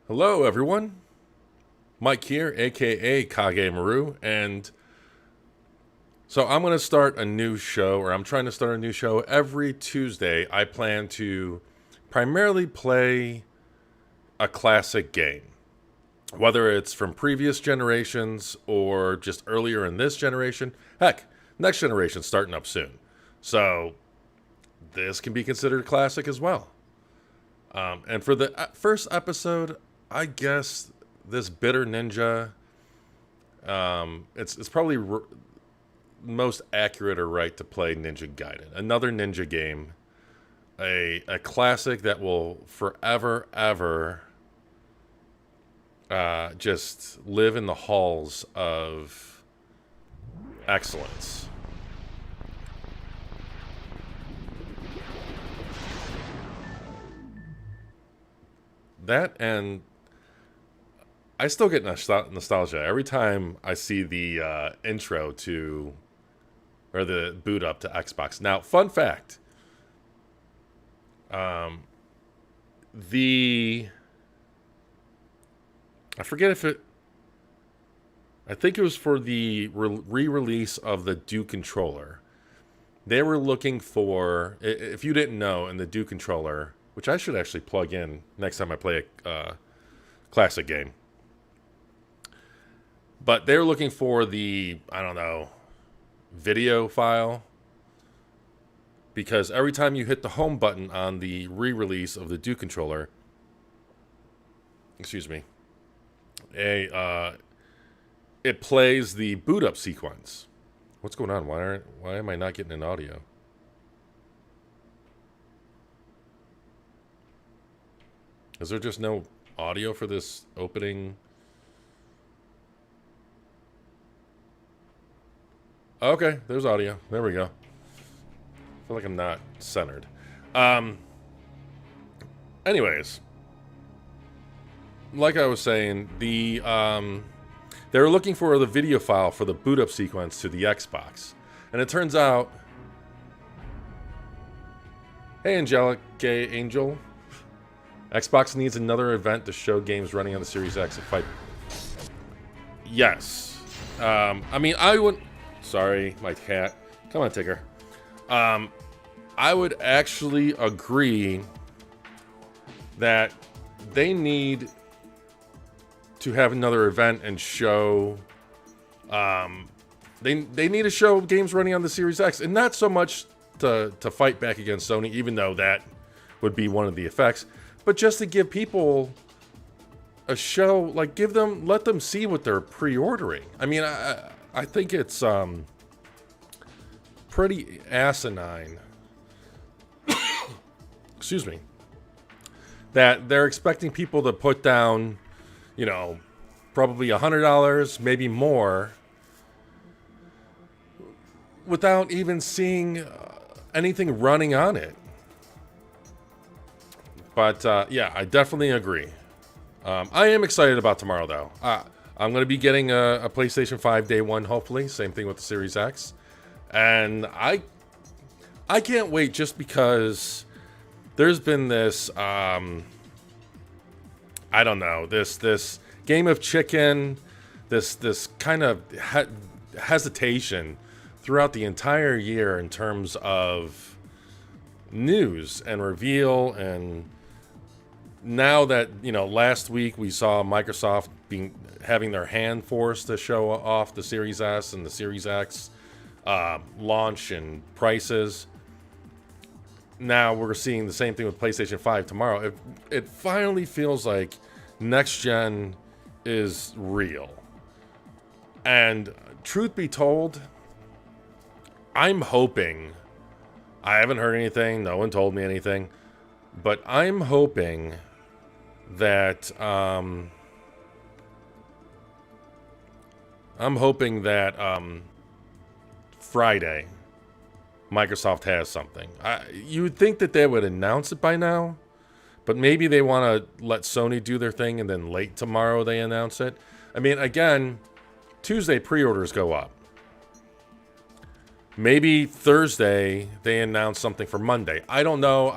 Hello, everyone. Mike here, aka Kage, and so I'm going to start a new show, or I'm trying to start a new show every Tuesday. I plan to primarily play a classic game, whether it's from previous generations or just earlier in this generation. Heck, next generation starting up soon. So this can be considered a classic as well. And for the first episode, I guess this Bitter Ninja, it's probably most accurate or right to play Ninja Gaiden, another ninja game, a classic that will forever ever just live in the halls of excellence. That, and I still get nostalgia every time I see the intro to, or the boot up to Xbox. Now, fun fact: um, the I forget if it. I think it was for the re-release of the Duke controller. They were looking for, if you didn't know, in the Duke controller, which I should actually plug in next time I play a classic game. But they were looking for the, I don't know, video file. Because every time you hit the home button on the re-release of the Duke controller, excuse me, it plays the boot up sequence. What's going on? Why am I not getting an audio? Is there just no audio for this opening? Okay, there's audio. There we go. I feel like I'm not centered. Anyways, like I was saying, they were looking for the video file for the boot up sequence to the Xbox, and it turns out, hey, Angelic Gay Angel, Xbox needs another event to show games running on the Series X and fight. Yes, I mean, I would. Sorry, my cat. Come on, Tigger. I would actually agree that they need to have another event and show. They need to show games running on the Series X, and not so much to fight back against Sony, even though that would be one of the effects, but just to give people a show, like let them see what they're pre-ordering. I mean, I think it's pretty asinine. Excuse me. That they're expecting people to put down, probably $100, maybe more, without even seeing anything running on it. But yeah, I definitely agree. I am excited about tomorrow, though. I'm going to be getting a PlayStation 5 day one, hopefully. Same thing with the Series X. And I can't wait, just because there's been this, I don't know, this game of chicken, this kind of hesitation throughout the entire year in terms of news and reveal. And now that, last week we saw Microsoft having their hand forced to show off the Series S and the Series X launch and prices. Now we're seeing the same thing with PlayStation 5 tomorrow. It finally feels like next gen is real. And truth be told, I'm hoping, I haven't heard anything, no one told me anything, but I'm hoping that Friday Microsoft has something. You would think that they would announce it by now, but maybe they want to let Sony do their thing and then late tomorrow they announce it. I mean, again, Tuesday pre-orders go up. Maybe Thursday they announce something for Monday. I don't know.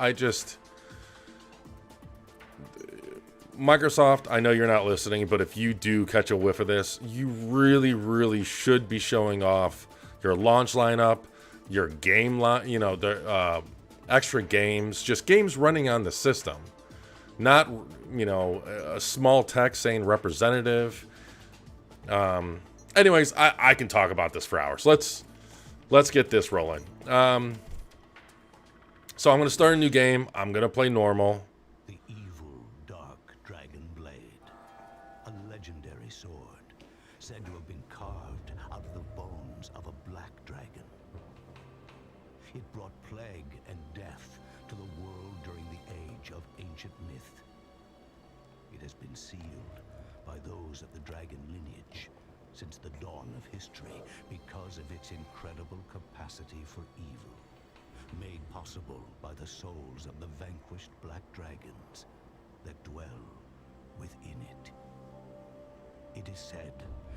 Microsoft, I know you're not listening, but if you do catch a whiff of this, you really, really should be showing off your launch lineup, your game line, you know, the extra games, just games running on the system. Not, you know, a small text saying representative. Anyways, I can talk about this for hours. Let's get this rolling. So I'm going to start a new game. I'm going to play normal. The evil dark dragon blade, a legendary sword said to have been carved out of the bones of a black dragon. It brought plague and death to the world during the age of ancient myth. It has been sealed by those of the dragon lineage since the dawn of history because of its incredible capacity for evil, made possible by the souls of the vanquished black dragons that dwell within it. It is said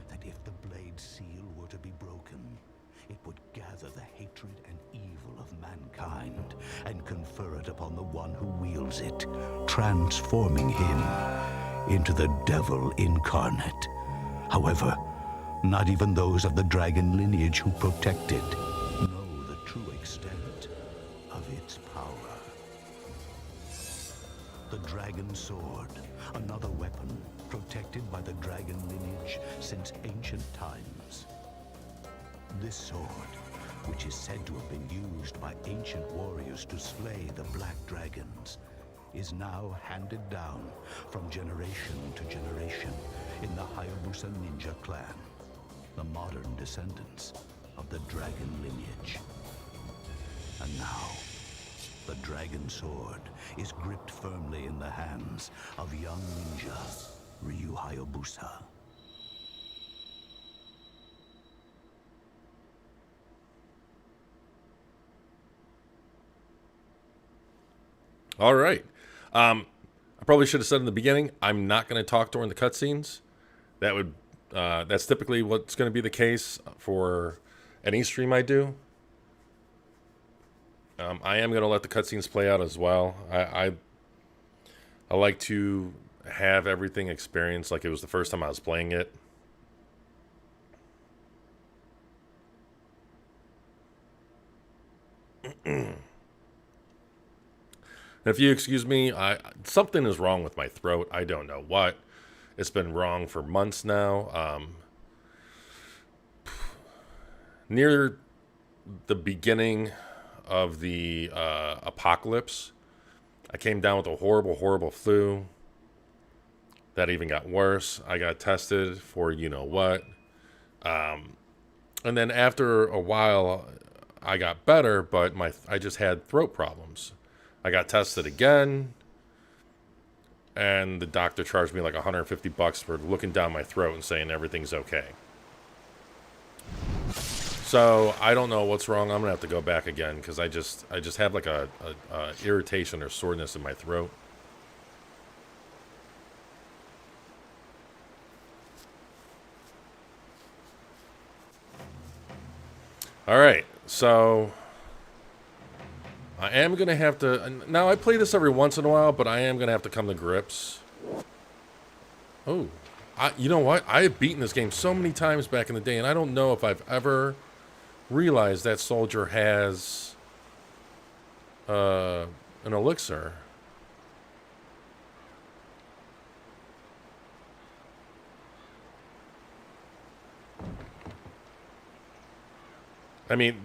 that if the blade's seal were to be broken, it would gather the hatred and evil of mankind and confer it upon the one who wields it, transforming him into the devil incarnate. However, not even those of the dragon lineage who protect it know the true extent of its power. The dragon sword, another weapon protected by the dragon lineage since ancient times. This sword, which is said to have been used by ancient warriors to slay the black dragons, is now handed down from generation to generation in the Hayabusa ninja clan, the modern descendants of the dragon lineage. And now, the dragon sword is gripped firmly in the hands of young ninja Ryu Hayabusa. All right. I probably should have said in the beginning, I'm not going to talk during the cutscenes. That's typically what's going to be the case for any stream I do. I am going to let the cutscenes play out as well. I like to have everything experienced like it was the first time I was playing it. If you excuse me, something is wrong with my throat. I don't know what. It's been wrong for months now. Near the beginning of the apocalypse, I came down with a horrible, horrible flu. That even got worse. I got tested for you-know-what. And then after a while, I got better, but I just had throat problems. I got tested again, and the doctor charged me like $150 for looking down my throat and saying everything's okay. So I don't know what's wrong. I'm gonna have to go back again because I just have like a irritation or soreness in my throat. All right, so I am going to have to... Now, I play this every once in a while, but I am going to have to come to grips. Oh, you know what? I have beaten this game so many times back in the day, and I don't know if I've ever realized that soldier has an elixir. I mean,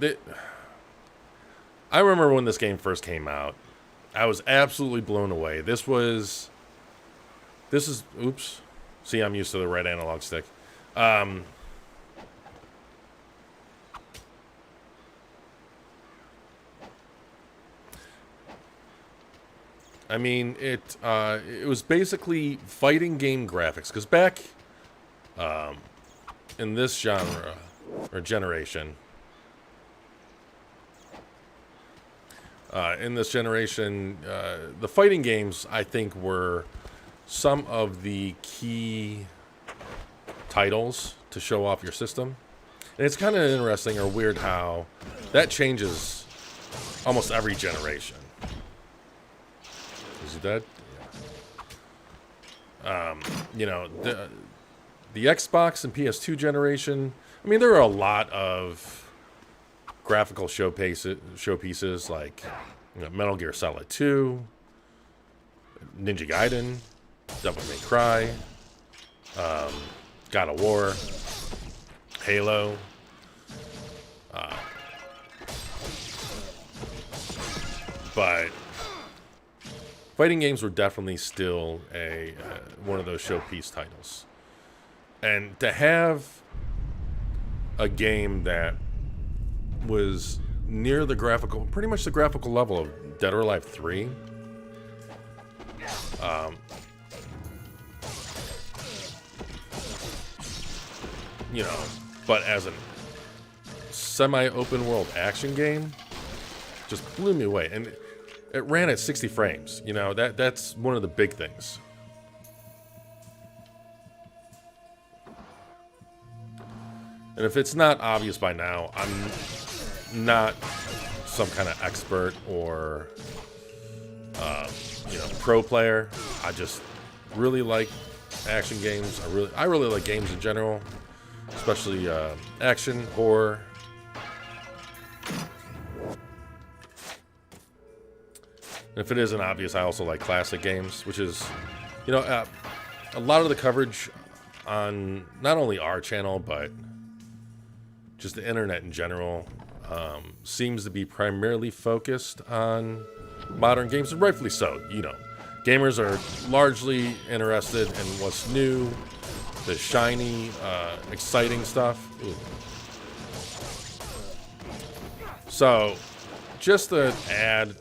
I remember when this game first came out. I was absolutely blown away. This is, oops. See, I'm used to the right analog stick. I mean, it was basically fighting game graphics. Because back in this genre, or generation... the fighting games, I think, were some of the key titles to show off your system. And it's kind of interesting or weird how that changes almost every generation. Is he dead? You know, the Xbox and PS2 generation. I mean, there are a lot of graphical showpieces like, you know, Metal Gear Solid 2, Ninja Gaiden, Devil May Cry, God of War, Halo. But fighting games were definitely still one of those showpiece titles. And to have a game that was near the graphical, pretty much the graphical level of Dead or Alive 3, you know, but as a semi-open world action game, just blew me away. And it ran at 60 frames. You know, that's one of the big things. And if it's not obvious by now, I'm not some kind of expert or, you know, pro player. I just really like action games. I really like games in general, especially action, horror. And if it isn't obvious, I also like classic games, which is, you know, a lot of the coverage on not only our channel, but just the internet in general, seems to be primarily focused on modern games, and rightfully so. You know, gamers are largely interested in what's new, the shiny, exciting stuff. Ooh. So, just to add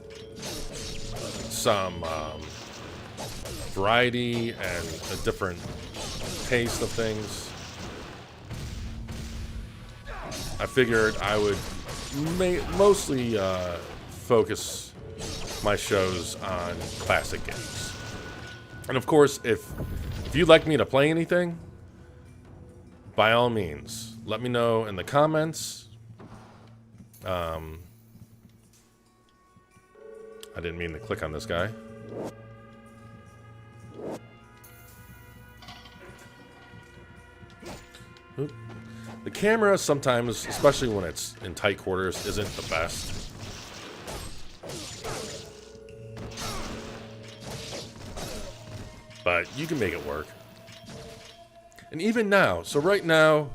some variety and a different taste of things, I figured I would mostly focus my shows on classic games. And of course, if you'd like me to play anything, by all means, let me know in the comments. I didn't mean to click on this guy. Oop. The camera sometimes, especially when it's in tight quarters, isn't the best. But you can make it work. And even now, so right now,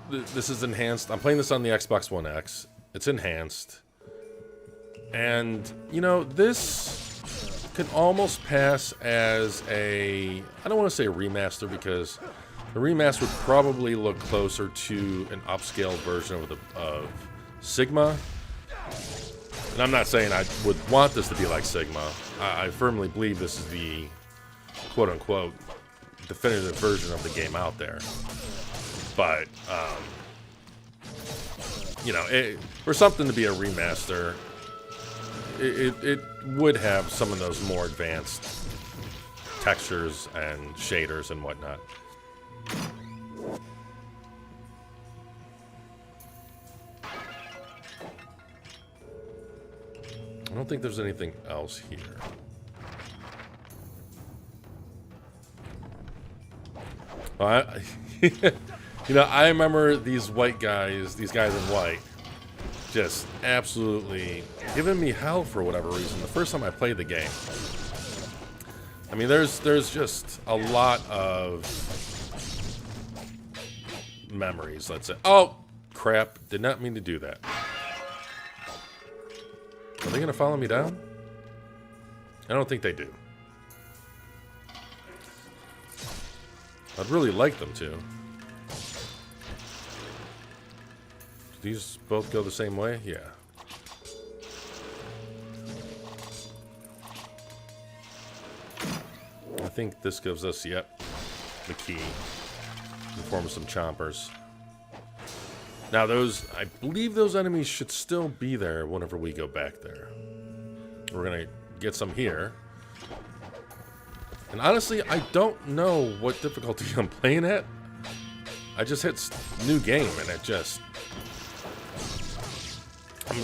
this is enhanced. I'm playing this on the Xbox One X. It's enhanced. And, you know, this can almost pass as I don't want to say a remaster, because the remaster would probably look closer to an upscaled version of Sigma. And I'm not saying I would want this to be like Sigma. I firmly believe this is the quote-unquote definitive version of the game out there. But, you know, for something to be a remaster, it would have some of those more advanced textures and shaders and whatnot. I don't think there's anything else here. Well, you know, I remember these guys in white, just absolutely giving me hell for whatever reason the first time I played the game. I mean, there's just a lot of memories, let's say. Oh, crap. Did not mean to do that. Are they going to follow me down? I don't think they do. I'd really like them to. Do these both go the same way? Yeah. I think this gives us, yep, the key in the form of some chompers. Now those, I believe those enemies should still be there whenever we go back there. We're gonna get some here. And honestly, I don't know what difficulty I'm playing at. I just hit new game and it just...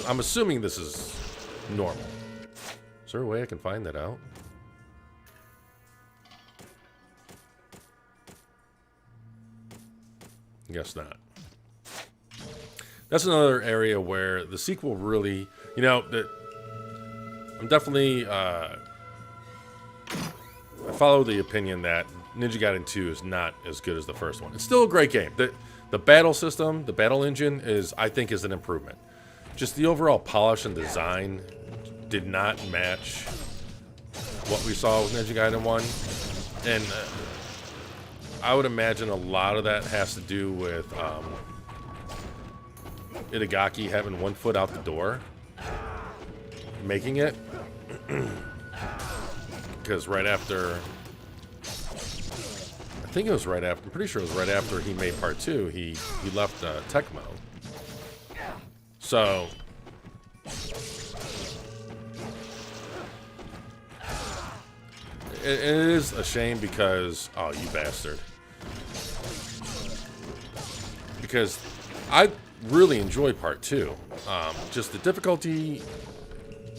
I'm assuming this is normal. Is there a way I can find that out? Guess not. That's another area where the sequel really, you know, I'm definitely, I follow the opinion that Ninja Gaiden 2 is not as good as the first one. It's still a great game. The battle system, the battle engine I think is an improvement. Just the overall polish and design did not match what we saw with Ninja Gaiden 1. And I would imagine a lot of that has to do with Itagaki having one foot out the door, making it. Because right after, I think it was right after, I'm pretty sure it was right after he made part 2, he left Tecmo. So, it is a shame because, oh, you bastard. Because I really enjoy part 2. Just the difficulty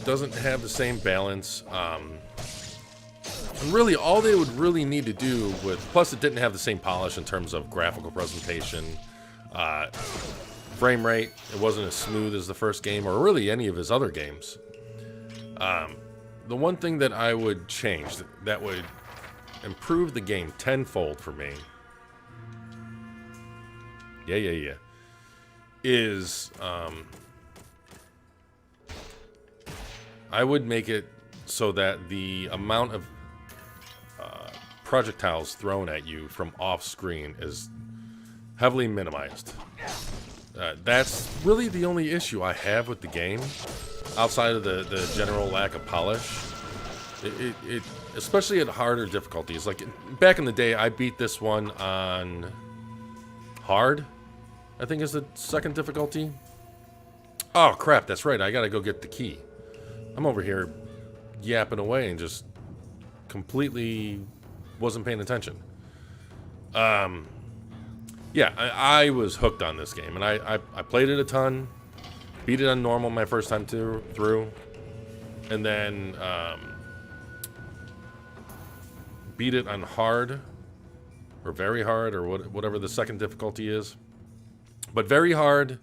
doesn't have the same balance. And really, all they would really need to do with, plus it didn't have the same polish in terms of graphical presentation, frame rate. It wasn't as smooth as the first game, or really any of his other games. The one thing that I would change, that would improve the game tenfold for me, is I would make it so that the amount of projectiles thrown at you from off screen is heavily minimized. That's really the only issue I have with the game, outside of the general lack of polish. It especially at harder difficulties. Like back in the day, I beat this one on hard, I think is the second difficulty. Oh crap, that's right, I gotta go get the key. I'm over here yapping away and just completely wasn't paying attention. Yeah, I was hooked on this game, and I played it a ton, beat it on normal my first time through, and then beat it on hard, or very hard, or whatever the second difficulty is. But very hard,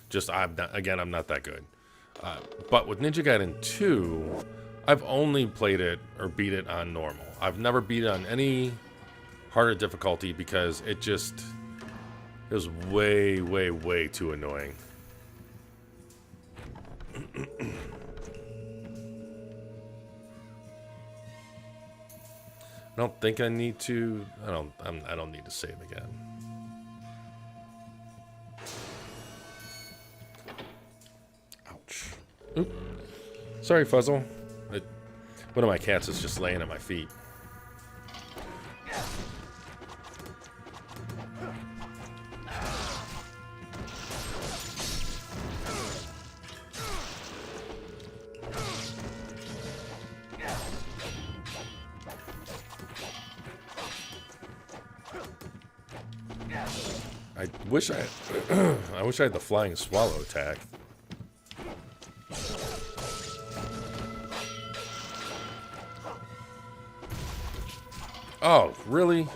just I'm not that good. But with Ninja Gaiden 2, I've only played it or beat it on normal. I've never beat it on any harder difficulty because it was way, way, way too annoying. I don't think I need to. I don't need to save again. Ouch. Oop. Sorry, Fuzzle. One of my cats is just laying at my feet. I wish I had the flying swallow attack. Oh, really?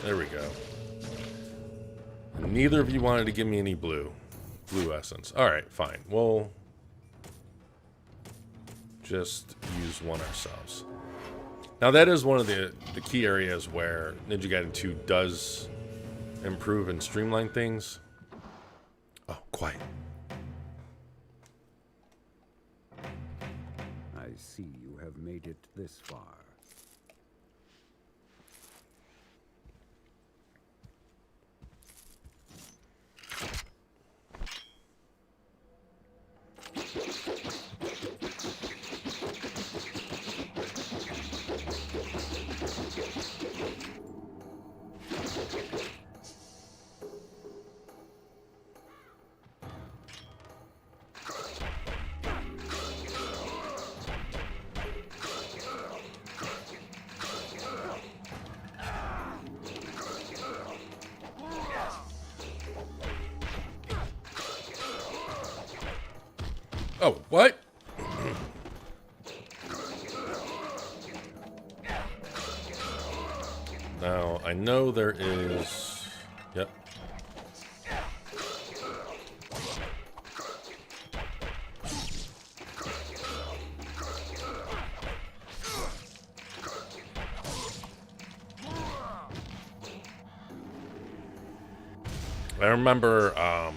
There we go. Neither of you wanted to give me any blue essence. All right, fine. We'll just use one ourselves. Now that is one of the key areas where Ninja Gaiden 2 does improve and streamline things. Oh, quiet. I see you have made it this far. Oh, what? Now, I know there is... Yep. I remember, I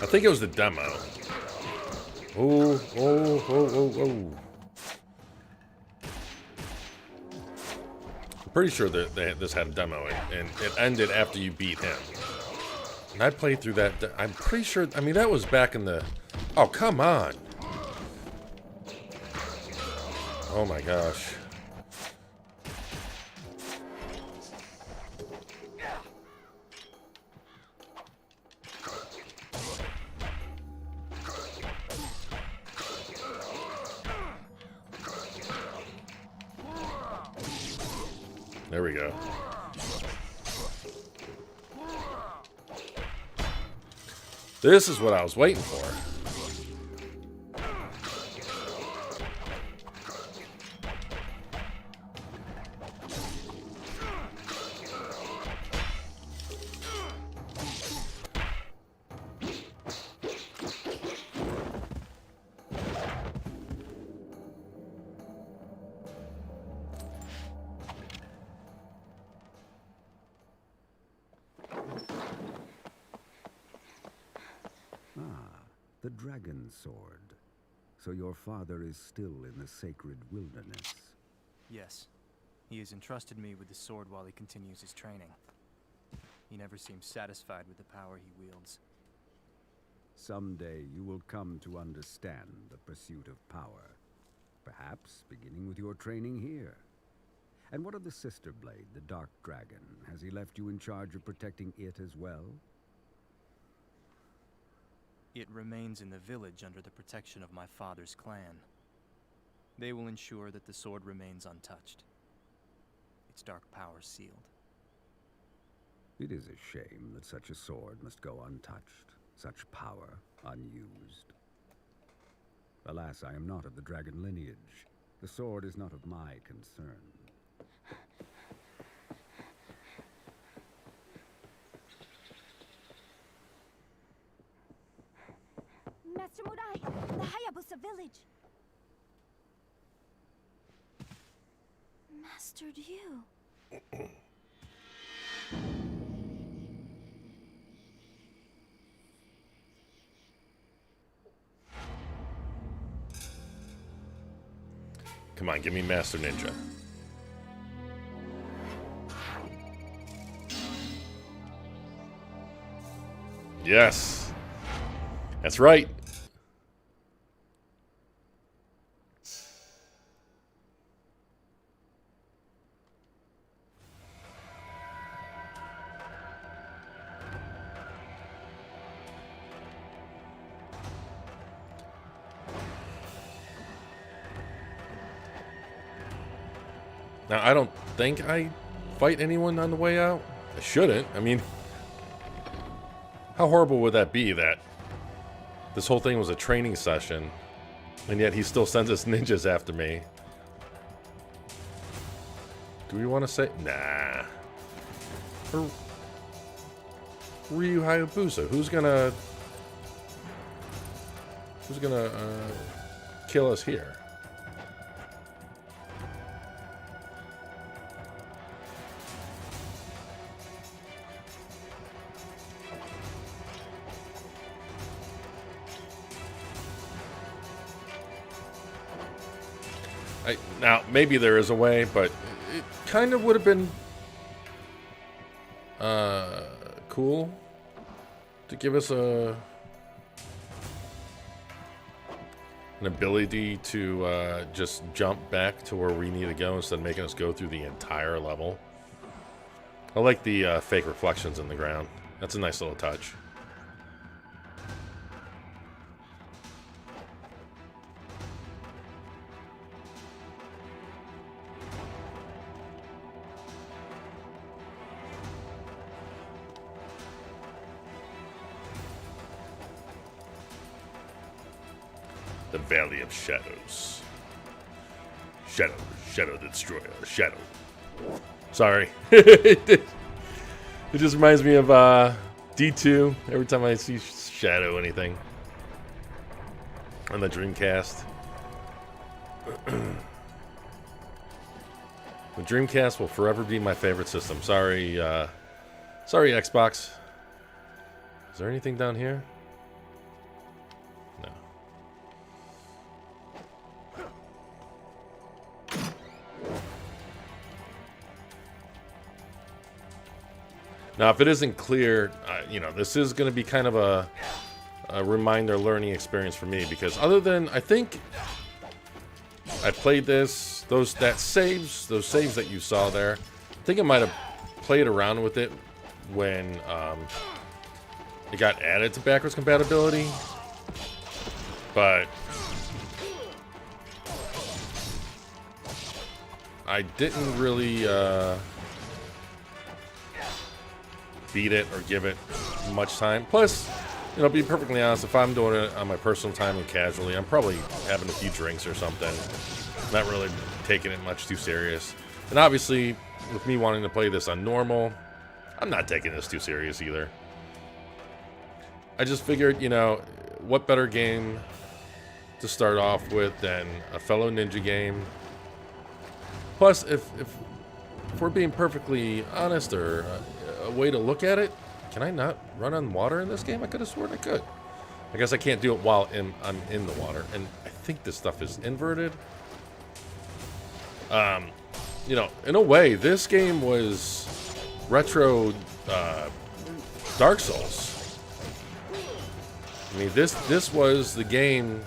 think it was the demo. Oh. I'm pretty sure that this had a demo, and it ended after you beat him. And I played through that. I'm pretty sure. I mean, that was back in the. Oh, come on. Oh my gosh. There we go. This is what I was waiting for. The dragon sword. So your father is still in the sacred wilderness. Yes. He has entrusted me with the sword while he continues his training. He never seems satisfied with the power he wields. Someday you will come to understand the pursuit of power. Perhaps beginning with your training here. And what of the sister blade, the Dark Dragon? Has he left you in charge of protecting it as well? It remains in the village under the protection of my father's clan. They will ensure that the sword remains untouched. Its dark power sealed. It is a shame that such a sword must go untouched, such power unused. Alas, I am not of the dragon lineage. The sword is not of my concern. Master Murai, the Hayabusa village. Mastered you. Come on, give me Master Ninja. Yes. That's right. Now, I don't think I fight anyone on the way out. I shouldn't. I mean, how horrible would that be that this whole thing was a training session, and yet he still sends us ninjas after me? Do we want to say? Nah. Or Ryu Hayabusa. Who's gonna kill us here? Now, maybe there is a way, but it kind of would have been cool to give us an ability to just jump back to where we need to go instead of making us go through the entire level. I like the fake reflections in the ground. That's a nice little touch. The Valley of Shadows. Shadow the Destroyer. Shadow. Sorry. It just reminds me of D2 every time I see Shadow anything. On the Dreamcast. The Dreamcast will forever be my favorite system. Sorry, sorry Xbox. Is there anything down here? No. Now, if it isn't clear, you know, this is going to be kind of a reminder learning experience for me, because other than, I think I played this, those saves that you saw there, I think I might have played around with it when it got added to backwards compatibility, but I didn't really beat it or give it much time. Plus, you know, to be perfectly honest, if I'm doing it on my personal time and casually, I'm probably having a few drinks or something, not really taking it much too serious. And obviously, with me wanting to play this on normal, I'm not taking this too serious either. I just figured, you know, what better game to start off with than a fellow ninja game. Plus, if we're being perfectly honest, or a way to look at it, can I not run on water in this game? I could have sworn I could. I guess I can't do it while I'm in the water. And I think this stuff is inverted. You know, in a way, this game was retro Dark Souls. I mean, this was the game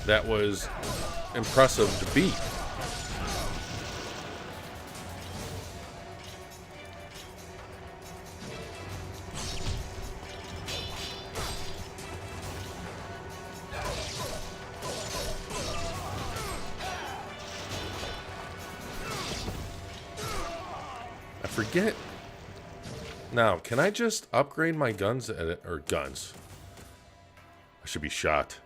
that was impressive to beat. I forget. Now, can I just upgrade my guns or guns? I should be shot.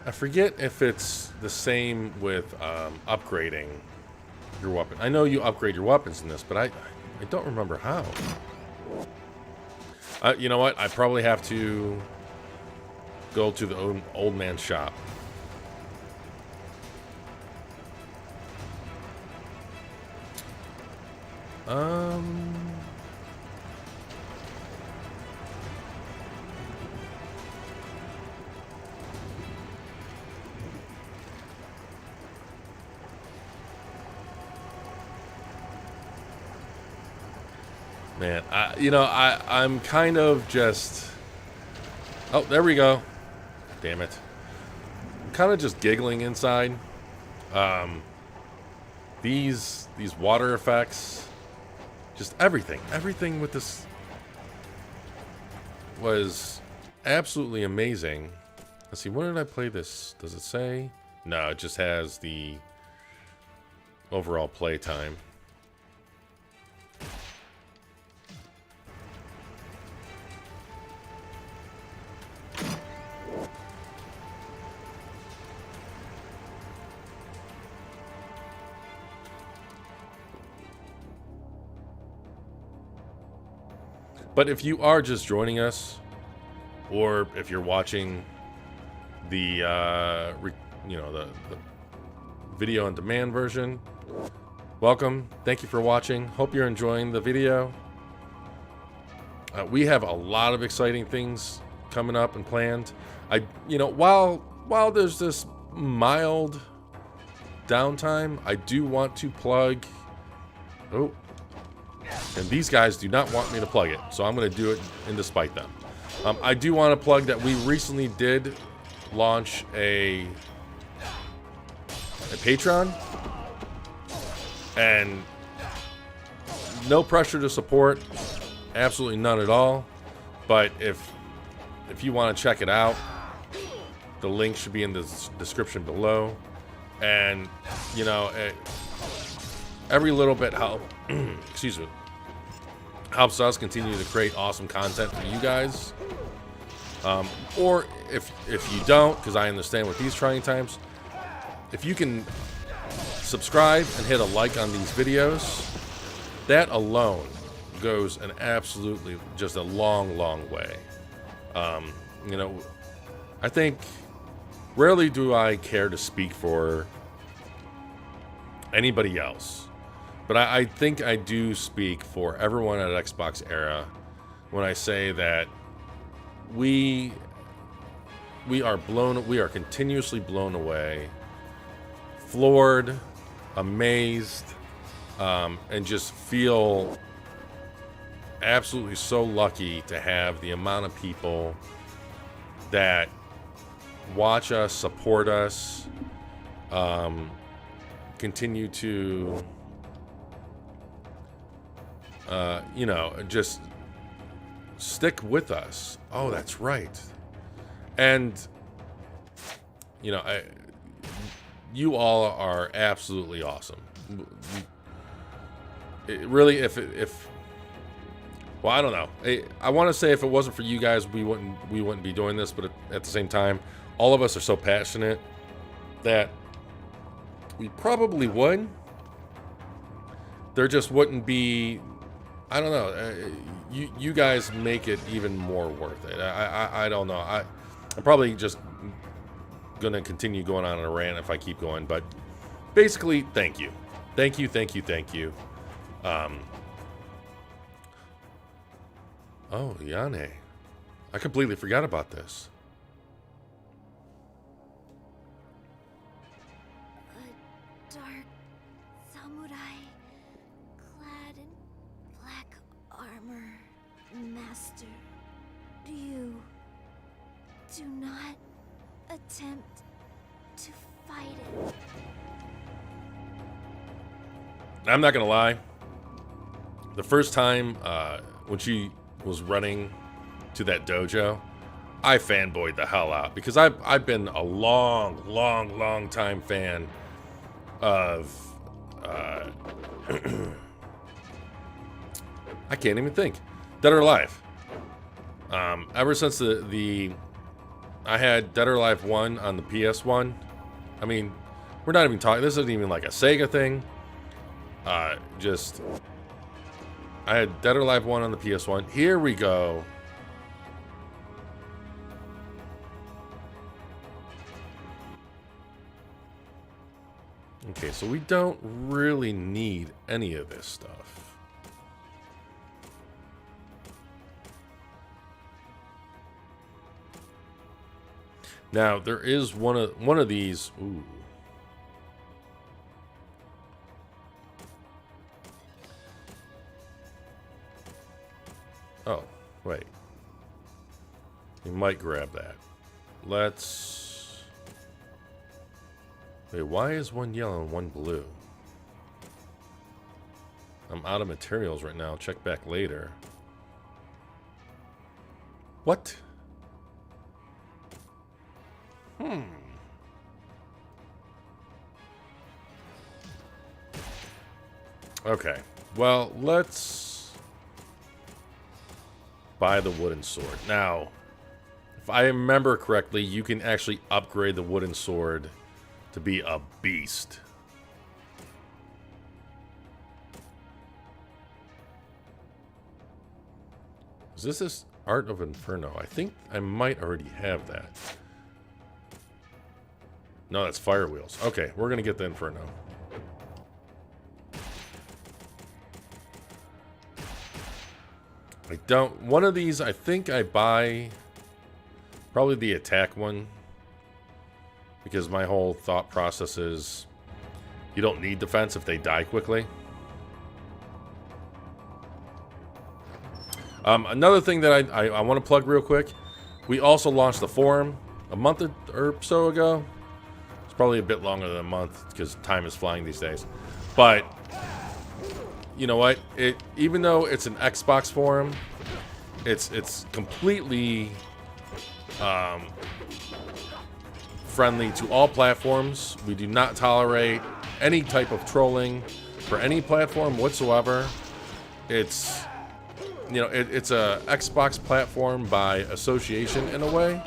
I forget if it's the same with upgrading your weapon. I know you upgrade your weapons in this, but I don't remember how. You know what? I probably have to go to the old man's shop. Man, I'm kind of just... Oh, there we go. Damn it. I'm kind of just giggling inside. These water effects, just everything with this was absolutely amazing. Let's see, when did I play this? Does it say? No, it just has the overall play time. But if you are just joining us, or if you're watching the the video on demand version, welcome. Thank you for watching. Hope you're enjoying the video. We have a lot of exciting things coming up and planned. While there's this mild downtime, I do want to plug. Oh. And these guys do not want me to plug it, so I'm going to do it in despite them. I do want to plug that we recently did launch a Patreon, and no pressure to support, absolutely none at all. But if you want to check it out, the link should be in the description below. And every little bit excuse me, helps us continue to create awesome content for you guys. Or if you don't, because I understand with these trying times, if you can subscribe and hit a like on these videos, that alone goes an absolutely just a long, long way. You know, I think rarely do I care to speak for anybody else, but I think I do speak for everyone at XboxEra when I say that we are continuously blown away, floored, amazed, and just feel absolutely so lucky to have the amount of people that watch us, support us, continue to you know, just stick with us. Oh, that's right. And you know, you all are absolutely awesome. It really, if well, I don't know. I want to say if it wasn't for you guys, we wouldn't be doing this. But at the same time, all of us are so passionate that we probably would. There just wouldn't be. I don't know. You guys make it even more worth it. I don't know. I'm probably just gonna continue going on a rant if I keep going. But basically, thank you. Oh, Yane. I completely forgot about this. A dark samurai clad in black armor. Master, you do not attempt to fight it. I'm not gonna lie. The first time when she was running to that dojo, I fanboyed the hell out because I've been a long time fan of I can't even think. Dead or Alive. Ever since I had Dead or Alive 1 on the PS1. I mean, we're not even talking. This isn't even like a Sega thing. I had Dead or Alive 1 on the PS1. Here we go. Okay, so we don't really need any of this stuff. Now, there is one of these. Ooh. Oh, wait. You might grab that. Let's... Wait, why is one yellow and one blue? I'm out of materials right now. Check back later. What? Okay. Well, let's buy the wooden sword. Now, if I remember correctly, you can actually upgrade the wooden sword to be a beast. Is this Art of Inferno? I think I might already have that. No, that's Fire Wheels. Okay, we're gonna get the Inferno. I don't... One of these, I think I buy... Probably the attack one. Because my whole thought process is... You don't need defense if they die quickly. Another thing that I want to plug real quick. We also launched the forum a month or so ago. It's probably a bit longer than a month because time is flying these days. But... You know what? Even though it's an Xbox forum, it's completely friendly to all platforms. We do not tolerate any type of trolling for any platform whatsoever. It's, you know, it's a Xbox platform by association in a way.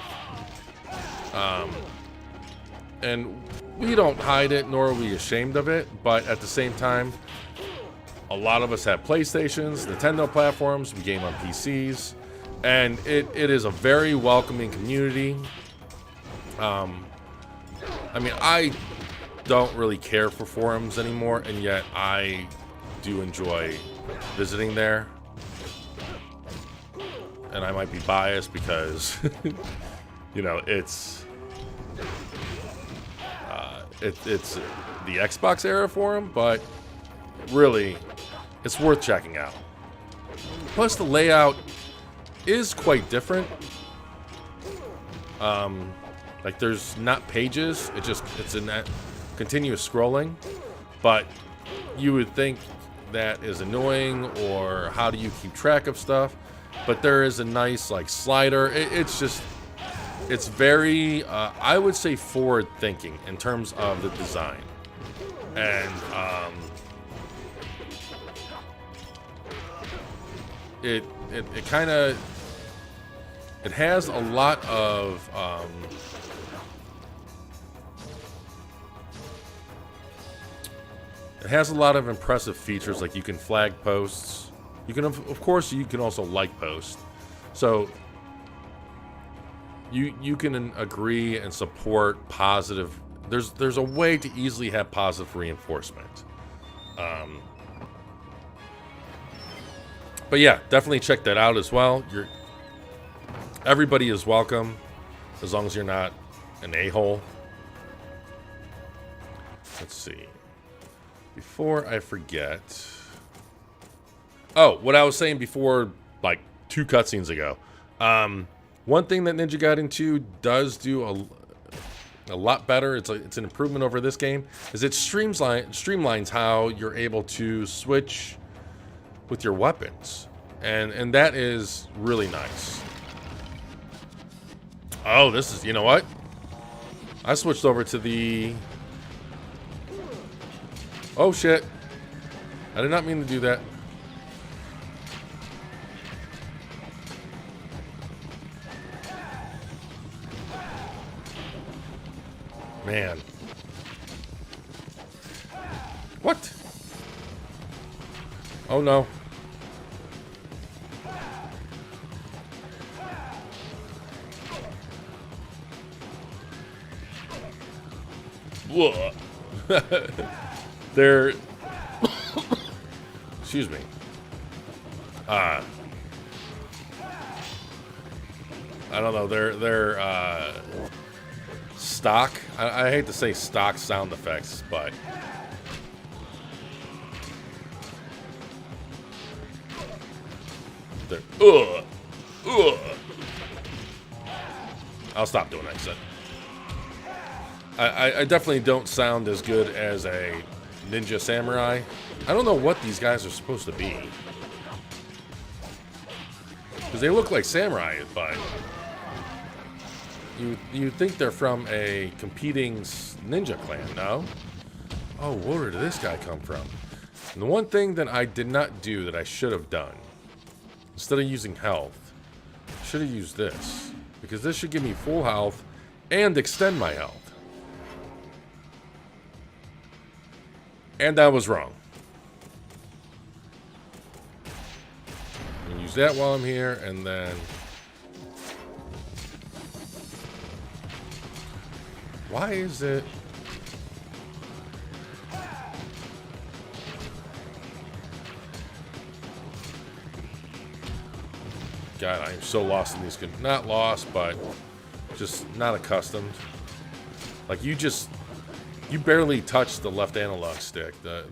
And we don't hide it, nor are we ashamed of it, but at the same time, a lot of us have PlayStations, Nintendo platforms, we game on PCs, and it is a very welcoming community. I mean, I don't really care for forums anymore, and yet I do enjoy visiting there. And I might be biased because, you know, it's the XboxEra forum, but really, it's worth checking out. Plus, the layout is quite different. Like, there's not pages. It's in that continuous scrolling. But you would think that is annoying, or how do you keep track of stuff? But there is a nice, like, slider. It's very, I would say, forward-thinking in terms of the design. And, it kind of, it has a lot of, it has a lot of impressive features, like you can flag posts. You can, of course, you can also like posts. So you can agree and support positive. There's a way to easily have positive reinforcement. But yeah, definitely check that out as well. Everybody is welcome, as long as you're not an a-hole. Let's see. Before I forget. Oh, what I was saying before, like 2 cutscenes ago. One thing that Ninja Gaiden 2 does do a lot better, it's an improvement over this game, is it streamlines how you're able to switch with your weapons. And that is really nice. Oh, this is, you know what? I switched over to the... Oh, shit. I did not mean to do that. Man. What? Oh, no. Whoa. They're... Excuse me. I don't know. They're stock. I hate to say stock sound effects, but they're I'll stop doing that. So I definitely don't sound as good as a ninja samurai. I don't know what these guys are supposed to be, because they look like samurai, but you think they're from a competing ninja clan, no? Oh, where did this guy come from? And the one thing that I did not do that I should have done, instead of using health, I should have used this, because this should give me full health and extend my health. And I was wrong. Use that while I'm here, and then... Why is it... God, I am so lost in these... Not lost, but just not accustomed. Like, you barely touch the left analog stick, the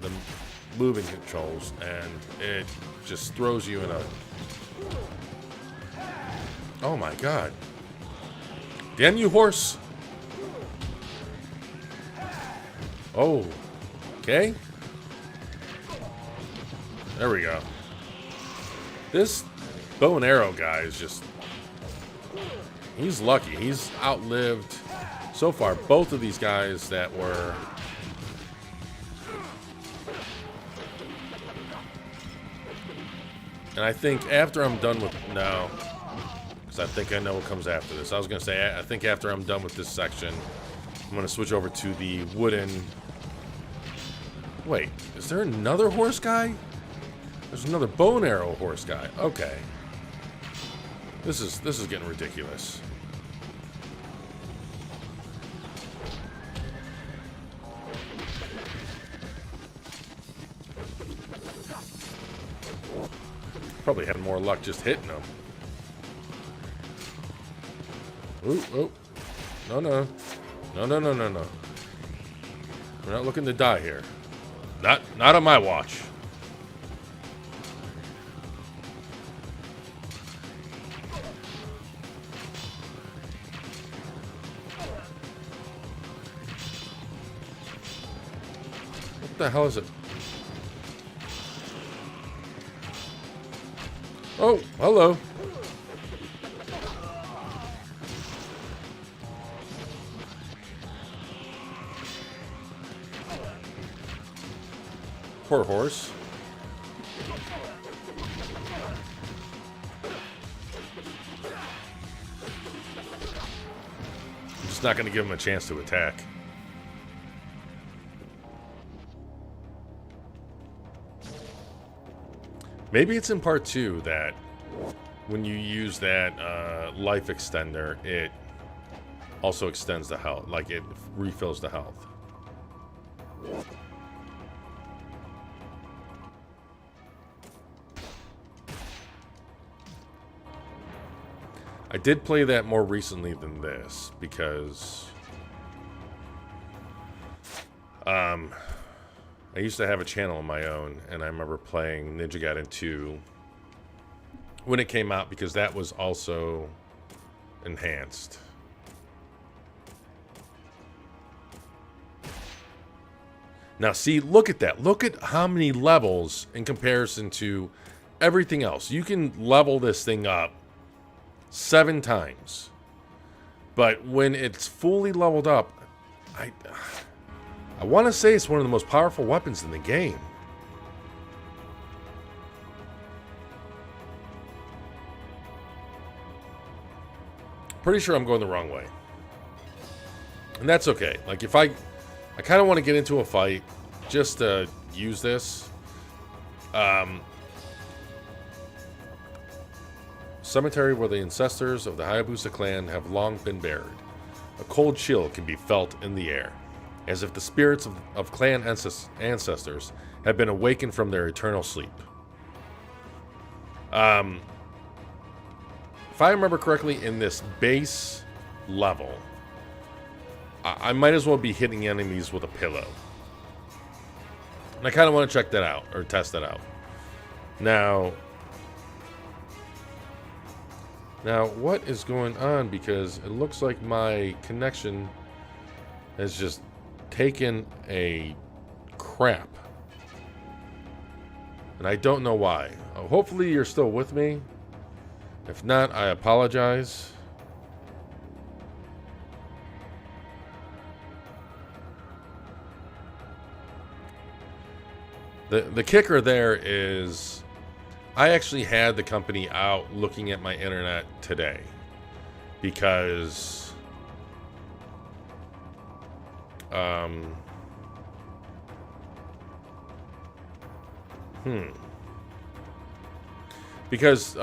moving controls, and it just throws you in a... Oh my god. Damn you, horse! Oh. Okay. There we go. This bow and arrow guy is just... He's lucky. He's outlived, so far, both of these guys that were... And I think after I'm done with... No. Because I think I know what comes after this. I was going to say, I think after I'm done with this section, I'm going to switch over to the wooden... Wait, is there another horse guy? There's another bow and arrow horse guy. Okay. This is getting ridiculous. Probably had more luck just hitting them. Ooh, oh. No, no. No, no, no, no, no. We're not looking to die here. Not on my watch. What the hell is it? Oh, hello. Poor horse. I'm just not going to give him a chance to attack. Maybe it's in part 2 that when you use that life extender, it also extends the health, like it refills the health. I did play that more recently than this because I used to have a channel of my own, and I remember playing Ninja Gaiden 2 when it came out because that was also enhanced. Now see, look at that. Look at how many levels in comparison to everything else. You can level this thing up 7 times. But when it's fully leveled up, I want to say it's one of the most powerful weapons in the game. Pretty sure I'm going the wrong way. And that's okay. Like, if I kind of want to get into a fight just to use this. Cemetery where the ancestors of the Hayabusa clan have long been buried. A cold chill can be felt in the air, as if the spirits of clan ancestors have been awakened from their eternal sleep. If I remember correctly, in this base level, I might as well be hitting enemies with a pillow. And I kind of want to check that out, or test that out. Now, what is going on? Because it looks like my connection has just taken a crap. And I don't know why. Hopefully you're still with me. If not, I apologize. The kicker there is I actually had the company out looking at my internet today because because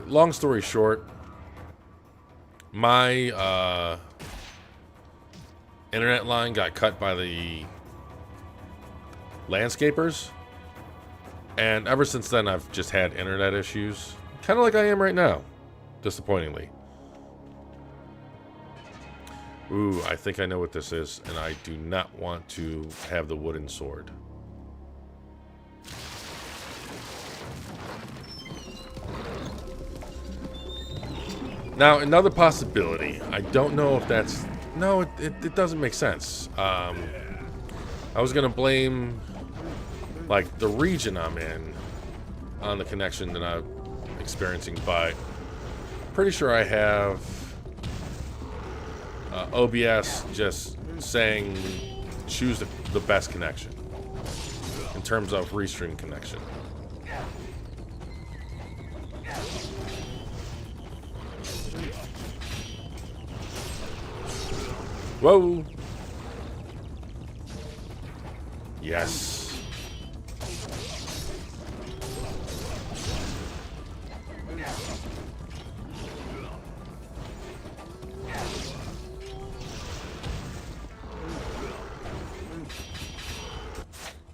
long story short, my internet line got cut by the landscapers, and ever since then I've just had internet issues, kind of like I am right now, disappointingly. Ooh, I think I know what this is, and I do not want to have the wooden sword. Now, another possibility. I don't know if that's... No, it doesn't make sense. I was going to blame, like, the region I'm in on the connection that I'm experiencing, but pretty sure I have OBS just saying choose the best connection in terms of restream connection. Whoa. Yes.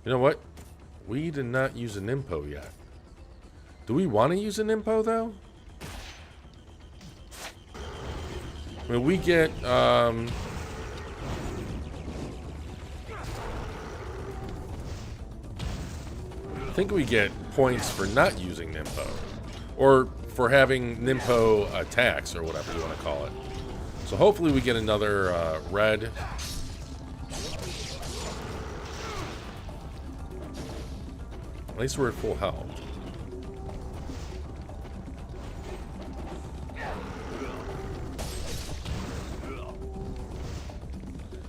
You know what? We did not use an impo yet. Do we want to use an impo though? I mean, we get I think we get points for not using Nimpo, or for having Nimpo attacks, or whatever you want to call it. So hopefully we get another red. At least we're at full health.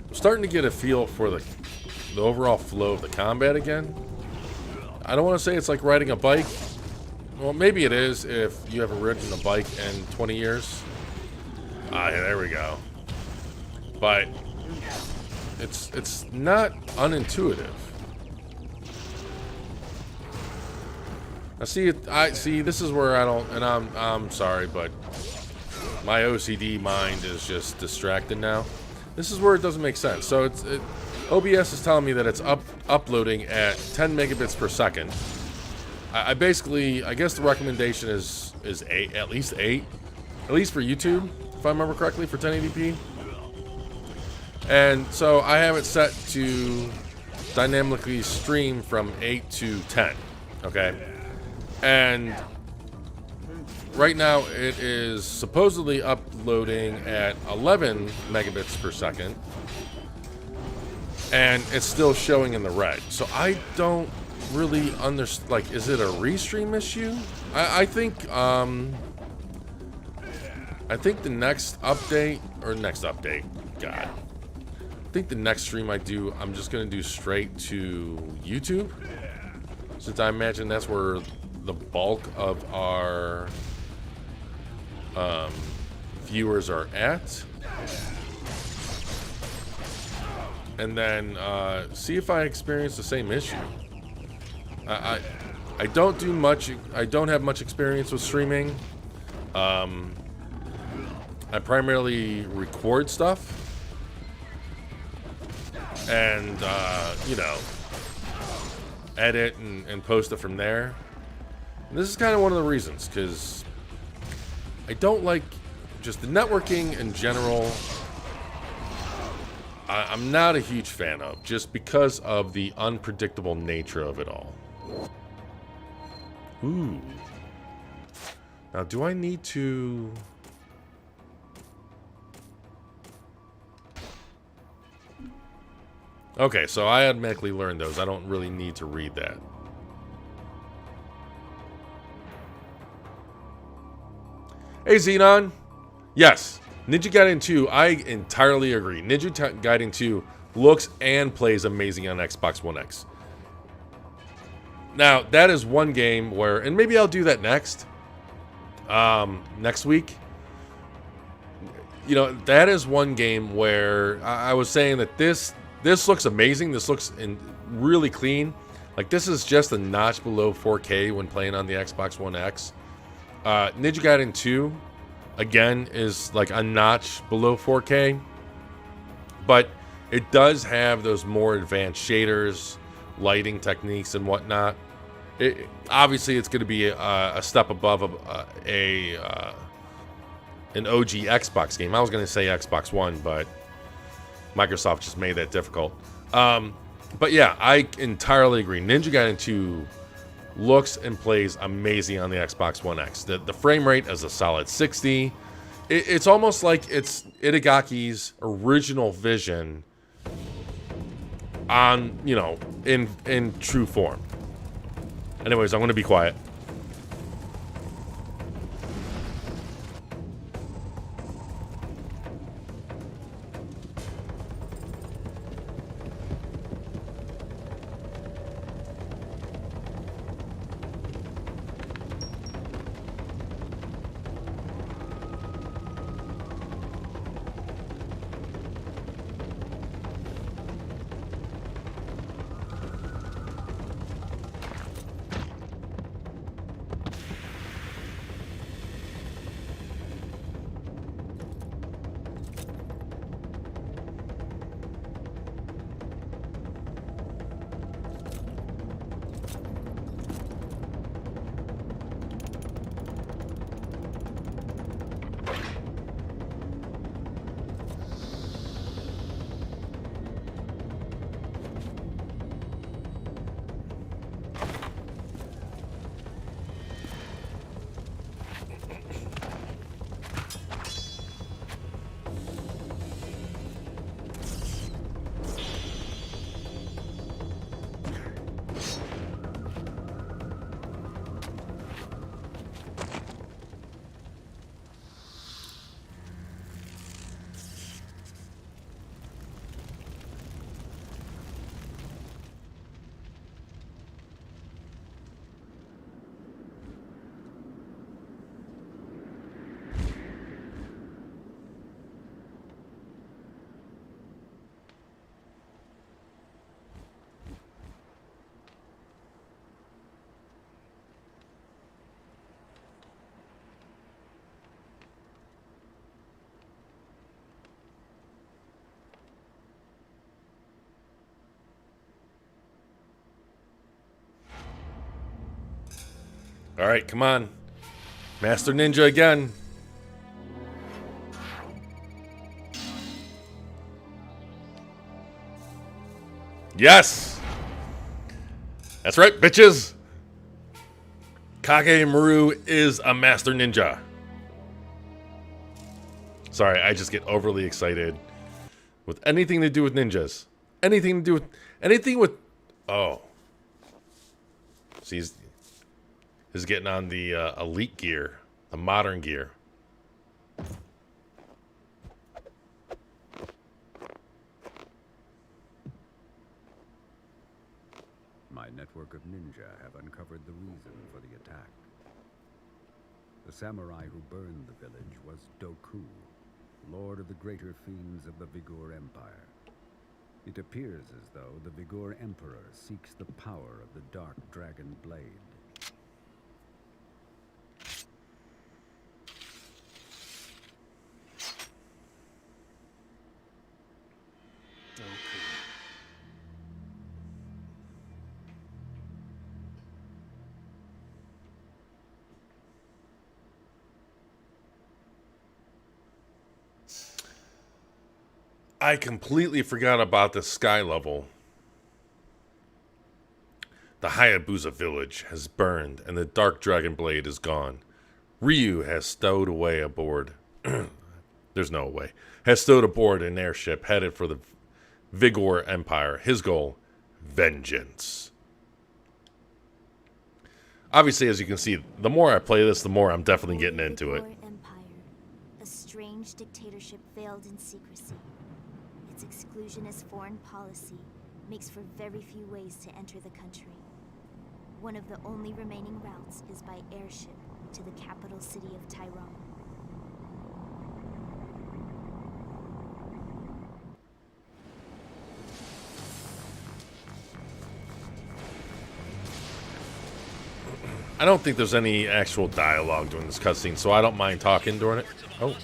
I'm starting to get a feel for the overall flow of the combat again. I don't want to say it's like riding a bike. Well, maybe it is if you haven't ridden a bike in 20 years. Ah, yeah, there we go. But it's not unintuitive. Now, see, this is where I don't, and I'm sorry, but my OCD mind is just distracted now. This is where it doesn't make sense. So OBS is telling me that it's uploading at 10 megabits per second. I basically, I guess the recommendation is 8, at least 8, at least for YouTube, if I remember correctly, for 1080p. And so I have it set to dynamically stream from 8 to 10, okay? And right now it is supposedly uploading at 11 megabits per second. And it's still showing in the red. So I don't really understand, like, is it a restream issue? I think the next update, God. I think the next stream I do, I'm just gonna do straight to YouTube. Since I imagine that's where the bulk of our viewers are at. And then see if I experience the same issue. I don't do much. I don't have much experience with streaming. I primarily record stuff, and you know, edit and post it from there. And this is kind of one of the reasons, because I don't like just the networking in general. I'm not a huge fan of, just because of the unpredictable nature of it all. Ooh. Now, do I need to... Okay, so I automatically learned those. I don't really need to read that. Hey, Xenon. Yes. Ninja Gaiden 2, I entirely agree. Ninja Gaiden 2 looks and plays amazing on Xbox One X. Now, that is one game where, and maybe I'll do that next week. You know, that is one game where I was saying that this looks amazing. This looks really clean. Like, this is just a notch below 4K when playing on the Xbox One X. Ninja Gaiden 2, again, is like a notch below 4K, but it does have those more advanced shaders, lighting techniques, and whatnot. Obviously, it's going to be a step above an OG Xbox game. I was going to say Xbox One, but Microsoft just made that difficult. But yeah, I entirely agree. Ninja Gaiden 2 looks and plays amazing on the Xbox One X. The frame rate is a solid 60. It's almost like it's Itagaki's original vision on, you know, in true form. Anyways, I'm going to be quiet. All right, come on. Master Ninja again. Yes! That's right, bitches! Kage Maru is a Master Ninja. Sorry, I just get overly excited with anything to do with ninjas. Anything with... Oh. See, he's getting on the elite gear. The modern gear. My network of ninja have uncovered the reason for the attack. The samurai who burned the village was Doku, lord of the greater fiends of the Vigor Empire. It appears as though the Vigor Emperor seeks the power of the Dark Dragon Blade. I completely forgot about the sky level. The Hayabusa village has burned and the Dark Dragon Blade is gone. Ryu has stowed away aboard. There's no way. Has stowed aboard an airship headed for the Vigor Empire. His goal, vengeance. Obviously, as you can see, the more I play this, the more I'm definitely getting into it. Vigor Empire, a strange dictatorship veiled in secrecy. Its exclusionist foreign policy makes for very few ways to enter the country. One of the only remaining routes is by airship to the capital city of Tyrone. I don't think there's any actual dialogue during this cutscene, so I don't mind talking during it. Oh.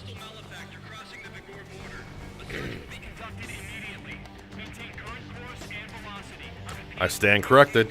I stand corrected.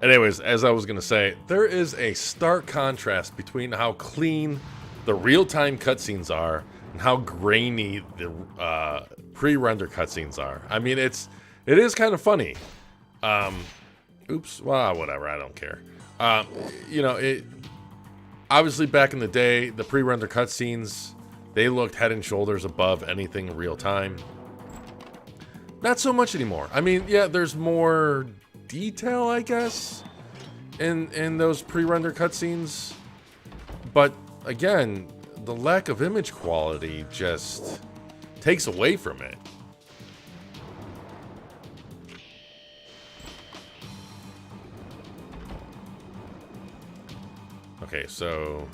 Anyways, as I was going to say, there is a stark contrast between how clean the real-time cutscenes are and how grainy the pre-render cutscenes are. I mean, it is kind of funny. Oops, well, whatever, I don't care. You know, obviously back in the day, the pre-render cutscenes, they looked head and shoulders above anything real-time. Not so much anymore. I mean, yeah, there's more detail, I guess, in those pre-render cutscenes, but again, the lack of image quality just takes away from it. Okay, so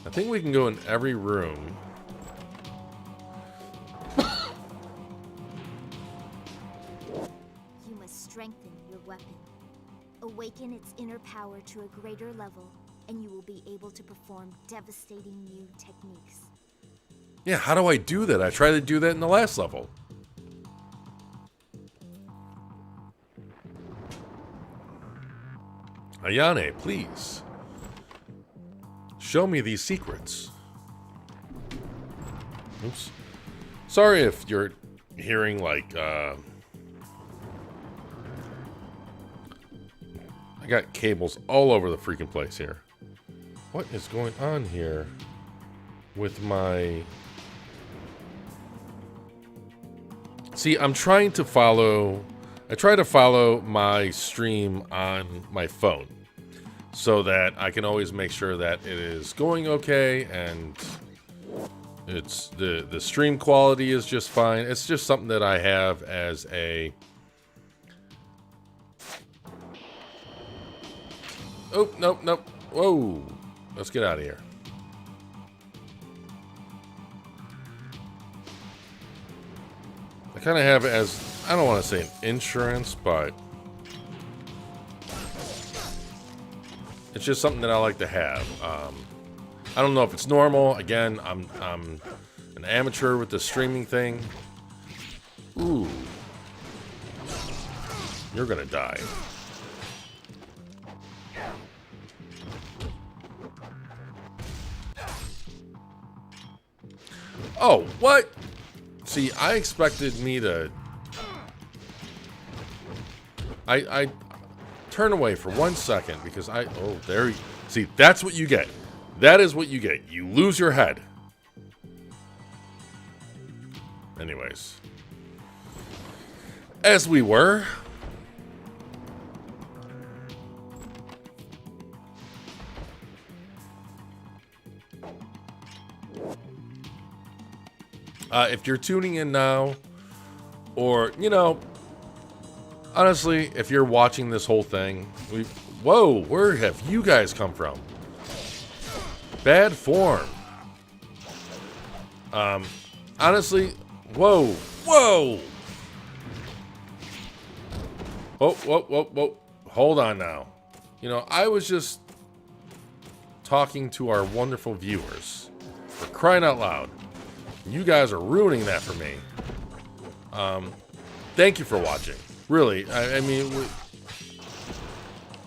I think we can go in every room. Strengthen your weapon. Awaken its inner power to a greater level, and you will be able to perform devastating new techniques. Yeah, how do I do that? I tried to do that in the last level. Ayane, please. Show me these secrets. Oops. Sorry if you're hearing, like, I got cables all over the freaking place here. What is going on here with my... See, I'm trying to follow... I try to follow my stream on my phone so that I can always make sure that it is going okay and It's the stream quality is just fine. It's just something that I have as a... Oh, nope, nope. Whoa. Let's get out of here. I kind of have it as, I don't want to say an insurance, but it's just something that I like to have. I don't know if it's normal. Again, I'm an amateur with the streaming thing. Ooh. You're gonna die. Oh, what? See, I expected me to... I turn away for 1 second because I... Oh, there you... See, that's what you get. That is what you get. You lose your head. Anyways. As we were... if you're tuning in now, or, you know, honestly, if you're watching this whole thing, whoa, where have you guys come from? Bad form. Honestly, whoa, whoa. Oh, whoa, whoa, whoa. Hold on now. You know, I was just talking to our wonderful viewers. For crying out loud. You guys are ruining that for me. Thank you for watching. Really, I mean,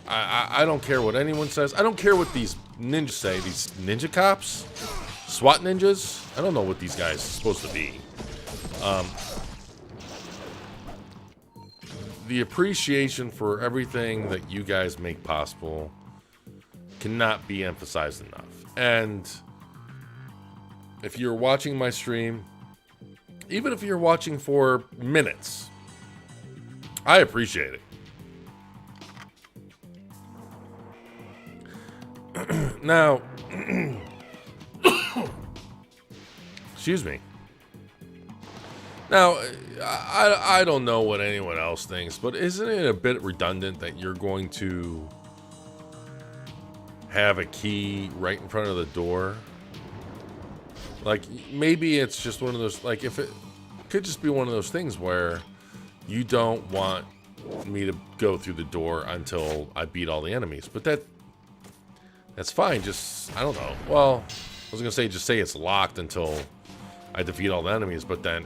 I don't care what anyone says. I don't care what these ninjas say. These ninja cops? SWAT ninjas? I don't know what these guys are supposed to be. The appreciation for everything that you guys make possible cannot be emphasized enough. And... if you're watching my stream, even if you're watching for minutes, I appreciate it. Now, excuse me. Now, I don't know what anyone else thinks, but isn't it a bit redundant that you're going to have a key right in front of the door? Like, maybe it's just one of those, like, if it could just be one of those things where you don't want me to go through the door until I beat all the enemies. But that's fine. Just, I don't know. Well, I was going to say, just say it's locked until I defeat all the enemies. But then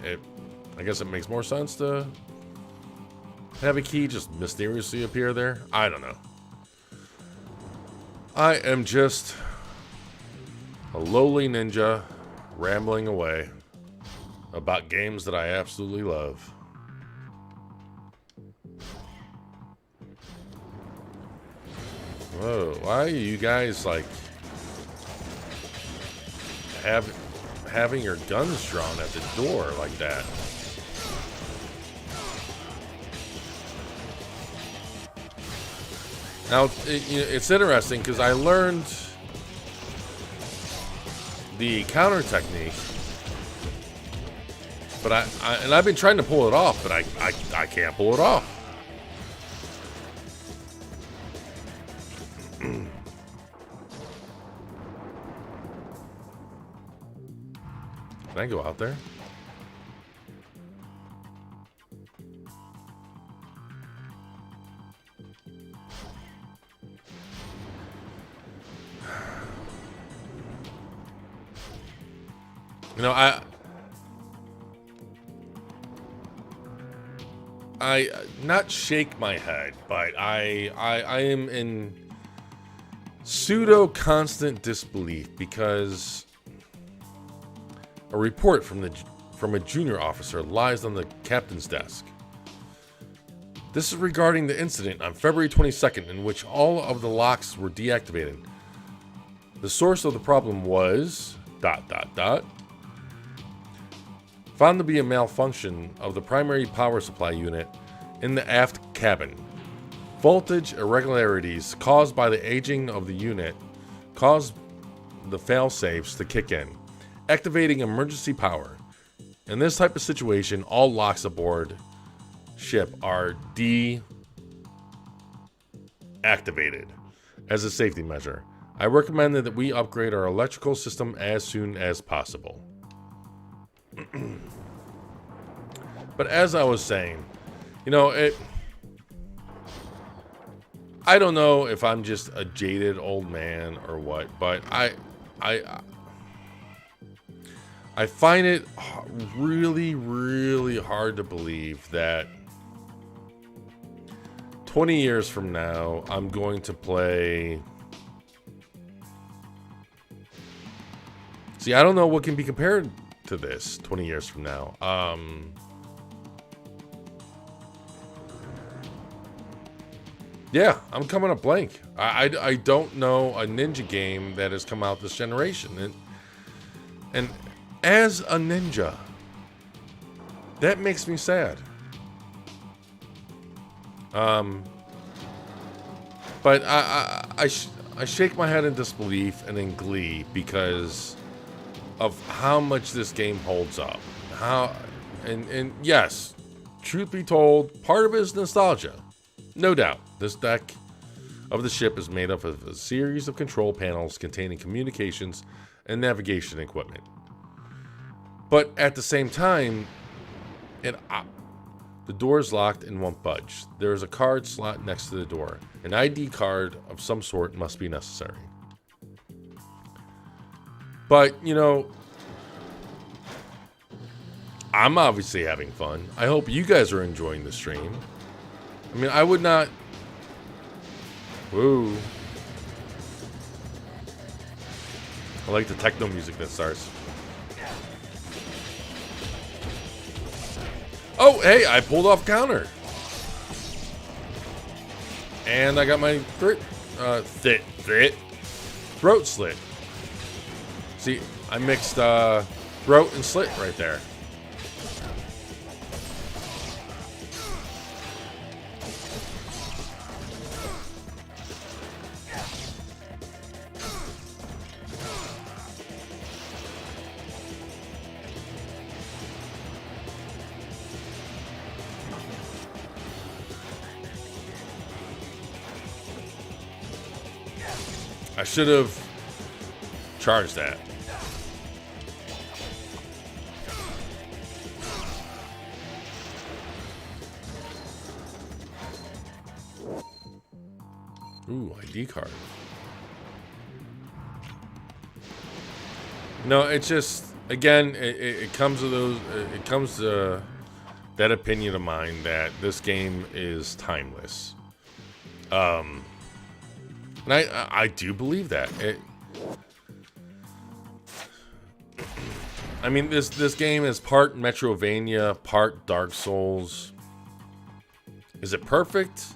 I guess it makes more sense to have a key just mysteriously appear there. I don't know. I am just a lowly ninja rambling away about games that I absolutely love. Whoa, why are you guys like having your guns drawn at the door like that? Now, it's interesting because I learned the counter technique, but I've been trying to pull it off, but I can't pull it off. Can I go out there? You know, I not shake my head, but I am in pseudo constant disbelief because a report from a junior officer lies on the captain's desk. This is regarding the incident on February 22nd in which all of the locks were deactivated. The source of the problem was ... found to be a malfunction of the primary power supply unit in the aft cabin. Voltage irregularities caused by the aging of the unit caused the fail-safes to kick in. activating emergency power. In this type of situation, all locks aboard ship are deactivated as a safety measure. I recommend that we upgrade our electrical system as soon as possible. But as I was saying, you know, I don't know if I'm just a jaded old man or what, but I find it really, really hard to believe that 20 years from now, I'm going to play... See, I don't know what can be compared to this 20 years from now. Yeah, I'm coming up blank. I don't know a ninja game that has come out this generation. And as a ninja, that makes me sad. But I shake my head in disbelief and in glee because of how much this game holds up. And yes, truth be told, part of it is nostalgia. No doubt. This deck of the ship is made up of a series of control panels containing communications and navigation equipment. But at the same time, the door is locked and won't budge. There is a card slot next to the door. An ID card of some sort must be necessary. But, you know, I'm obviously having fun. I hope you guys are enjoying the stream. I mean, I would not... Woo. I like the techno music that starts. Oh, hey, I pulled off counter. And I got my throat slit. See, I mixed throat and slit right there. I should have charged that. Ooh, ID card. No, it's just, again, it comes to those. It comes to that opinion of mine that this game is timeless. And I do believe that. I mean, this game is part Metrovania, part Dark Souls. Is it perfect?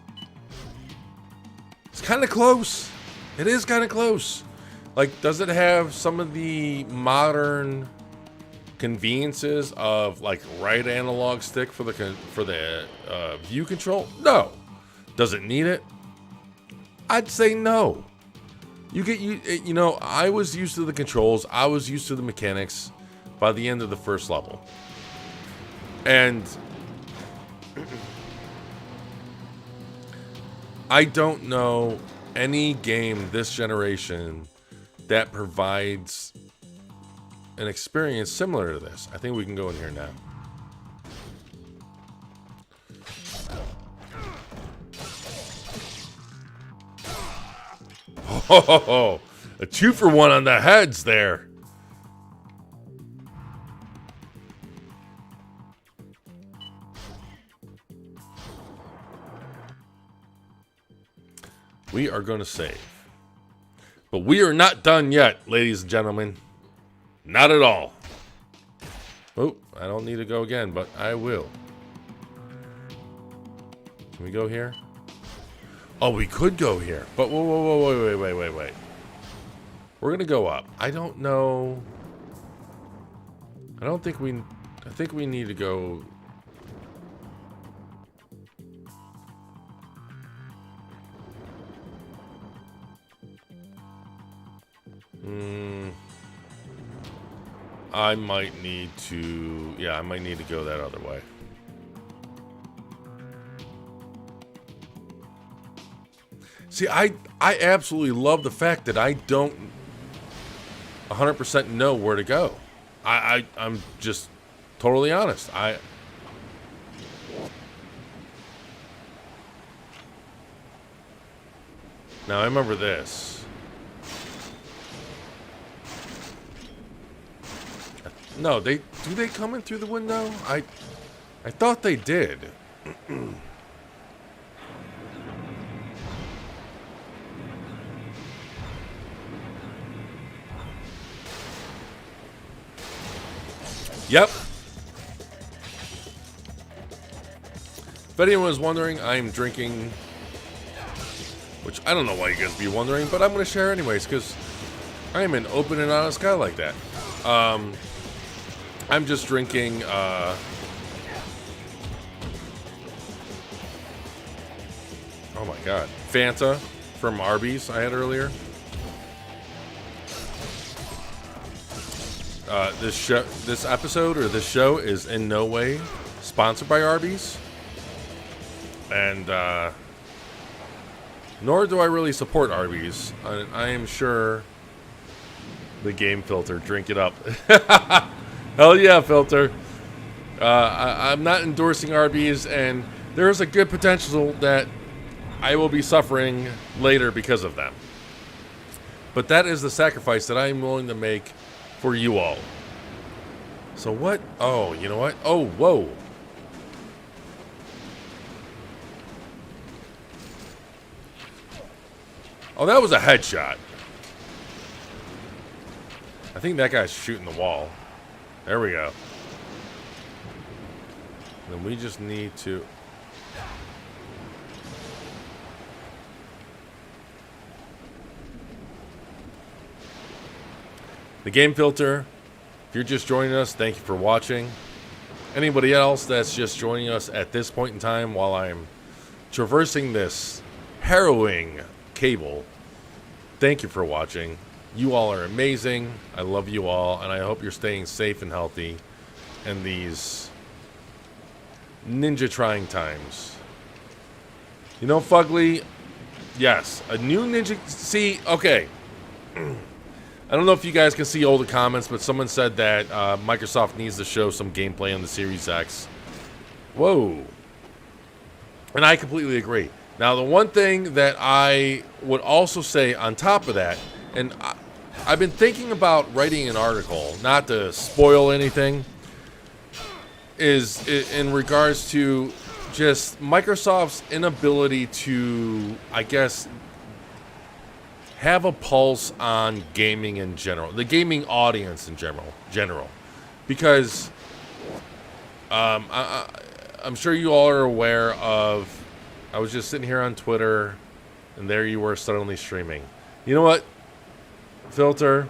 It's kind of close. It is kind of close. Like, does it have some of the modern conveniences of like right analog stick for the view control? No. Does it need it? I'd say no. You know, I was used to the controls. I was used to the mechanics by the end of the first level. And I don't know any game this generation that provides an experience similar to this. I think we can go in here now. Oh, a 2-for-1 on the heads there. We are going to save. But we are not done yet, ladies and gentlemen. Not at all. Oh, I don't need to go again, but I will. Can we go here? Oh, we could go here. But whoa, wait. We're going to go up. I don't know. I think we need to go. I might need to, yeah, I might need to go that other way. See, I absolutely love the fact that I don't 100% know where to go. I'm just totally honest. Now I remember this. No, do they come in through the window? I thought they did. Yep. If anyone was wondering, I'm drinking, which I don't know why you guys be wondering, but I'm going to share anyways, because I am an open and honest guy like that. I'm just drinking, oh my god, Fanta from Arby's I had earlier. This episode or this show is in no way sponsored by Arby's, and nor do I really support Arby's. I am sure the game filter, drink it up. Hell yeah, filter. I'm not endorsing Arby's, and there is a good potential that I will be suffering later because of them. But that is the sacrifice that I am willing to make for you all. So what? Oh, you know what? Oh, whoa. Oh, that was a headshot. I think that guy's shooting the wall. There we go. Then we just need to... The game filter, if you're just joining us, thank you for watching. Anybody else that's just joining us at this point in time while I'm traversing this harrowing cable, thank you for watching. You all are amazing. I love you all, and I hope you're staying safe and healthy in these ninja trying times. You know, Fugly, yes, a new ninja... See, okay. I don't know if you guys can see all the comments, but someone said that Microsoft needs to show some gameplay on the Series X. Whoa. And I completely agree. Now, the one thing that I would also say on top of that, and I've been thinking about writing an article, not to spoil anything, is in regards to just Microsoft's inability to, I guess, have a pulse on gaming in general, the gaming audience in general, because I'm sure you all are aware of, I was just sitting here on Twitter, and there you were suddenly streaming. You know what, Filter?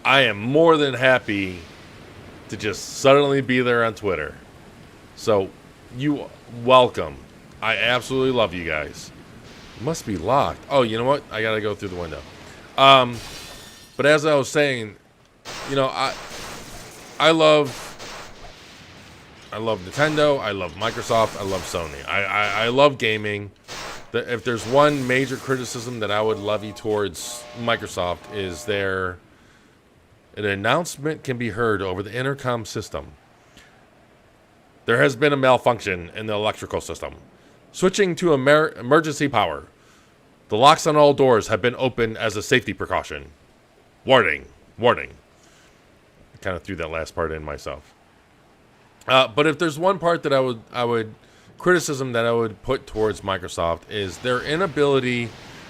I am more than happy to just suddenly be there on Twitter. So, you welcome. I absolutely love you guys. Must be locked. Oh, you know what? I gotta go through the window. But as I was saying, you know, I love Nintendo. I love Microsoft. I love Sony. I love gaming. If there's one major criticism that I would levy towards Microsoft is an announcement can be heard over the intercom system. There has been a malfunction in the electrical system. Switching to emergency power. The locks on all doors have been opened as a safety precaution. Warning. Warning. I kind of threw that last part in myself. But if there's one part that I would criticism that I would put towards Microsoft is their inability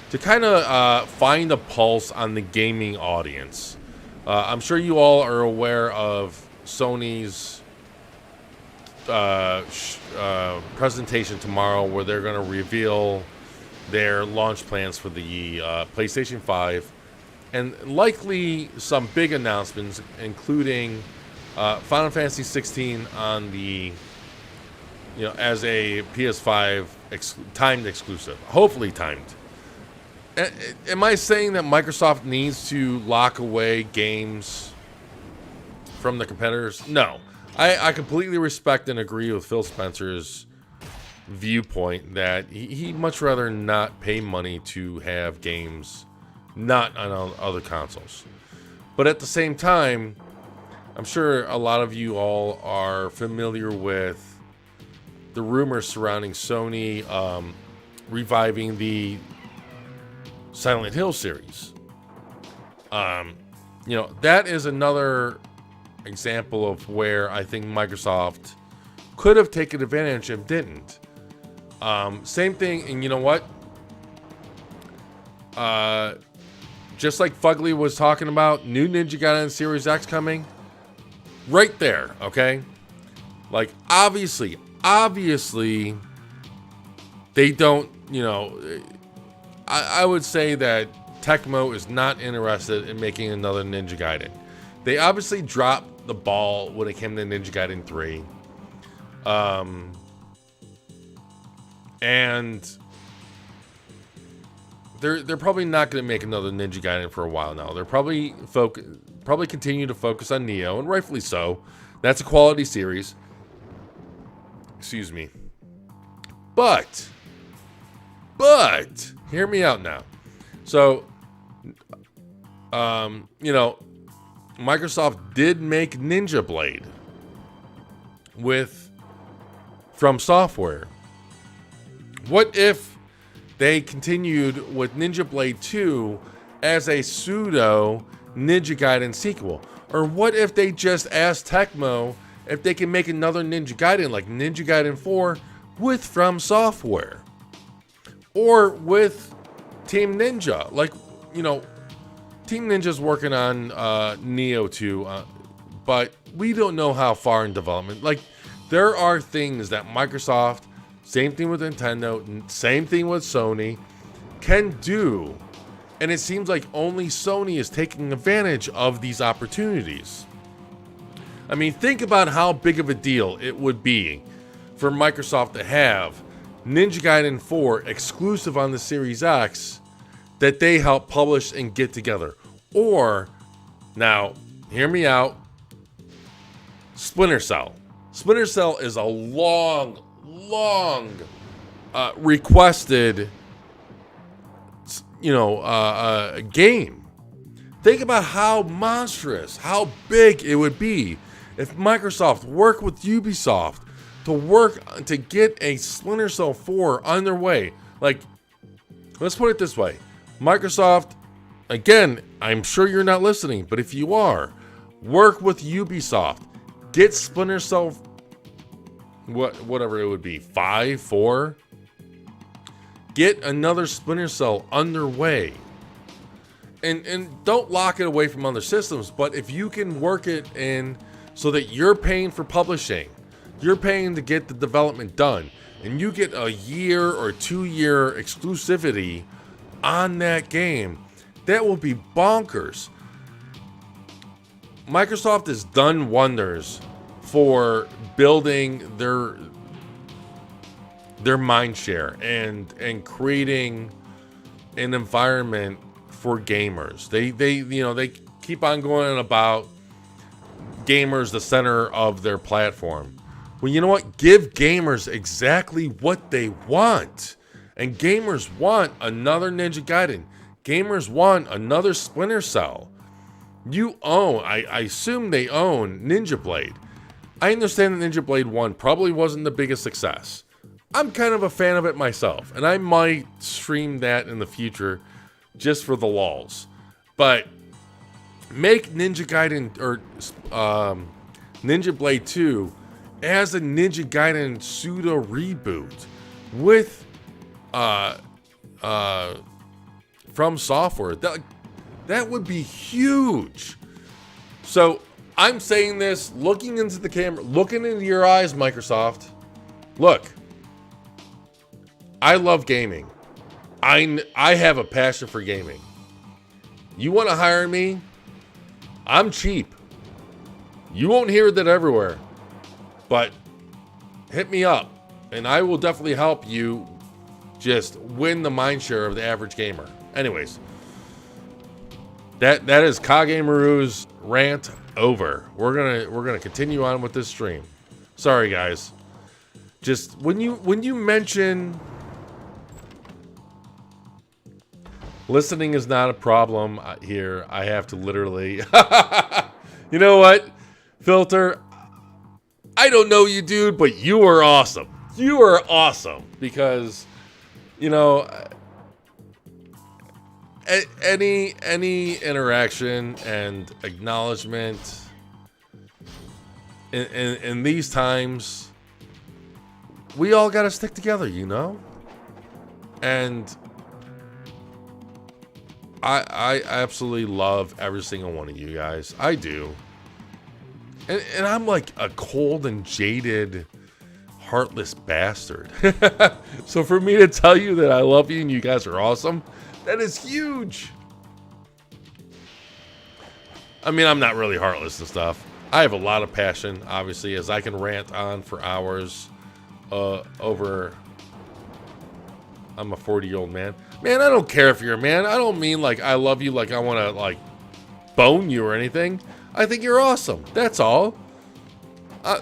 to kind of find a pulse on the gaming audience. I'm sure you all are aware of Sony's presentation tomorrow, where they're going to reveal their launch plans for the PlayStation 5, and likely some big announcements, including Final Fantasy 16 on the, as a PS5 timed exclusive, hopefully timed. Am I saying that Microsoft needs to lock away games from the competitors? No. I completely respect and agree with Phil Spencer's viewpoint that he'd much rather not pay money to have games not on other consoles. But at the same time, I'm sure a lot of you all are familiar with the rumors surrounding Sony reviving the Silent Hill series. That is another example of where I think Microsoft could have taken advantage and didn't. Same thing, and you know what? Just like Fugly was talking about, new Ninja Gaiden Series X coming. Right there, okay? Like, obviously, they don't, I would say that Tecmo is not interested in making another Ninja Gaiden. They obviously dropped the ball when it came to Ninja Gaiden 3. And they're probably not going to make another Ninja Gaiden for a while now. They're probably continue to focus on Neo, and rightfully so. That's a quality series. Excuse me. But hear me out now. So, Microsoft did make Ninja Blade from software. What if they continued with Ninja Blade 2 as a pseudo Ninja Gaiden sequel? Or what if they just asked Tecmo if they can make another Ninja Gaiden like Ninja Gaiden 4 with From Software? Or with Team Ninja. Like, Team Ninja's working on Neo 2, but we don't know how far in development. Like, there are things that Microsoft, same thing with Nintendo, same thing with Sony, can do. And it seems like only Sony is taking advantage of these opportunities. I mean, think about how big of a deal it would be for Microsoft to have Ninja Gaiden 4 exclusive on the Series X that they help publish and get together. Or, now, hear me out, Splinter Cell. Splinter Cell is a long requested game. Think about how monstrous, how big it would be if Microsoft worked with Ubisoft to get a Splinter Cell 4 on their way. Like, let's put it this way. Microsoft, again, I'm sure you're not listening, but if you are, work with Ubisoft. Get Splinter Cell, whatever it would be, 5, 4. Get another Splinter Cell underway. And don't lock it away from other systems, but if you can work it in so that you're paying for publishing, you're paying to get the development done, and you get a year or 2-year exclusivity on that game, that will be bonkers. Microsoft has done wonders for building their mind share and creating an environment for gamers. They keep on going about gamers the center of their platform. Well, you know what? Give gamers exactly what they want. And gamers want another Ninja Gaiden. Gamers want another Splinter Cell. I assume they own Ninja Blade. I understand that Ninja Blade 1 probably wasn't the biggest success. I'm kind of a fan of it myself, and I might stream that in the future just for the lulz. But make Ninja Gaiden or Ninja Blade 2 as a Ninja Gaiden pseudo reboot with From Software. That would be huge. So I'm saying this, looking into the camera, looking into your eyes, Microsoft. Look, I love gaming. I have a passion for gaming. You want to hire me? I'm cheap. You won't hear that everywhere. But hit me up, and I will definitely help you just win the mind share of the average gamer. Anyways, that is Kage Maru's rant over. We're gonna continue on with this stream. Sorry, guys. Just when you mention listening is not a problem here, I have to literally. You know what, Filter? I don't know you, dude, but you are awesome. You are awesome because, you know, any interaction and acknowledgement in these times, we all got to stick together, you know? And I absolutely love every single one of you guys. I do. And I'm like a cold and jaded, heartless bastard. So for me to tell you that I love you and you guys are awesome, that is huge. I mean, I'm not really heartless and stuff. I have a lot of passion, obviously, as I can rant on for hours over... I'm a 40-year-old man. Man, I don't care if you're a man. I don't mean like I love you like I want to like bone you or anything. I think you're awesome. That's all. I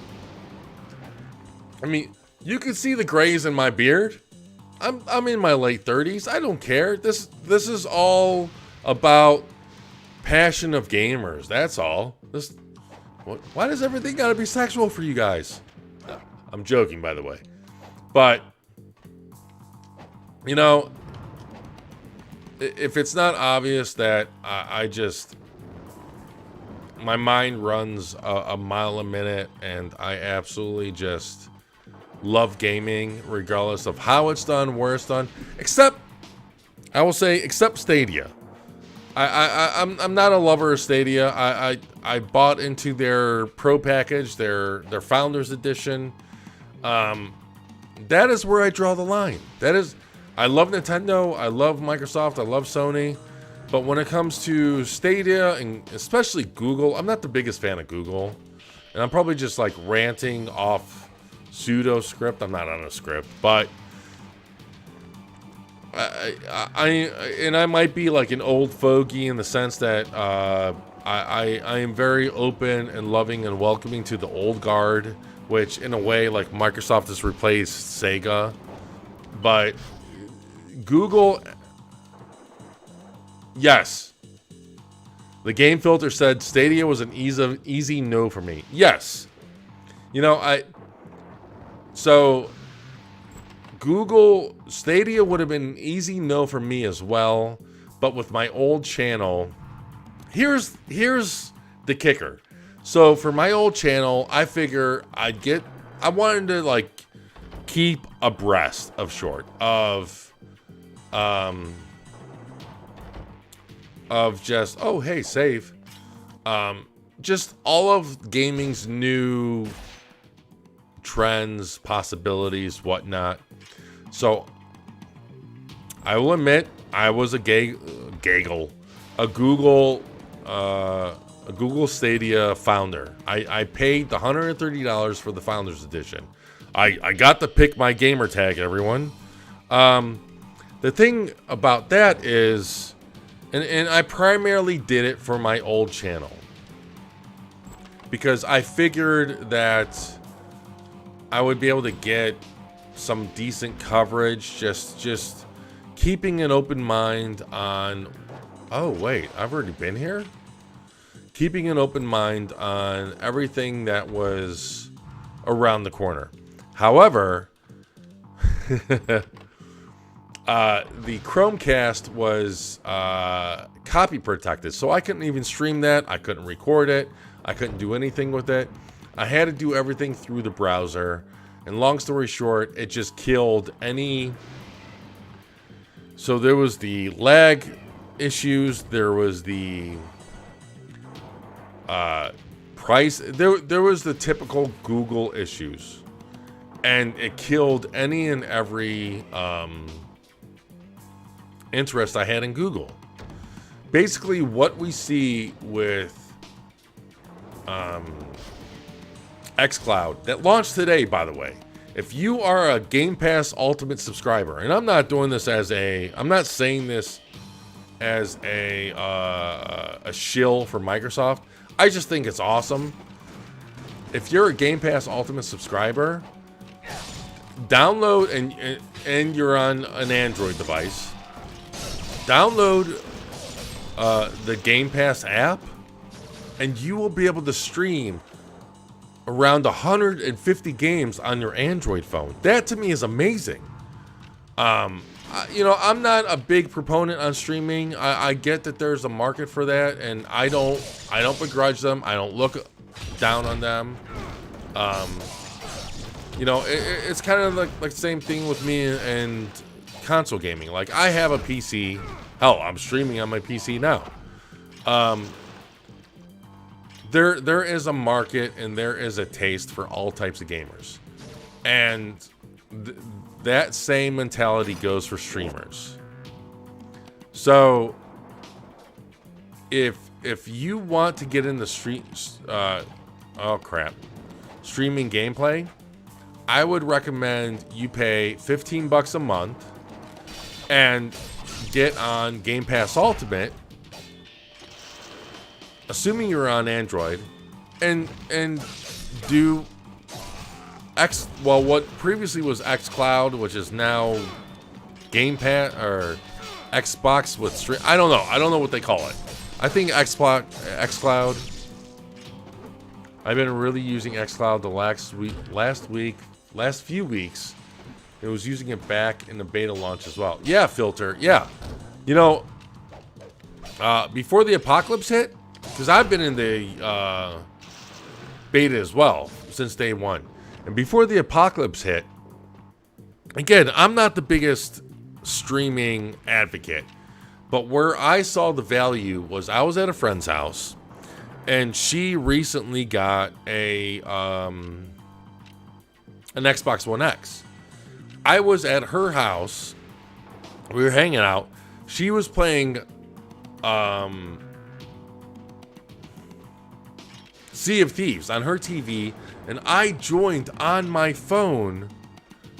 mean, you can see the grays in my beard. I'm in my late 30s. I don't care. This is all about passion of gamers. That's all. Why does everything gotta be sexual for you guys? No, I'm joking, by the way. But you know, if it's not obvious that I just my mind runs a mile a minute, and I absolutely just love gaming, regardless of how it's done, where it's done. Except, I will say, except Stadia. I'm not a lover of Stadia. I bought into their Pro package, their Founders Edition. That is where I draw the line. That is, I love Nintendo, I love Microsoft, I love Sony. But when it comes to Stadia, and especially Google, I'm not the biggest fan of Google. And I'm probably just like ranting off pseudo script. I'm not on a script, but I might be like an old fogey in the sense that I am very open and loving and welcoming to the old guard, which in a way like Microsoft has replaced Sega. But Google, yes, the Game Filter said Stadia was an easy no for me. Yes, you know, so Google Stadia would have been an easy no for me as well. But with my old channel, here's the kicker. So for my old channel, I figure I wanted to like keep abreast of just, oh hey, save, just all of gaming's new trends, possibilities, whatnot. So I will admit I was a Google Stadia founder. I paid the $130 for the Founders Edition. I got to pick my gamer tag, everyone. The thing about that is, and I primarily did it for my old channel, because I figured that I would be able to get some decent coverage, just keeping an open mind on, oh wait, I've already been here? Keeping an open mind on everything that was around the corner. However, the Chromecast was copy protected, so I couldn't even stream that. I couldn't record it. I couldn't do anything with it. I had to do everything through the browser. And long story short, it just killed any... So there was the lag issues. There was the price. There was the typical Google issues. And it killed any and every interest I had in Google. Basically, what we see with xCloud, that launched today, by the way. If you are a Game Pass Ultimate subscriber, and I'm not doing this as I'm not saying this as a shill for Microsoft. I just think it's awesome. If you're a Game Pass Ultimate subscriber, download and you're on an Android device, download the Game Pass app, and you will be able to stream around 150 games on your Android phone. That to me is amazing. You know, I'm not a big proponent on streaming. I get that there's a market for that, and I don't begrudge them. I don't look down on them. You know, it's kind of like the same thing with me and console gaming. Like, I have a PC. Hell, I'm streaming on my PC now. There is a market and there is a taste for all types of gamers, and that same mentality goes for streamers. So if you want to get into streaming gameplay, I would recommend you pay $15 a month and get on Game Pass Ultimate, assuming you're on Android, and do what previously was XCloud, which is now Game Pass or Xbox with stream. I don't know what they call it. I think XCloud. I've been really using XCloud the last few weeks. It was using it back in the beta launch as well. Yeah, Filter. Yeah, you know, before the apocalypse hit, because I've been in the beta as well since day one. And before the apocalypse hit, again, I'm not the biggest streaming advocate, but where I saw the value was I was at a friend's house, and she recently got an Xbox One X. I was at her house. We were hanging out. She was playing Sea of Thieves on her TV, and I joined on my phone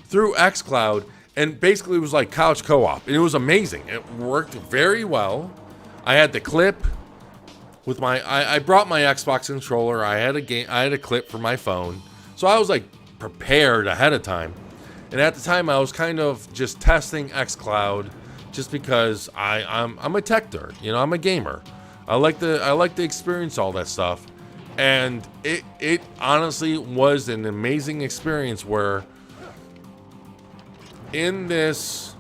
through xCloud, and basically it was like couch co-op, and it was amazing. It worked very well. I had the clip with my I brought my Xbox controller. I had a clip for my phone, so I was like prepared ahead of time. And at the time, I was kind of just testing xCloud, just because I'm a tech nerd. You know, I'm a gamer. I like to experience all that stuff. And it honestly was an amazing experience where in this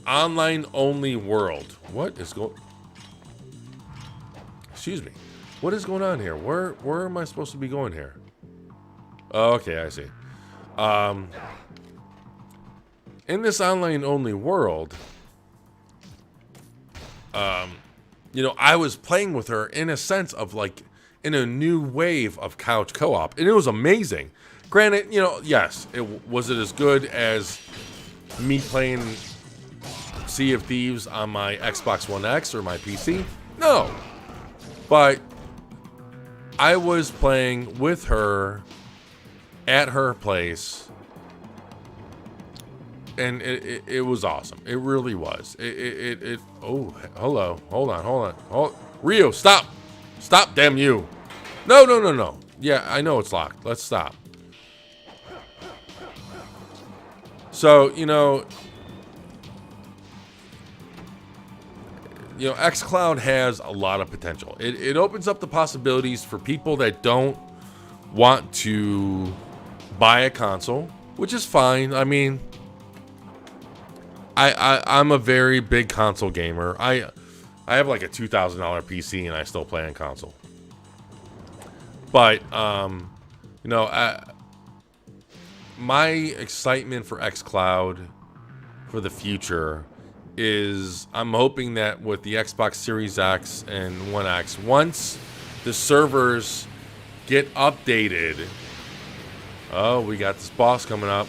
online only world, what is going on here? Where am I supposed to be going here? Oh, okay, I see. In this online only world, you know, I was playing with her in a sense of like in a new wave of couch co-op, and it was amazing. Granted, you know, yes, was it as good as me playing Sea of Thieves on my Xbox One X or my PC? No, but I was playing with her at her place, and it was awesome. It really was. Oh, hello. Hold on. Rio, stop, damn you. No. Yeah, I know it's locked. Let's stop. So, you know, xCloud has a lot of potential. It opens up the possibilities for people that don't want to buy a console, which is fine. I mean, I'm a very big console gamer. I have like a $2,000 PC and I still play on console. But you know, my excitement for xCloud for the future is I'm hoping that with the Xbox Series X and One X, once the servers get updated. Oh, we got this boss coming up.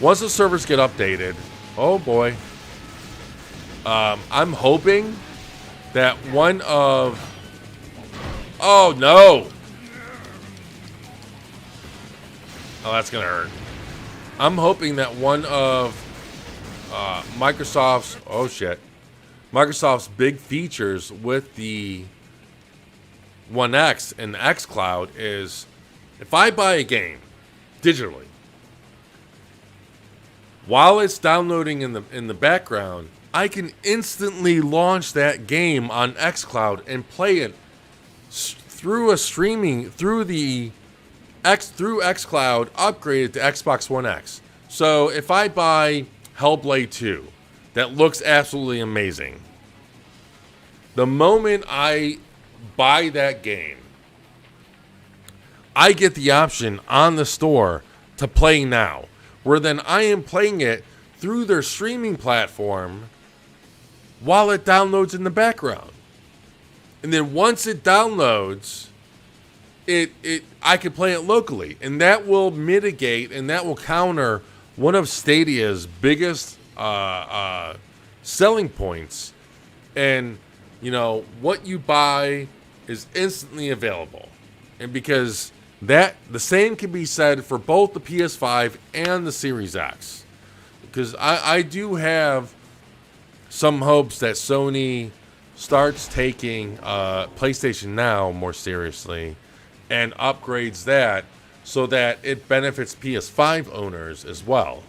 Once the servers get updated, oh boy. I'm hoping that one of... Oh, no. Oh, that's going to hurt. I'm hoping that one of Microsoft's... Oh, shit. Microsoft's big features with the One X and the xCloud is if I buy a game digitally, while it's downloading in the background, I can instantly launch that game on xCloud and play it through xCloud, upgraded to Xbox One X. So if I buy Hellblade 2, that looks absolutely amazing, the moment I buy that game, I get the option on the store to play now, where then I am playing it through their streaming platform while it downloads in the background. And then once it downloads, I can play it locally, and that will mitigate and that will counter one of Stadia's biggest selling points. And what you buy is instantly available, and because the same can be said for both the PS5 and the Series X, because I do have some hopes that Sony starts taking PlayStation Now more seriously and upgrades that so that it benefits PS5 owners as well.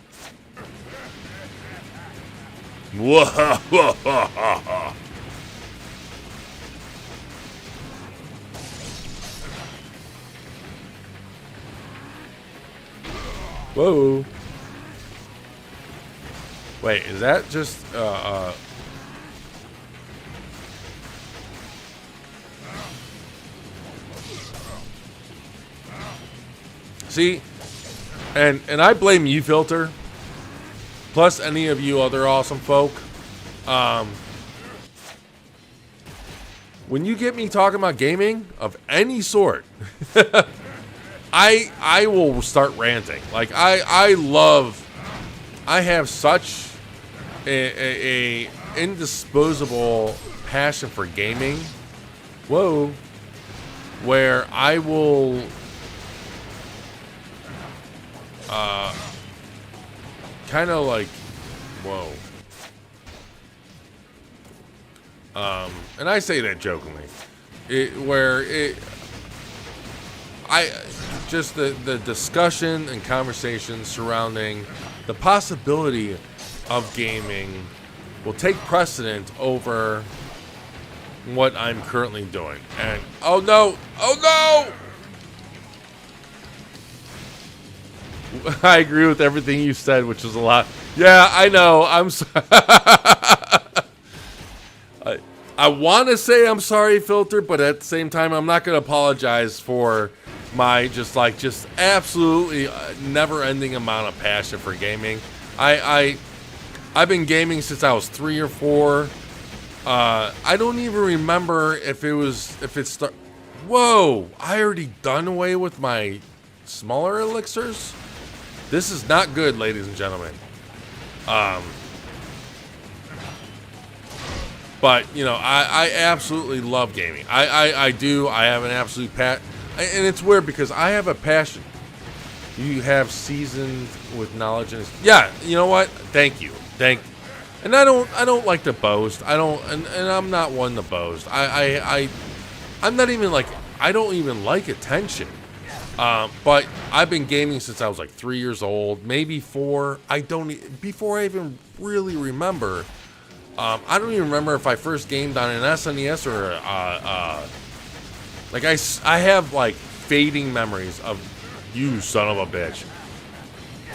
Whoa. Wait, is that just See, and I blame you, Filter, plus any of you other awesome folk. When you get me talking about gaming of any sort, I will start ranting. Like I have such a indisposable passion for gaming. Whoa, where I will kind of like, whoa. And I say that jokingly. Just the discussion and conversation surrounding the possibility of gaming will take precedent over what I'm currently doing. And oh no! I agree with everything you said, which is a lot. Yeah, I know. I'm sorry. I want to say I'm sorry, Filter, but at the same time, I'm not going to apologize for my just absolutely never-ending amount of passion for gaming. I've been gaming since I was 3 or 4. I don't even remember Whoa! I already done away with my smaller elixirs. This is not good, ladies and gentlemen. But, I absolutely love gaming. I do. I have an absolute and it's weird because I have a passion. You have seasoned with knowledge. Yeah, you know what? Thank you. And I don't like to boast. And I'm not one to boast. I'm not even I don't even like attention. But I've been gaming since I was 3 years old, maybe 4. Before I even really remember. I don't even remember if I first gamed on an SNES or I have fading memories of you son of a bitch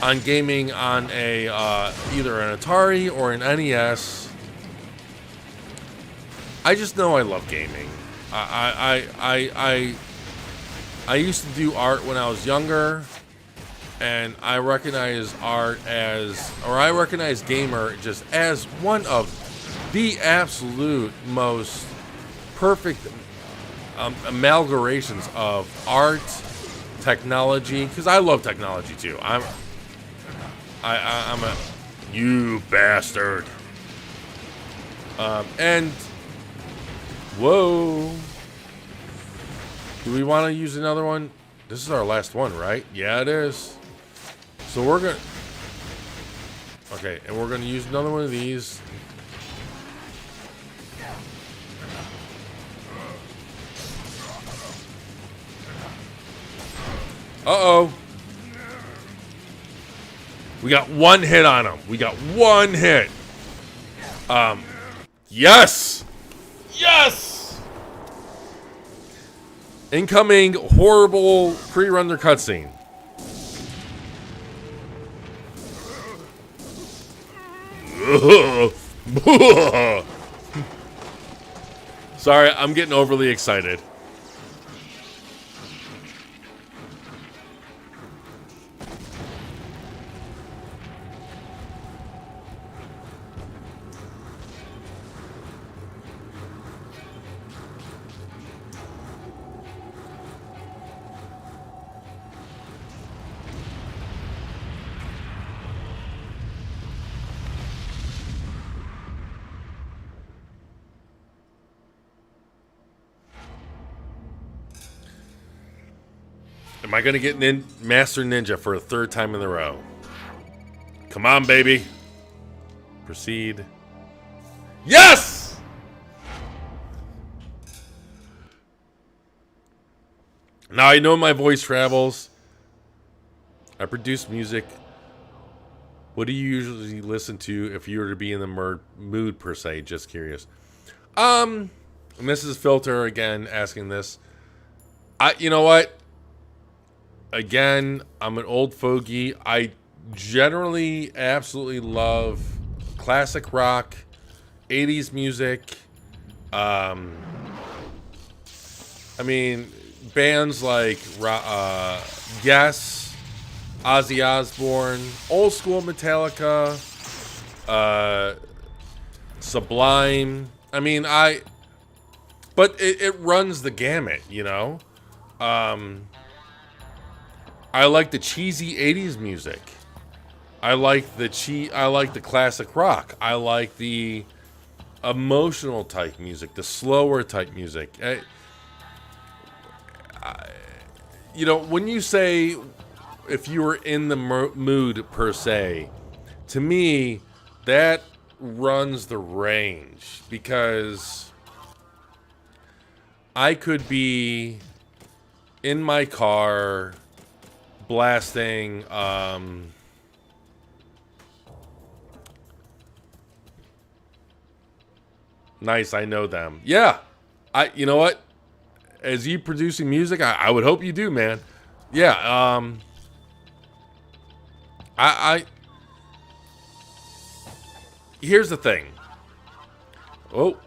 on gaming on a either an Atari or an NES. I just know I love gaming. I used to do art when I was younger, and I recognize gamer just as one of the absolute most perfect amalgamations of art, technology, because I love technology too. I'm a you bastard. And whoa. Do we want to use another one? This is our last one, right? Yeah, it is. So we're going to... Okay, and we're going to use another one of these. Uh-oh. We got one hit on him. We got one hit. Yes! Yes! Incoming horrible pre-render cutscene. Sorry, I'm getting overly excited. Am I gonna get Master Ninja for a third time in a row? Come on, baby. Proceed. Yes! Now I know my voice travels. I produce music. What do you usually listen to if you were to be in the mood per se? Just curious. Mrs. Filter again asking this. You know what? Again, I'm an old fogey. I generally absolutely love classic rock, 80s music. I mean, bands like Yes, Ozzy Osbourne, old school Metallica, Sublime. I mean, but it runs the gamut, you know? I like the cheesy 80s music. I like the classic rock. I like the emotional type music, the slower type music. You know, when you say if you were in the mood per se, to me, that runs the range, because I could be in my car blasting nice, I know them. Yeah. You know what? As you producing music, I would hope you do, man. Yeah, here's the thing. Oh,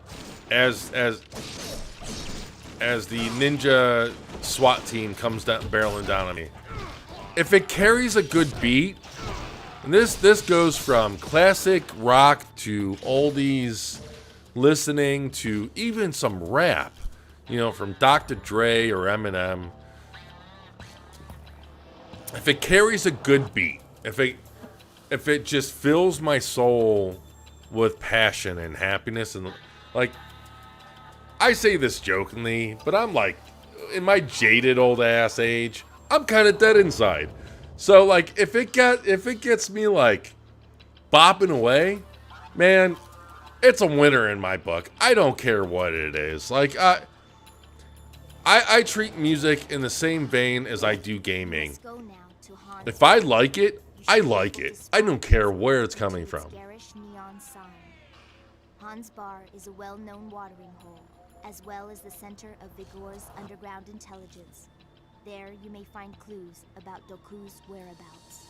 as the ninja SWAT team comes down, barreling down on me. If it carries a good beat, and this goes from classic rock to oldies, listening to even some rap, you know, from Dr. Dre or Eminem. If it carries a good beat, if it just fills my soul with passion and happiness, and like, I say this jokingly, but I'm like, in my jaded old ass age, I'm kind of dead inside. So like, if it gets me like bopping away, man, it's a winner in my book. I don't care what it is. Like, I treat music in the same vein as I do gaming. If I like it, I like it. I don't care where it's coming from. Han's Bar is a well-known watering hole, as well as the center of Vigor's underground intelligence. There you may find clues about Doku's whereabouts.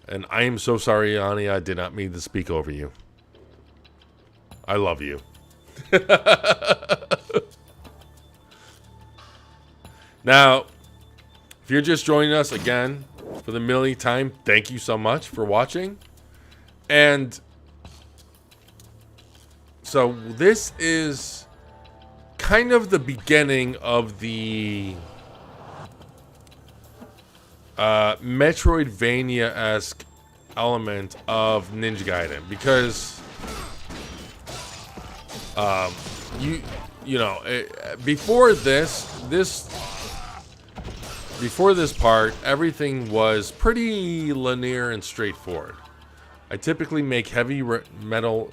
And I am so sorry, Ani, I did not mean to speak over you. I love you. Now, if you're just joining us again for the millionth time, thank you so much for watching. And so this is kind of the beginning of the Metroidvania-esque element of Ninja Gaiden, because you know, before this part, everything was pretty linear and straightforward. I typically make heavy metal.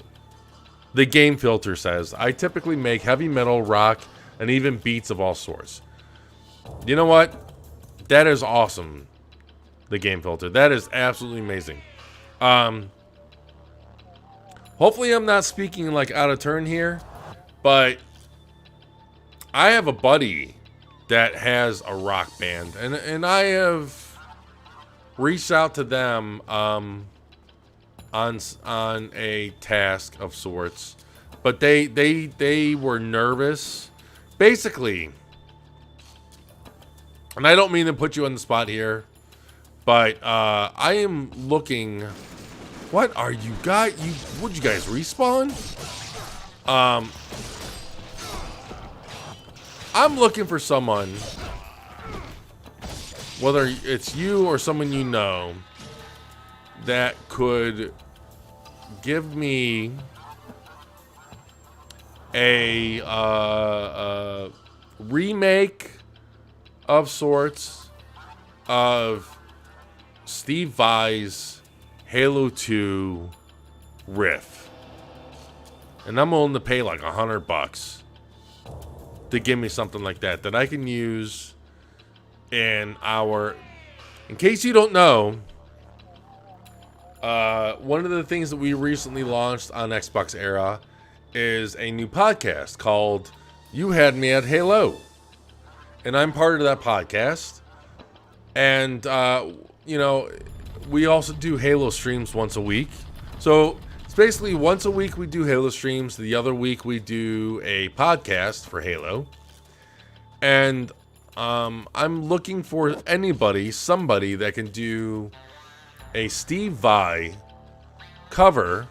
The game filter says I typically make heavy metal, rock, and even beats of all sorts. You know what? That is awesome. The game filter. That is absolutely amazing. Hopefully I'm not speaking like out of turn here, but I have a buddy that has a rock band, and I have reached out to them on a task of sorts, but they were nervous, basically. And I don't mean to put you on the spot here, but I am looking. What are you guys? Would you guys respawn? I'm looking for someone, whether it's you or someone you know, that could give me a remake of sorts of Steve Vai's Halo 2 riff. And I'm willing to pay like $100 to give me something like that I can use in our... In case you don't know, one of the things that we recently launched on XboxEra is a new podcast called You Had Me at Halo. And I'm part of that podcast. And, you know, we also do Halo streams once a week. So it's basically once a week we do Halo streams. The other week we do a podcast for Halo. And I'm looking for somebody that can do a Steve Vai cover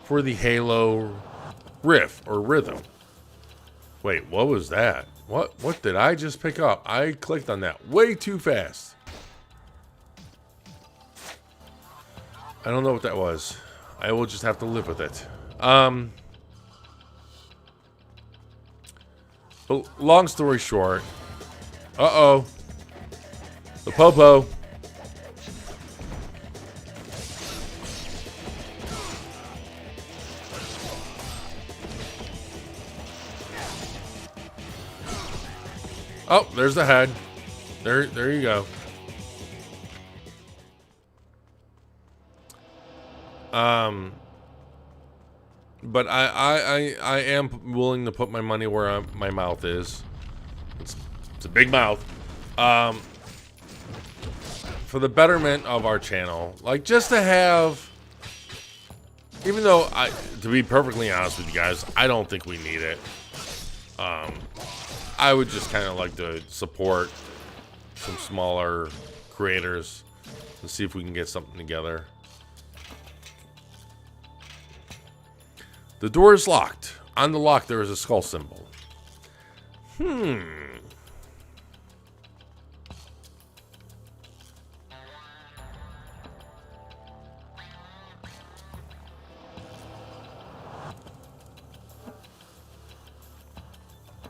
for the Halo riff or rhythm. Wait, what was that? What did I just pick up? I clicked on that way too fast. I don't know what that was. I will just have to live with it. But long story short. Uh-oh. The Popo. Oh, there's the head. There you go. But I am willing to put my money where my mouth is. It's a big mouth. For the betterment of our channel, like just to have, even though to be perfectly honest with you guys, I don't think we need it. I would just kind of like to support some smaller creators and see if we can get something together. The door is locked. On the lock, there is a skull symbol.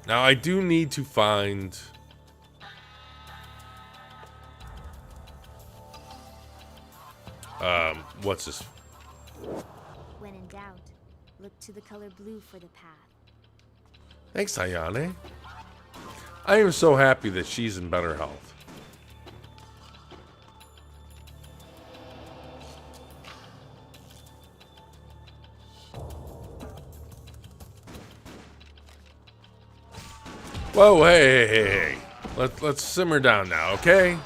Now, I do need to find... what's this? When in doubt, look to the color blue for the path. Thanks, Ayane. I am so happy that she's in better health. Whoa, hey. Let's simmer down now, okay?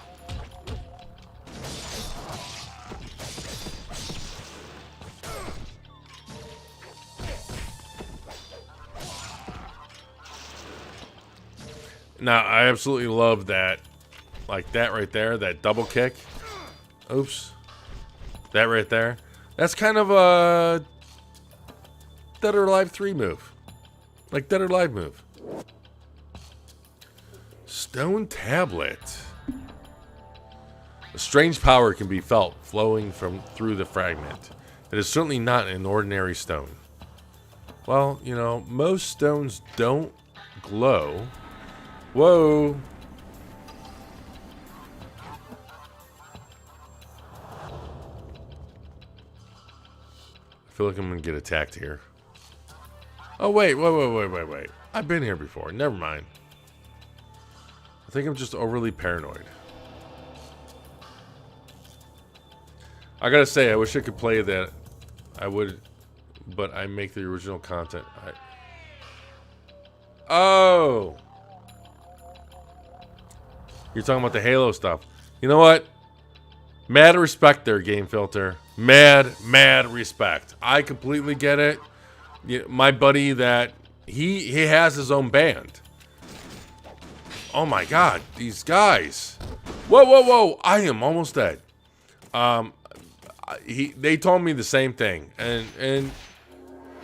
Now, I absolutely love that, like that right there, that double kick. Oops. That right there. That's kind of a Dead or Alive 3 move. Like Dead or Alive move. Stone tablet. A strange power can be felt flowing through the fragment. It is certainly not an ordinary stone. Well, you know, most stones don't glow. Whoa. I feel like I'm gonna get attacked here. Oh, wait. I've been here before. Never mind. I think I'm just overly paranoid. I gotta say, I wish I could play that. I would, but I make the original content. Oh! You're talking about the Halo stuff. You know what? Mad respect there, Game Filter. Mad respect. I completely get it. My buddy that he has his own band. Oh my God, these guys. Whoa. I am almost dead. They told me the same thing. And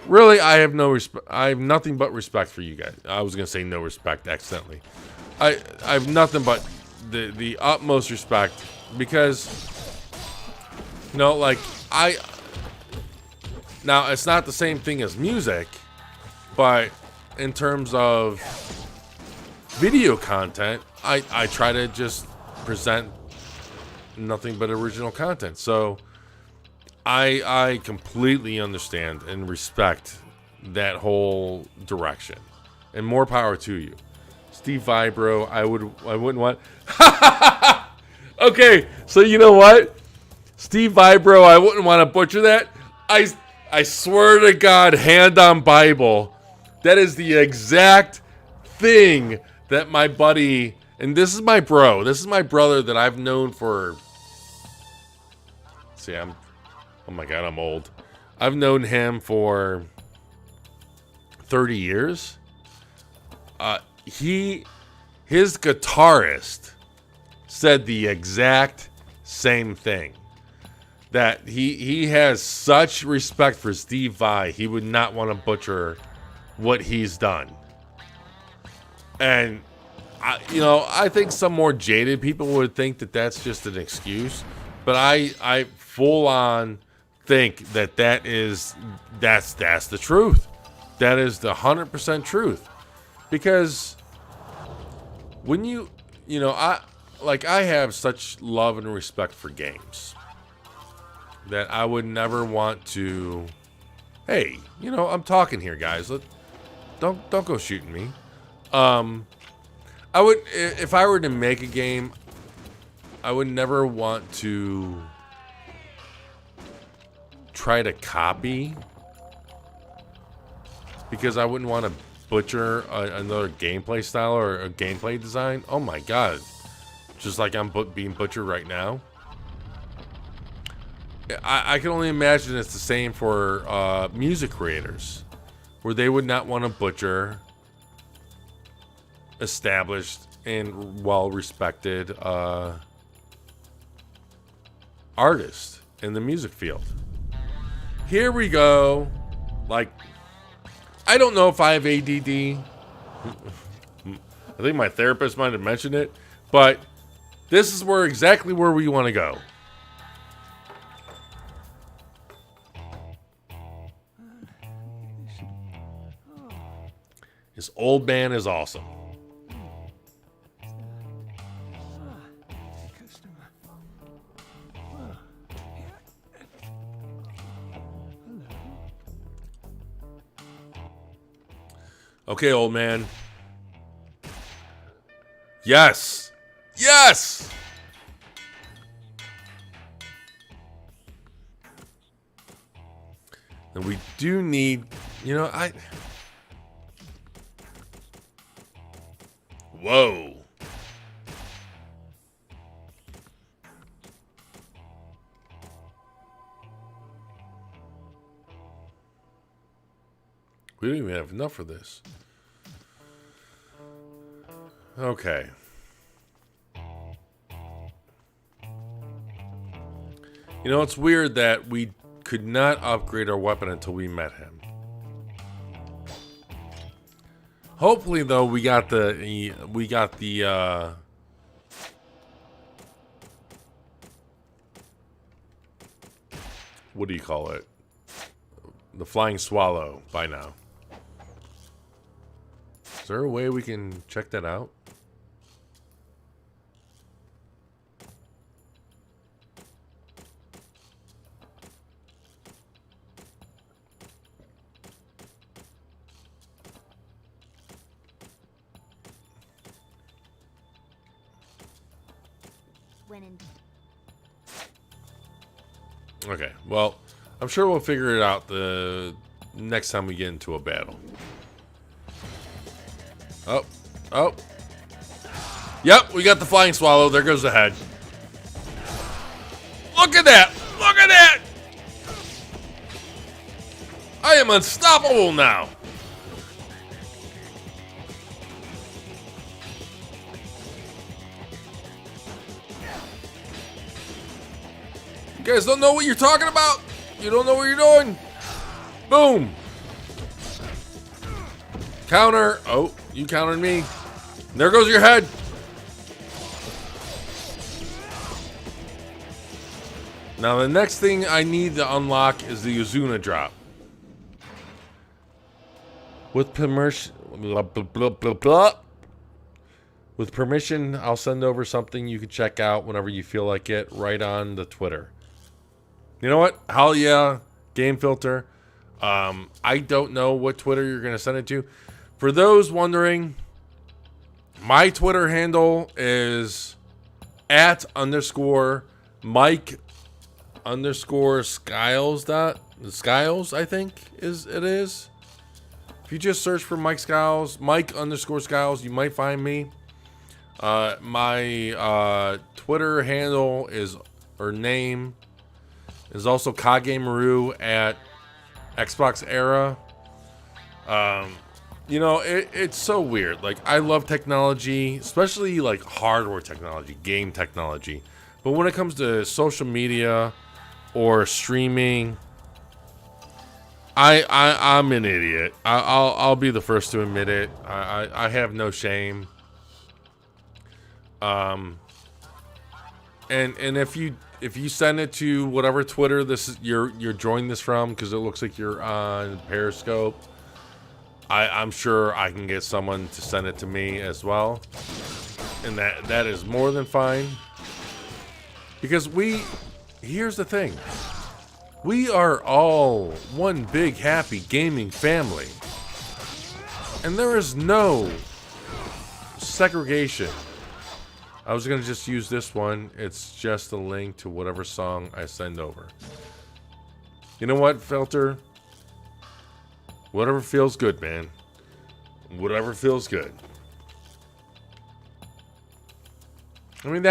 really, I have nothing but respect for you guys. I was gonna say no respect accidentally. I have nothing but the utmost respect because like now it's not the same thing as music, but in terms of video content, I try to just present nothing but original content. So I completely understand and respect that whole direction, and more power to you, Steve Vibro. I wouldn't want. Okay, so you know what, Steve Vibro, I wouldn't want to butcher that. I swear to God, hand on Bible, that is the exact thing that my buddy, and this is my bro, this is my brother that I've known for. See, oh my God, I'm old. I've known him for 30 years. His guitarist said the exact same thing. That he has such respect for Steve Vai, he would not want to butcher what he's done. And I think some more jaded people would think that that's just an excuse, but I full on think that that's the truth. That is the 100% truth. Because when I have such love and respect for games that I would never want to. Hey, I'm talking here, guys. Don't go shooting me. I would, if I were to make a game, I would never want to try to copy, because I wouldn't want to butcher another gameplay style or a gameplay design. Oh my God, just like I'm being butchered right now. I can only imagine it's the same for music creators, where they would not want to butcher established and well-respected artists in the music field. Here we go. Like, I don't know if I have ADD. I think my therapist might have mentioned it, but this is exactly where we want to go. This old man is awesome. Okay, old man. Yes. Yes. And we do need, Whoa. We don't even have enough for this. Okay. It's weird that we could not upgrade our weapon until we met him. Hopefully, though, we got the what do you call it? The flying swallow by now. Is there a way we can check that out? Okay, well, I'm sure we'll figure it out the next time we get into a battle. Oh, oh. Yep, we got the flying swallow. There goes the head. Look at that! Look at that! I am unstoppable now. You guys don't know what you're talking about? You don't know what you're doing? Boom. Counter. Oh, you countered me. There goes your head. Now the next thing I need to unlock is the Uzuna drop. With permission, with permission, I'll send over something you can check out whenever you feel like it, right on the Twitter. You know what? Hell yeah, Game Filter. I don't know what Twitter you're going to send it to. For those wondering, my Twitter handle is @Mike_Skiles, I think it is. If you just search for Mike Skiles, Mike_Skiles, you might find me. My Twitter handle name is also Kage Maru at XboxEra. You know, it's so weird. Like, I love technology, especially like hardware technology, game technology. But when it comes to social media or streaming, I'm an idiot. I'll be the first to admit it. I have no shame. And if you send it to whatever Twitter you're joining this from, because it looks like you're on Periscope, I'm sure I can get someone to send it to me as well, and that is more than fine. Because here's the thing. We are all one big happy gaming family. And there is no segregation. I was going to just use this one. It's just a link to whatever song I send over. You know what, Filter? Whatever feels good, man. Whatever feels good. I mean,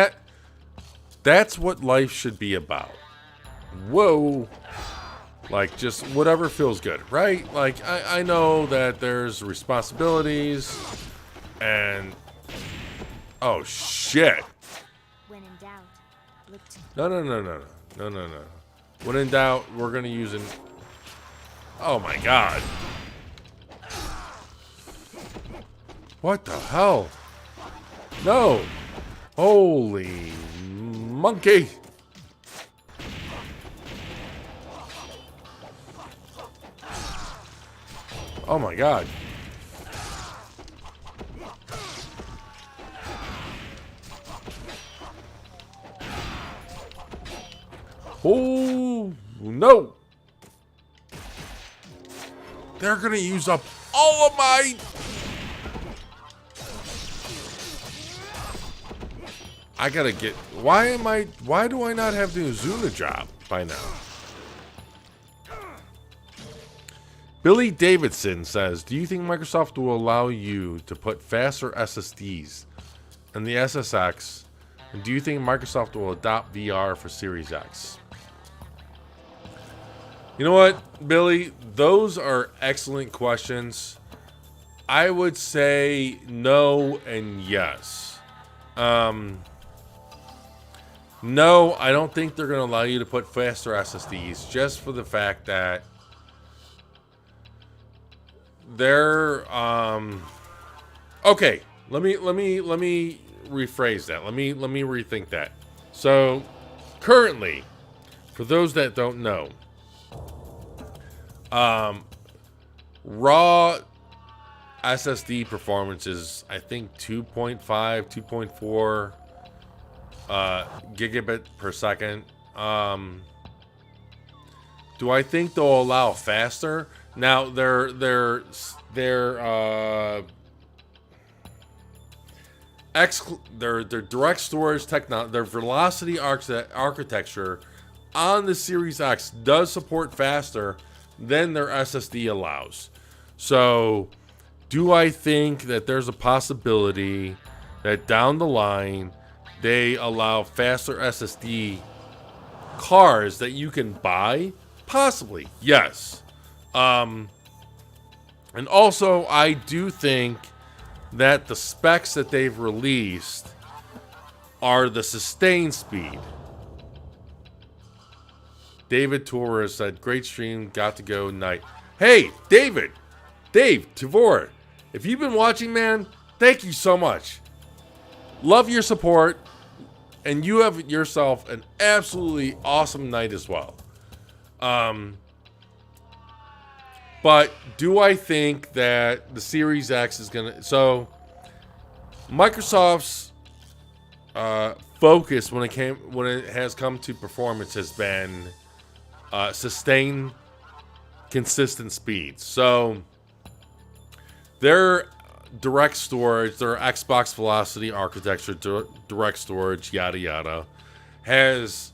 that's what life should be about. Whoa. Like, just whatever feels good, right? Like, I know that there's responsibilities and... Oh, shit. When in doubt, look to... No. When in doubt, we're going to use an... Oh, my God. What the hell? No. Holy monkey. Oh my God. Oh no. They're gonna use up all of my... I gotta get... Why do I not have the Uzuna drop by now? Billy Davidson says, do you think Microsoft will allow you to put faster SSDs in the SSX? And do you think Microsoft will adopt VR for Series X? You know what, Billy? Those are excellent questions. I would say no and yes. No, I don't think they're going to allow you to put faster SSDs, just for the fact that they're okay. Let me rephrase that. Let me rethink that. So, currently, for those that don't know, raw SSD performance is, I think, 2.5, 2.4 gigabit per second. Do I think they'll allow faster? Now their direct storage technology, their velocity architecture on the Series X does support faster than their SSD allows. So, do I think that there's a possibility that down the line they allow faster SSD cards that you can buy? Possibly, yes. And also, I do think that the specs that they've released are the sustain speed. David Torres said, great stream, got to go night. Hey, Dave Tavor, if you've been watching, man, thank you so much. Love your support, and you have yourself an absolutely awesome night as well. But do I think that the Series X is gonna... So, Microsoft's focus when it has come to performance has been sustain consistent speeds. So, their direct storage, their Xbox Velocity architecture, direct storage, yada yada, has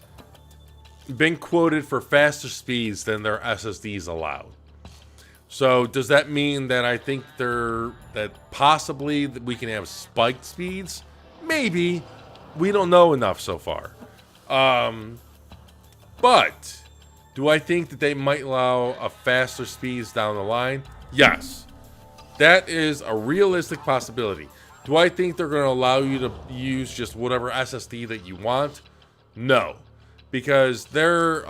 been quoted for faster speeds than their SSDs allow. So does that mean that I think that possibly we can have spiked speeds? Maybe. We don't know enough so far. But do I think that they might allow a faster speeds down the line? Yes. That is a realistic possibility. Do I think they're going to allow you to use just whatever SSD that you want? No. Because their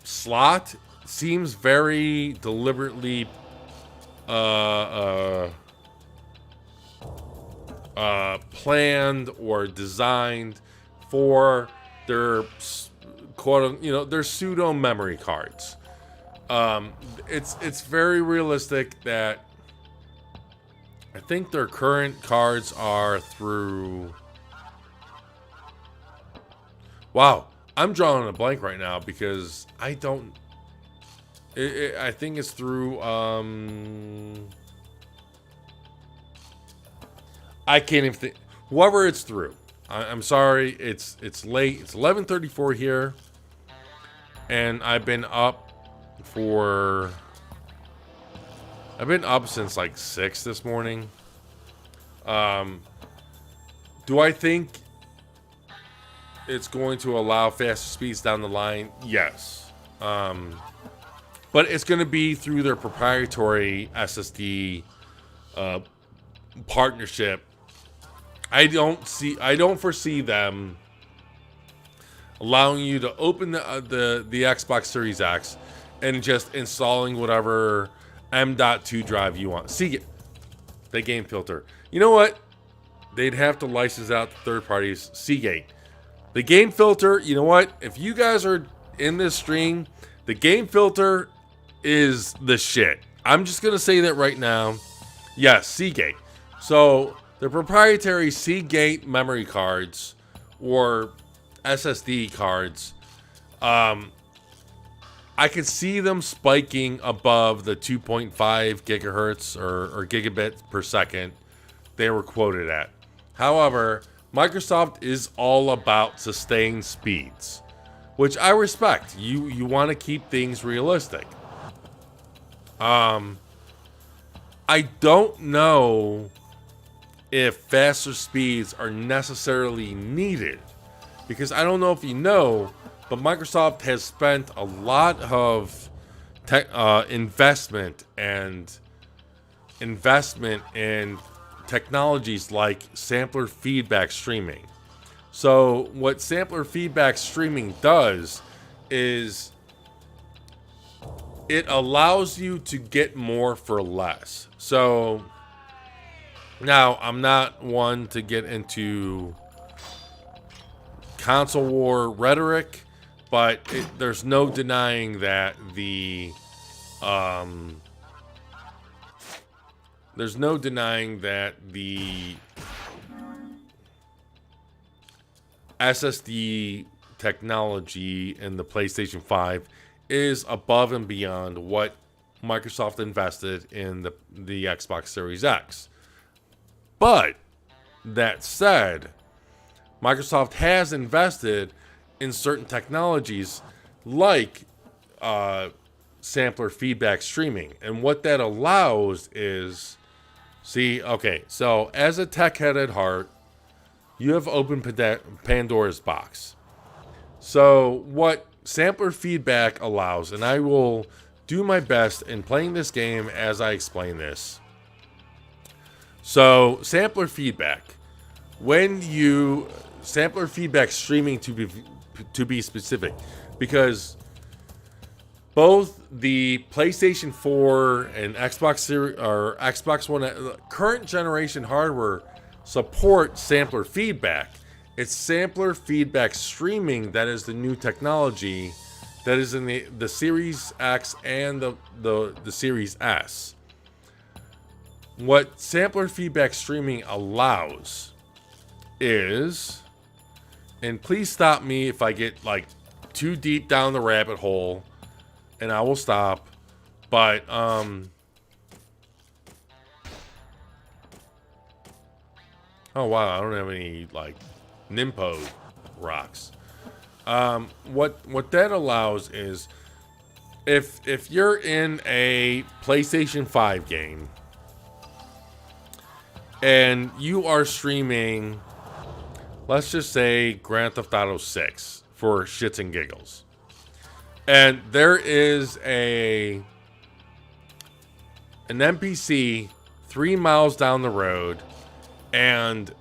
slot seems very deliberately planned or designed for their their pseudo memory cards. It's very realistic that I think their current cards are through. Wow, I'm drawing a blank right now because I don't. I think it's through. I can't even think. Whoever it's through. I'm sorry. It's late. It's 11:34 here, and I've been up since like 6 this morning. Do I think it's going to allow faster speeds down the line? Yes. But it's going to be through their proprietary SSD partnership. I don't foresee them allowing you to open the Xbox Series X and just installing whatever M.2 drive you want. See, the game filter. You know what? They'd have to license out to third parties. Seagate. The game filter, you know what? If you guys are in this stream, the game filter is the shit. I'm just going to say that right now. Yes, Seagate. So, the proprietary Seagate memory cards or SSD cards, I could see them spiking above the 2.5 gigahertz or gigabit per second they were quoted at. However, Microsoft is all about sustained speeds, which I respect. You want to keep things realistic. I don't know if faster speeds are necessarily needed, because I don't know if you know, but Microsoft has spent a lot of investment in technologies like sampler feedback streaming. So what sampler feedback streaming does is it allows you to get more for less. So now, I'm not one to get into console war rhetoric, but there's no denying that the SSD technology in the PlayStation 5 is above and beyond what Microsoft invested in the Xbox Series X. But that said, Microsoft has invested in certain technologies like sampler feedback streaming. And what that allows is, so as a tech head at heart, you have opened Pandora's box. So what sampler feedback allows, and I will do my best in playing this game as I explain this. So sampler feedback, sampler feedback streaming to be specific, because both the PlayStation 4 and Xbox Series or Xbox One current generation hardware support sampler feedback. It's sampler feedback streaming that is the new technology that is in the Series X and the Series S. What sampler feedback streaming allows is, and please stop me if I get like too deep down the rabbit hole, and I will stop, but oh wow, I don't have any like Nimpo rocks. What that allows is, if you're in a PlayStation 5 game and you are streaming, let's just say Grand Theft Auto 6 for shits and giggles, and there is an NPC 3 miles down the road, and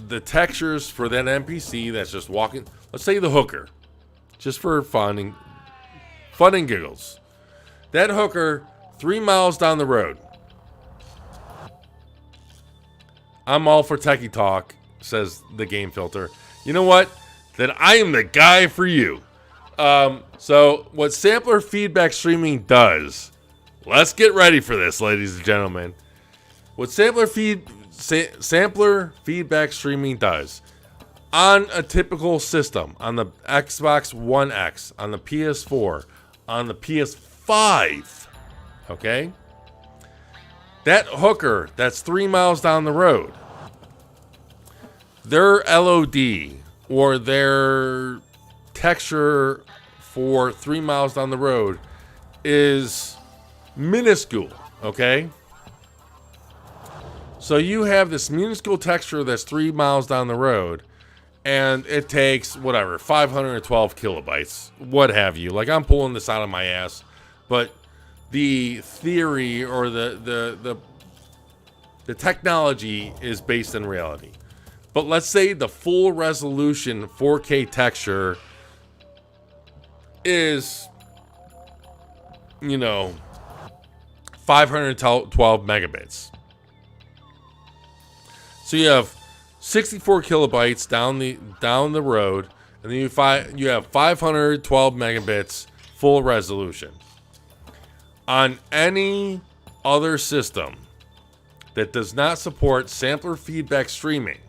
the textures for that NPC that's just walking, let's say the hooker, just for fun and giggles, that hooker 3 miles down the road. I'm all for techie talk, says the game filter. You know what? Then I am the guy for you. So what sampler feedback streaming does, let's get ready for this, ladies and gentlemen. What sampler feedback streaming does on a typical system, on the Xbox One X, on the PS4, on the PS5, okay? That hooker that's 3 miles down the road, their LOD or their texture for 3 miles down the road is minuscule, okay? So you have this minuscule texture that's 3 miles down the road, and it takes, whatever, 512 kilobytes, what have you. Like, I'm pulling this out of my ass, but the theory or the technology is based in reality. But let's say the full resolution 4K texture is, 512 megabits. So you have 64 kilobytes down the road, and then you have 512 megabits full resolution. On any other system that does not support sampler feedback streaming,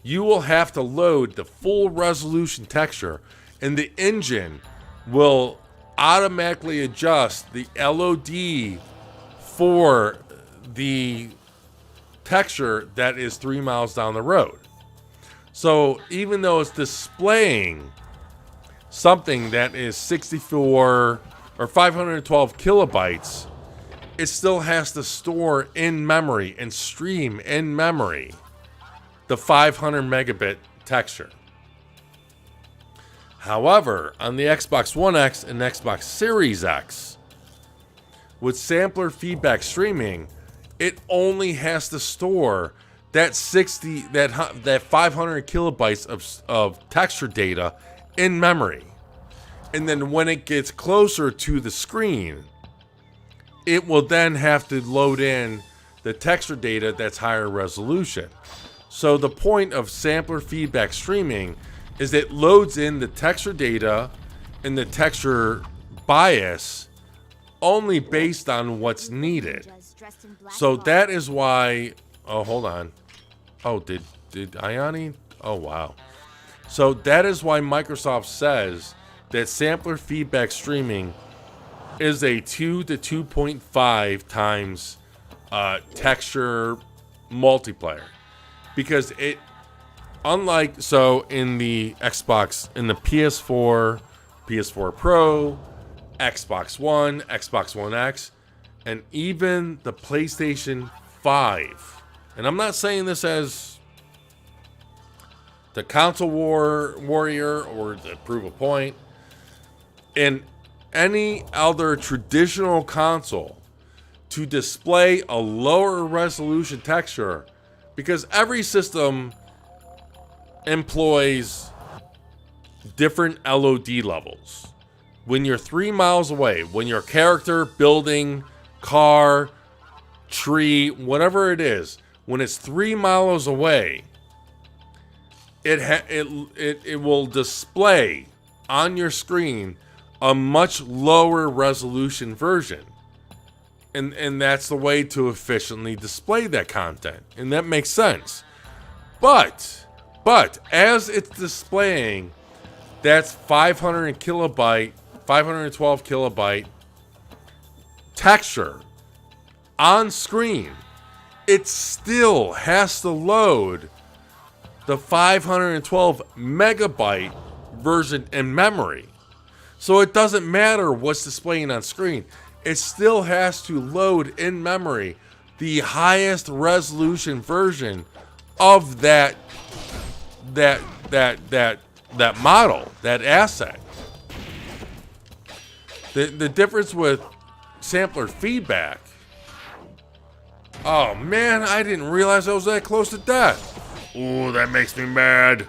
you will have to load the full resolution texture, and the engine will automatically adjust the LOD for the texture that is 3 miles down the road. So even though it's displaying something that is 64 or 512 kilobytes, it still has to store in memory and stream in memory the 500 megabit texture. However, on the Xbox One X and Xbox Series X, with sampler feedback streaming, it only has to store that 500 kilobytes of texture data in memory. And then when it gets closer to the screen, it will then have to load in the texture data that's higher resolution. So the point of sampler feedback streaming is it loads in the texture data and the texture bias only based on what's needed. So that is why, oh, hold on. Oh, did Ayani? Oh, wow. So that is why Microsoft says that sampler feedback streaming is a 2 to 2.5 times texture multiplier. Because it unlike, so in the Xbox, in the PS4, PS4 Pro, Xbox One, Xbox One X, and even the PlayStation 5. And I'm not saying this as the console warrior or to prove a point. In any other traditional console, to display a lower resolution texture, because every system employs different LOD levels. When you're 3 miles away, when your character, building, car, tree, whatever it is, when it's 3 miles away, it will display on your screen a much lower resolution version. And that's the way to efficiently display that content. And that makes sense. But as it's displaying, that's 512 kilobyte texture on screen, it still has to load the 512 megabyte version in memory. So it doesn't matter what's displaying on screen. It still has to load in memory the highest resolution version of that model, that asset. The difference with sampler feedback. Oh man, I didn't realize I was that close to death. Ooh, that makes me mad.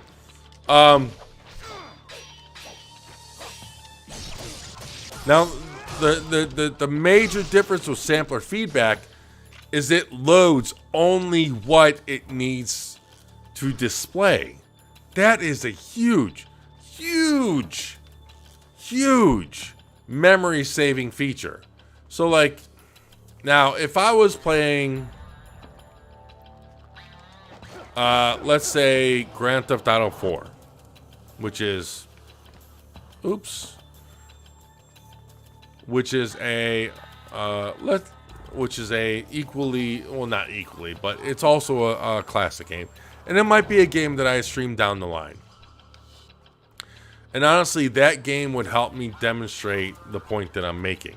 Now, the major difference with sampler feedback is it loads only what it needs to display. That is a huge memory saving feature. So like, now if I was playing, let's say Grand Theft Auto 4, which is a equally, well, not equally, but it's also a classic game. And it might be a game that I stream down the line. And honestly, that game would help me demonstrate the point that I'm making.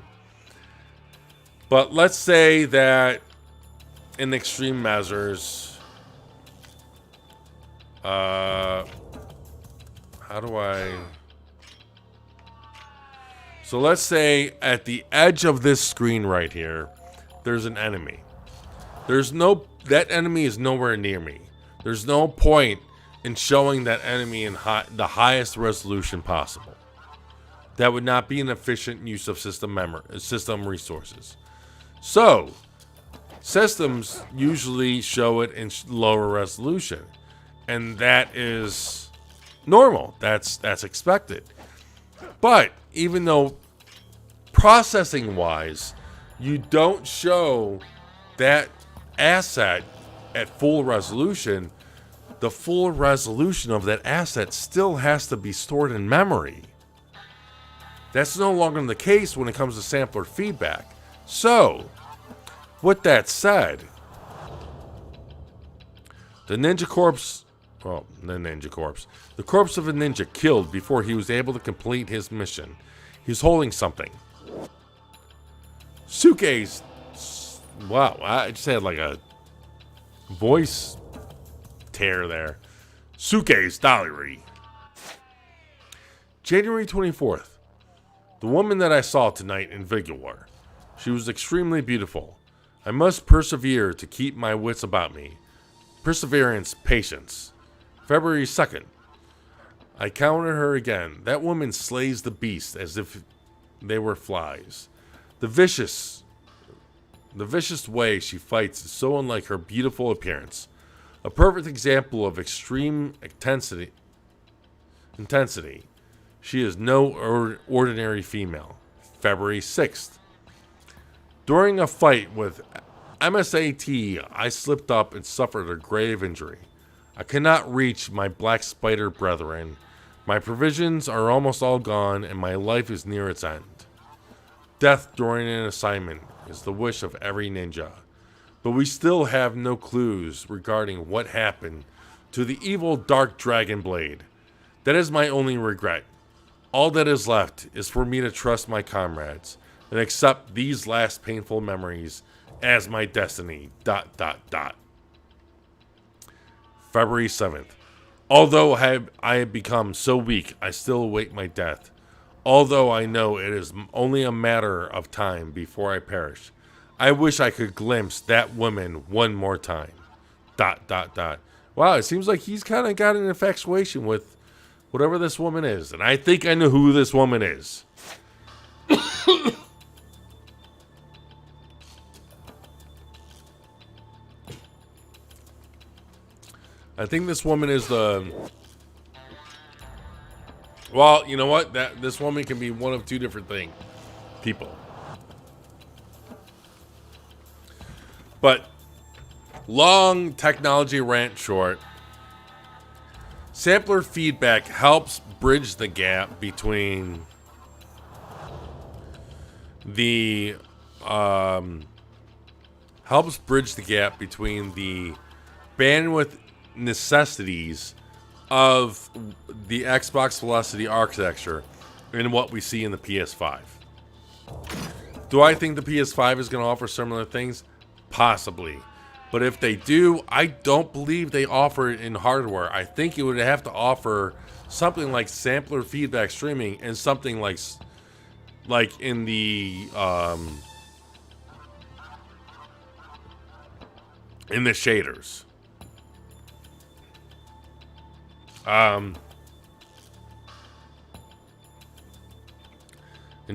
But let's say that in extreme measures, so let's say at the edge of this screen right here, there's an enemy. That enemy is nowhere near me. There's no point in showing that enemy in the highest resolution possible. That would not be an efficient use of system resources. So, systems usually show it in lower resolution, and that is normal. That's expected. But even though processing-wise, you don't show that asset at full resolution, the full resolution of that asset still has to be stored in memory. That's no longer the case when it comes to sampler feedback. So, with that said, the corpse of a ninja killed before he was able to complete his mission. He's holding something. Suke's, wow, I just had like a voice tear there. Suke's diary. January 24th. The woman that I saw tonight in Vigor. She was extremely beautiful. I must persevere to keep my wits about me. Perseverance, patience. February 2nd. I counted her again. That woman slays the beast as if they were flies. The vicious way she fights is so unlike her beautiful appearance. A perfect example of extreme intensity. She is no ordinary female. February 6th. During a fight with MSAT, I slipped up and suffered a grave injury. I cannot reach my black spider brethren. My provisions are almost all gone, and my life is near its end. Death during an assignment is the wish of every ninja. But we still have no clues regarding what happened to the evil dark dragon blade. That is my only regret. All that is left is for me to trust my comrades and accept these last painful memories as my destiny. ... February 7th. Although I have become so weak, I still await my death. Although I know it is only a matter of time before I perish, I wish I could glimpse that woman one more time. ... Wow, it seems like he's kind of got an infatuation with whatever this woman is. And I think I know who this woman is. I think this woman is the... Well, you know what? This woman can be one of two different people. But long technology rant short, sampler feedback helps bridge the gap between the bandwidth necessities of the Xbox Velocity architecture and what we see in the PS5. Do I think the PS5 is going to offer similar things? Possibly. But if they do, I don't believe they offer it in hardware. I think it would have to offer something like sampler feedback streaming and something like in the shaders. And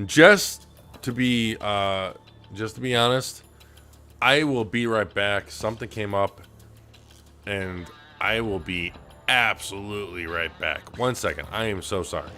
just to be honest, I will be right back. Something came up, and I will be absolutely right back. 1 second. I am so sorry.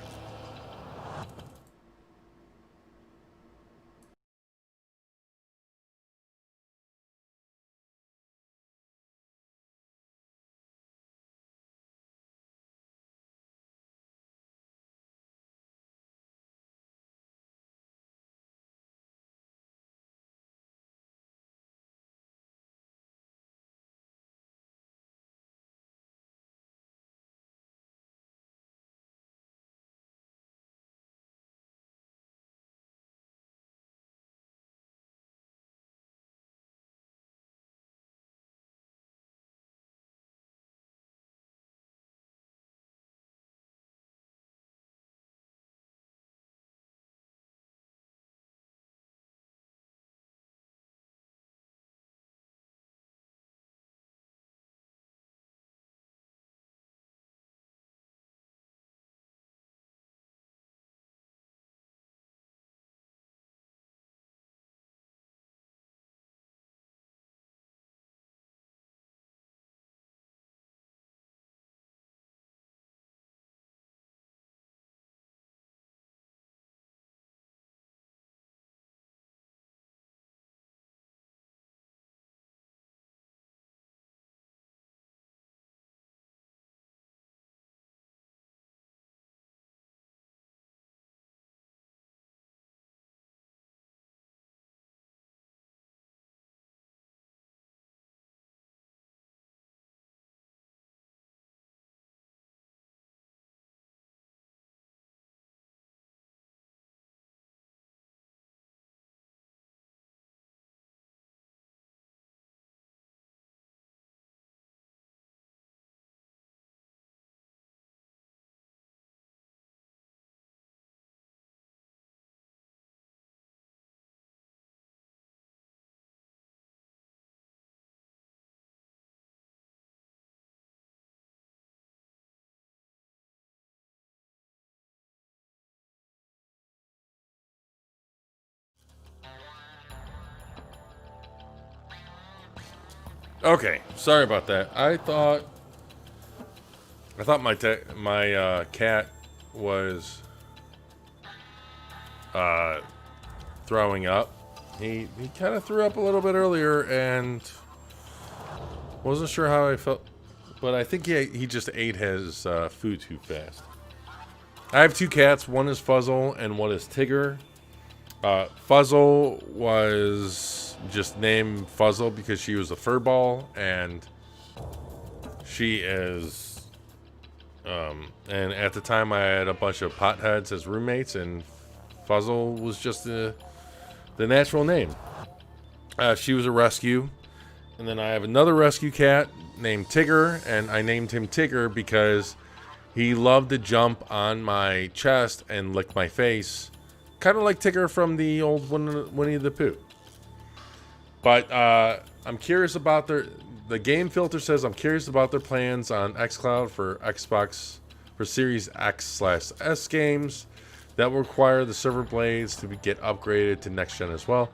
Okay, sorry about that. I thought my cat was throwing up. He kind of threw up a little bit earlier and wasn't sure how I felt, but I think he just ate his food too fast. I have two cats. One is Fuzzle and one is Tigger. Fuzzle was just named Fuzzle because she was a furball and She is, and at the time I had a bunch of potheads as roommates, and Fuzzle was just the natural name. She was a rescue, and then I have another rescue cat named Tigger, and I named him Tigger because he loved to jump on my chest and lick my face, kind of like Tigger from the old Winnie the Pooh. But I'm curious about the game filter says I'm curious about their plans on xCloud for Xbox for Series X/S games that will require the server blades to get upgraded to next gen as well.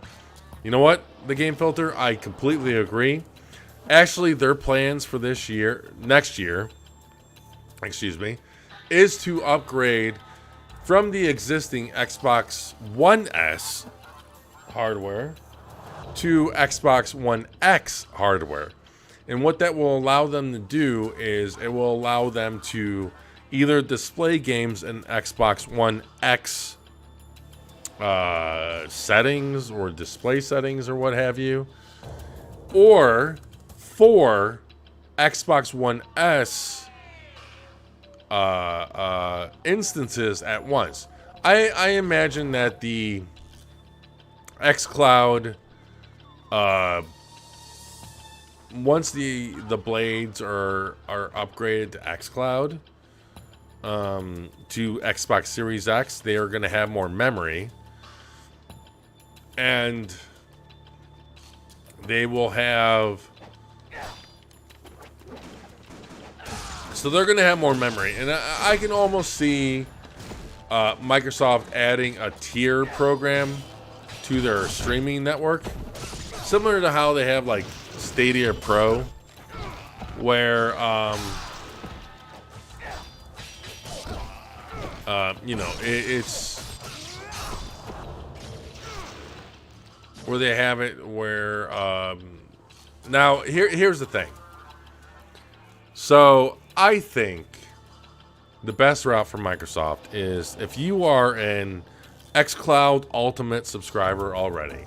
You know what? The game filter, I completely agree. Actually, their plans for next year, is to upgrade from the existing Xbox One S hardware to Xbox One X hardware. And what that will allow them to do is it will allow them to either display games in Xbox One X settings or display settings or what have you, or for Xbox One S instances at once. I imagine that the xCloud, once the blades are upgraded to xCloud, to Xbox Series X, they are going to have more memory, and they will have, so they're going to have more memory, and I can almost see Microsoft adding a tier program to their streaming network, similar to how they have like Stadia Pro, where it's where they have it where now here's the thing. So I think the best route for Microsoft is if you are an xCloud Ultimate subscriber already,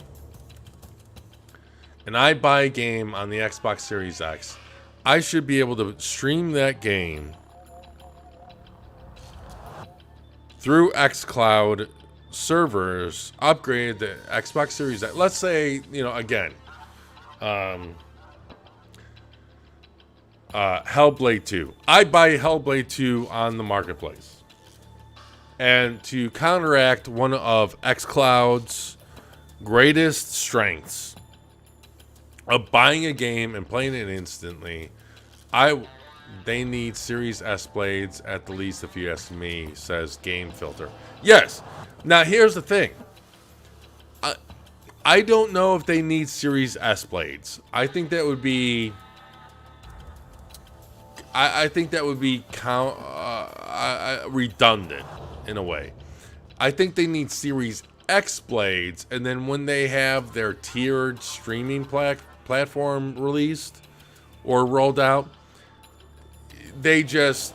and I buy a game on the Xbox Series X, I should be able to stream that game through xCloud servers upgraded to Xbox Series X. Let's say, again, Hellblade 2. I buy Hellblade 2 on the marketplace. And to counteract one of xCloud's greatest strengths of buying a game and playing it instantly, they need Series S blades at the least, if you ask me, says Game Filter. Yes. Now, here's the thing. I don't know if they need Series S blades. I think that would be... I think that would be redundant in a way. I think they need Series X blades, and then when they have their tiered streaming platform released or rolled out, they just...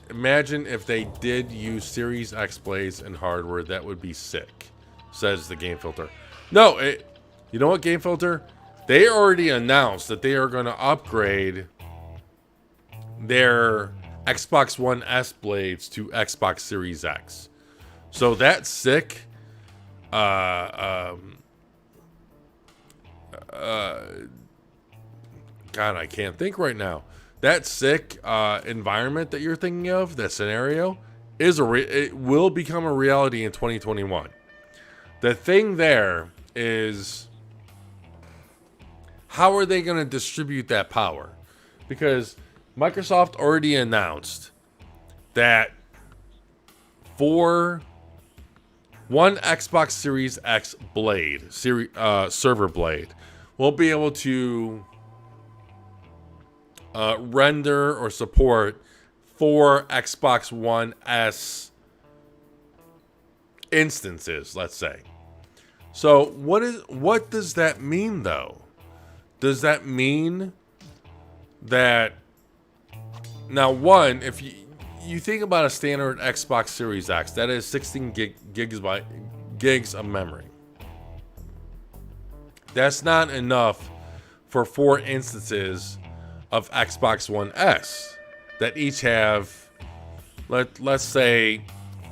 Imagine if they did use Series X blades and hardware. That would be sick, says the Game Filter. No, you know what, Game Filter? They already announced that they are going to upgrade their Xbox One S blades to Xbox Series X. So that's sick. God, I can't think right now. That sick environment that you're thinking of, that scenario, it will become a reality in 2021. The thing there is, how are they going to distribute that power? Because Microsoft already announced that for one Xbox Series X blade, server blade, we'll be able to render or support 4 Xbox One S instances, let's say. So what does that mean, though? Does that mean that now, one, if you think about a standard Xbox Series X, that is 16 gigs of memory. That's not enough for 4 instances of Xbox One S that each have, let's say,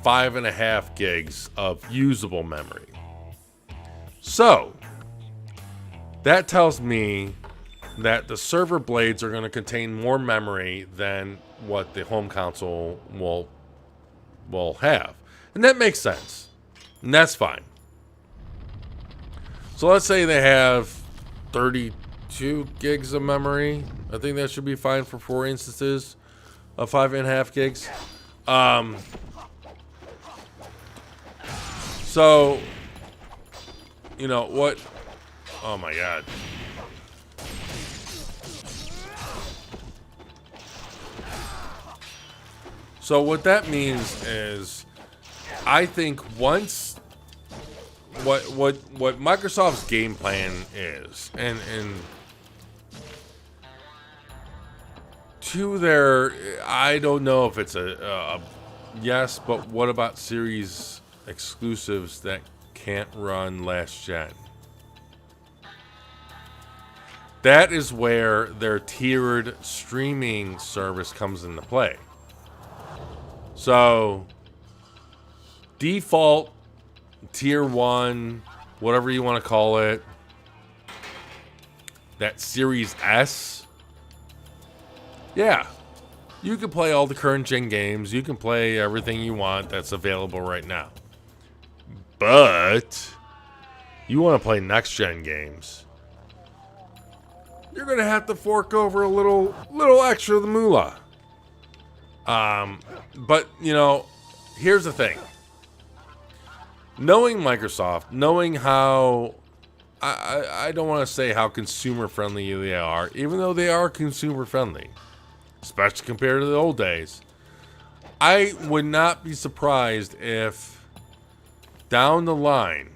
5.5 gigs of usable memory. So that tells me that the server blades are going to contain more memory than what the home console will have. And that makes sense. And that's fine. So let's say they have 32 gigs of memory. I think that should be fine for 4 instances of 5.5 gigs. So, you know what? Oh my God. So what that means is, I think once what Microsoft's game plan is, and to their, I don't know if it's a yes, but what about series exclusives that can't run last gen? That is where their tiered streaming service comes into play. So, default, tier 1, whatever you want to call it, that Series S, yeah, you can play all the current gen games. You can play everything you want that's available right now. But, you want to play next gen games, you're going to have to fork over a little extra of the moolah. But, you know, here's the thing. Knowing Microsoft, knowing how, I don't want to say how consumer-friendly they are, even though they are consumer-friendly, especially compared to the old days, I would not be surprised if down the line,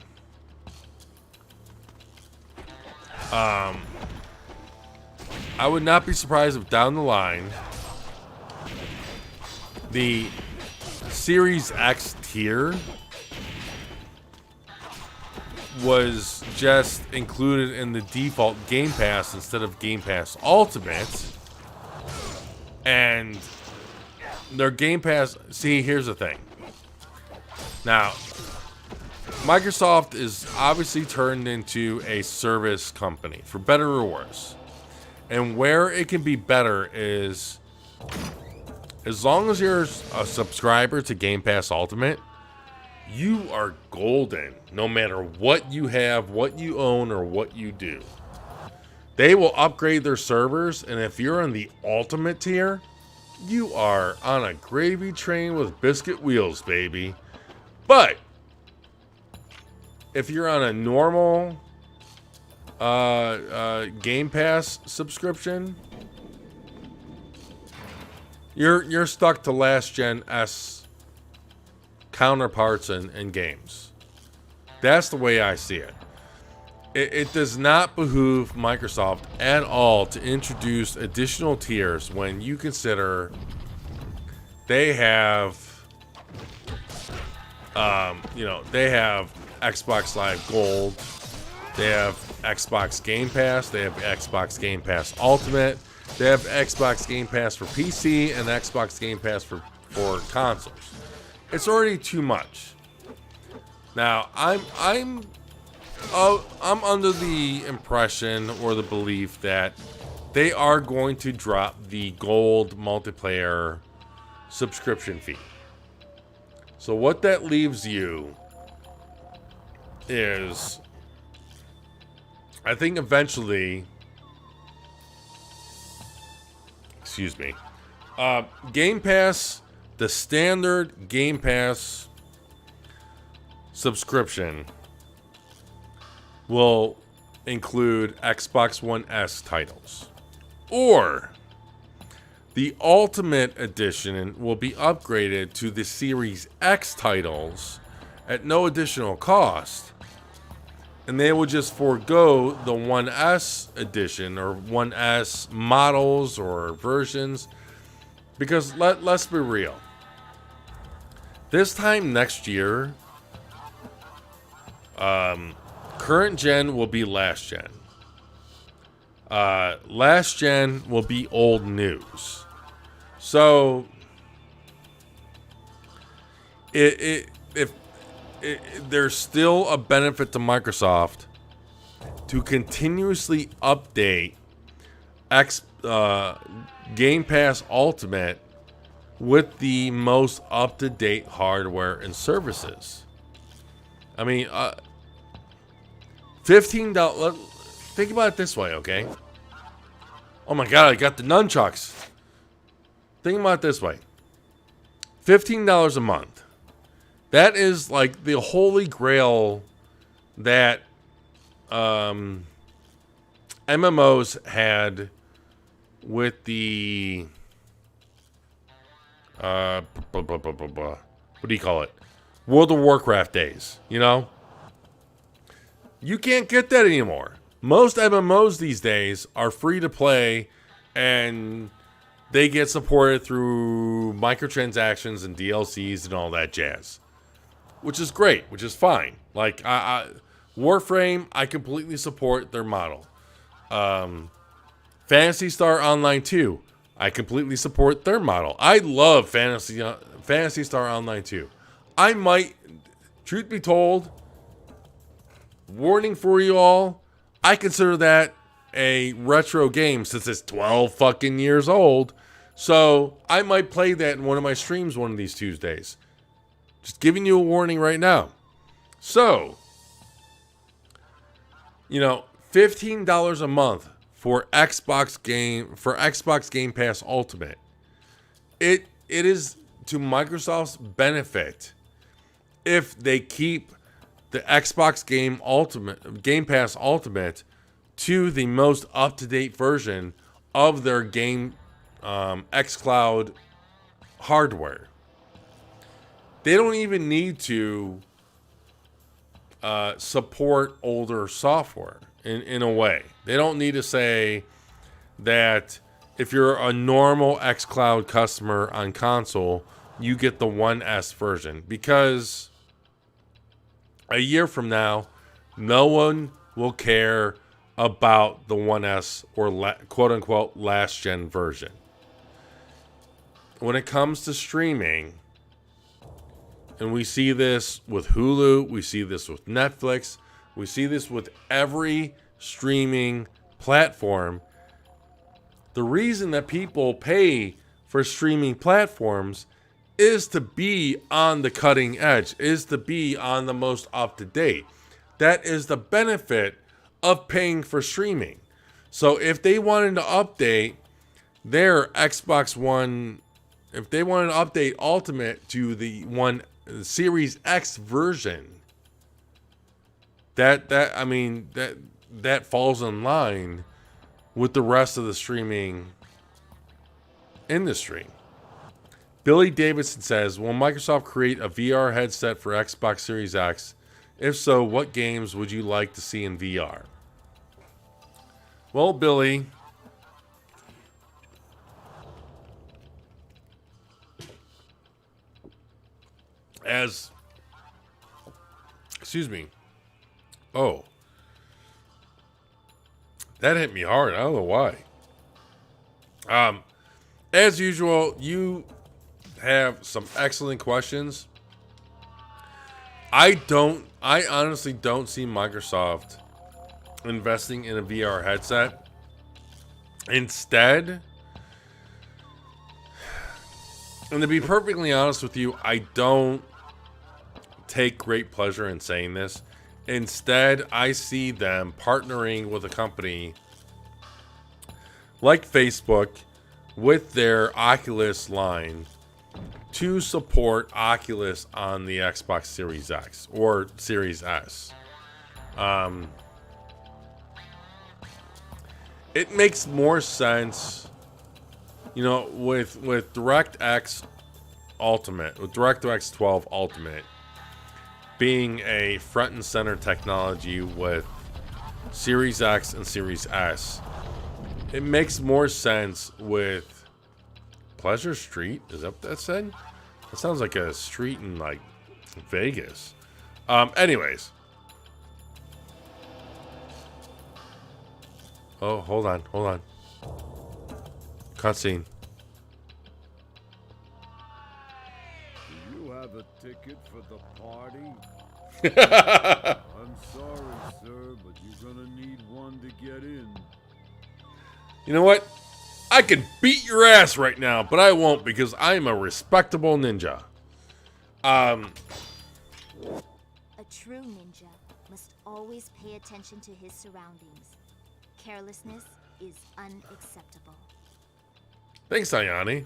I would not be surprised if down the line, the Series X tier was just included in the default Game Pass instead of Game Pass Ultimate. And their Game Pass, see, here's the thing. Now, Microsoft is obviously turned into a service company, for better or worse. And where it can be better is, as long as you're a subscriber to Game Pass Ultimate, you are golden no matter what you have, what you own, or what you do. They will upgrade their servers, and if you're on the Ultimate tier, you are on a gravy train with biscuit wheels, baby. But if you're on a normal Game Pass subscription, you're stuck to last gen S counterparts and games. That's the way I see it. It does not behoove Microsoft at all to introduce additional tiers when you consider they have, they have Xbox Live Gold, they have Xbox Game Pass, they have Xbox Game Pass Ultimate, they have Xbox Game Pass for PC and Xbox Game Pass for consoles. It's already too much. Now, I'm under the impression or the belief that they are going to drop the gold multiplayer subscription fee. So what that leaves you is, I think eventually, Game Pass, the standard Game Pass subscription will include Xbox One S titles. Or the Ultimate Edition will be upgraded to the Series X titles at no additional cost. And they will just forego the 1S edition or 1S models or versions. Because let's be real. This time next year, current gen will be last gen. last gen will be old news. So there's still a benefit to Microsoft to continuously update Game Pass Ultimate with the most up-to-date hardware and services. I mean, $15. Think about it this way, okay? Oh my god, I got the nunchucks. Think about it this way. $15 a month. That is like the holy grail that MMOs had with the what do you call it? World of Warcraft days, you know? You can't get that anymore. Most MMOs these days are free to play, and they get supported through microtransactions and DLCs and all that jazz. Which is great, which is fine. Like, Warframe, I completely support their model. Phantasy Star Online 2, I completely support their model. I love Phantasy Star Online 2. I might, truth be told, warning for you all, I consider that a retro game since it's 12 fucking years old. So I might play that in one of my streams one of these Tuesdays. Just giving you a warning right now. So, you know, $15 a month for Xbox Game Pass Ultimate. It is to Microsoft's benefit if they keep the Xbox Game Pass Ultimate to the most up-to-date version of their game xCloud hardware. They don't even need to support older software in a way. They don't need to say that if you're a normal xCloud customer on console, you get the 1S version. Because a year from now, no one will care about the 1S or quote-unquote last-gen version. When it comes to streaming, and we see this with Hulu, we see this with Netflix, we see this with every streaming platform. The reason that people pay for streaming platforms is to be on the cutting edge, is to be on the most up-to-date. That is the benefit of paying for streaming. So if they wanted to update their Xbox One, if they wanted to update Ultimate to the Series X version, that falls in line with the rest of the streaming industry. Billy Davidson says, will Microsoft create a VR headset for Xbox Series X? If so, what games would you like to see in VR? Well, Billy, excuse me. Oh, that hit me hard. I don't know why. As usual, you have some excellent questions. I honestly don't see Microsoft investing in a VR headset. Instead, and to be perfectly honest with you, I don't take great pleasure in saying this. Instead, I see them partnering with a company like Facebook with their Oculus line to support Oculus on the Xbox Series X or Series S. It makes more sense, you know, with DirectX Ultimate, with DirectX 12 Ultimate being a front and center technology with Series X and Series S. It makes more sense with Pleasure Street. Is that what that said? That sounds like a street in like Vegas. Anyways. Oh, hold on. Cutscene. Do you have a ticket for the party? I'm sorry, sir, but you're gonna need one to get in. You know what? I could beat your ass right now, but I won't because I'm a respectable ninja. A true ninja must always pay attention to his surroundings. Carelessness is unacceptable. Thanks, Ayani.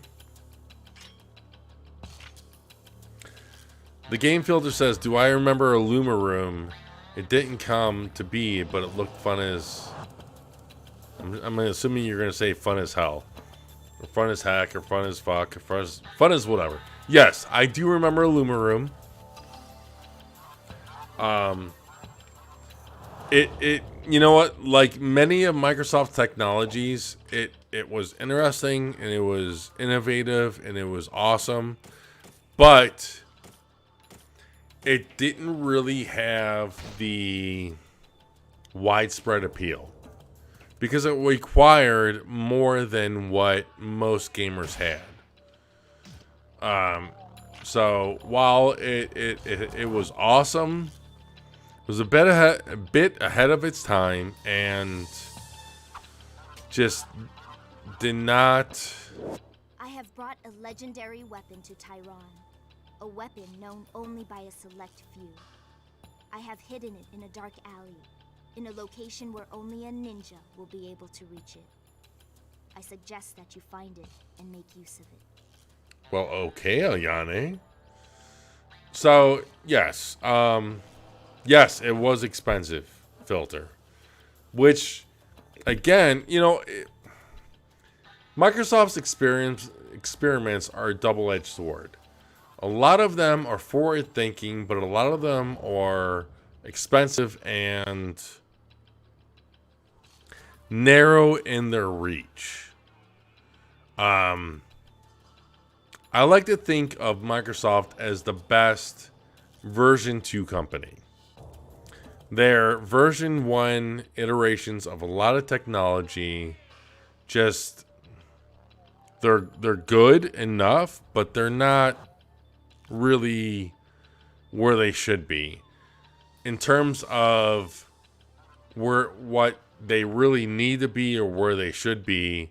The game filter says, do I remember a Luma room? It didn't come to be, but it looked fun as... I'm assuming you're going to say fun as hell. Or fun as heck, or fun as fuck, or fun as whatever. Yes, I do remember a Luma room. You know what? Like many of Microsoft's technologies, it was interesting, and it was innovative, and it was awesome. But it didn't really have the widespread appeal because it required more than what most gamers had. So while it was awesome, it was a bit ahead of its time and just did not. I have brought a legendary weapon to Tyron. A weapon known only by a select few. I have hidden it in a dark alley, in a location where only a ninja will be able to reach it. I suggest that you find it and make use of it. Well, okay, Ayane. So, yes. Yes, it was expensive, Filter. Which, again, you know, Microsoft's experiments are a double-edged sword. A lot of them are forward-thinking, but a lot of them are expensive and narrow in their reach. I like to think of Microsoft as the best version 2 company. Their version 1 iterations of a lot of technology just they're good enough, but they're not really where they should be in terms of what they really need to be or where they should be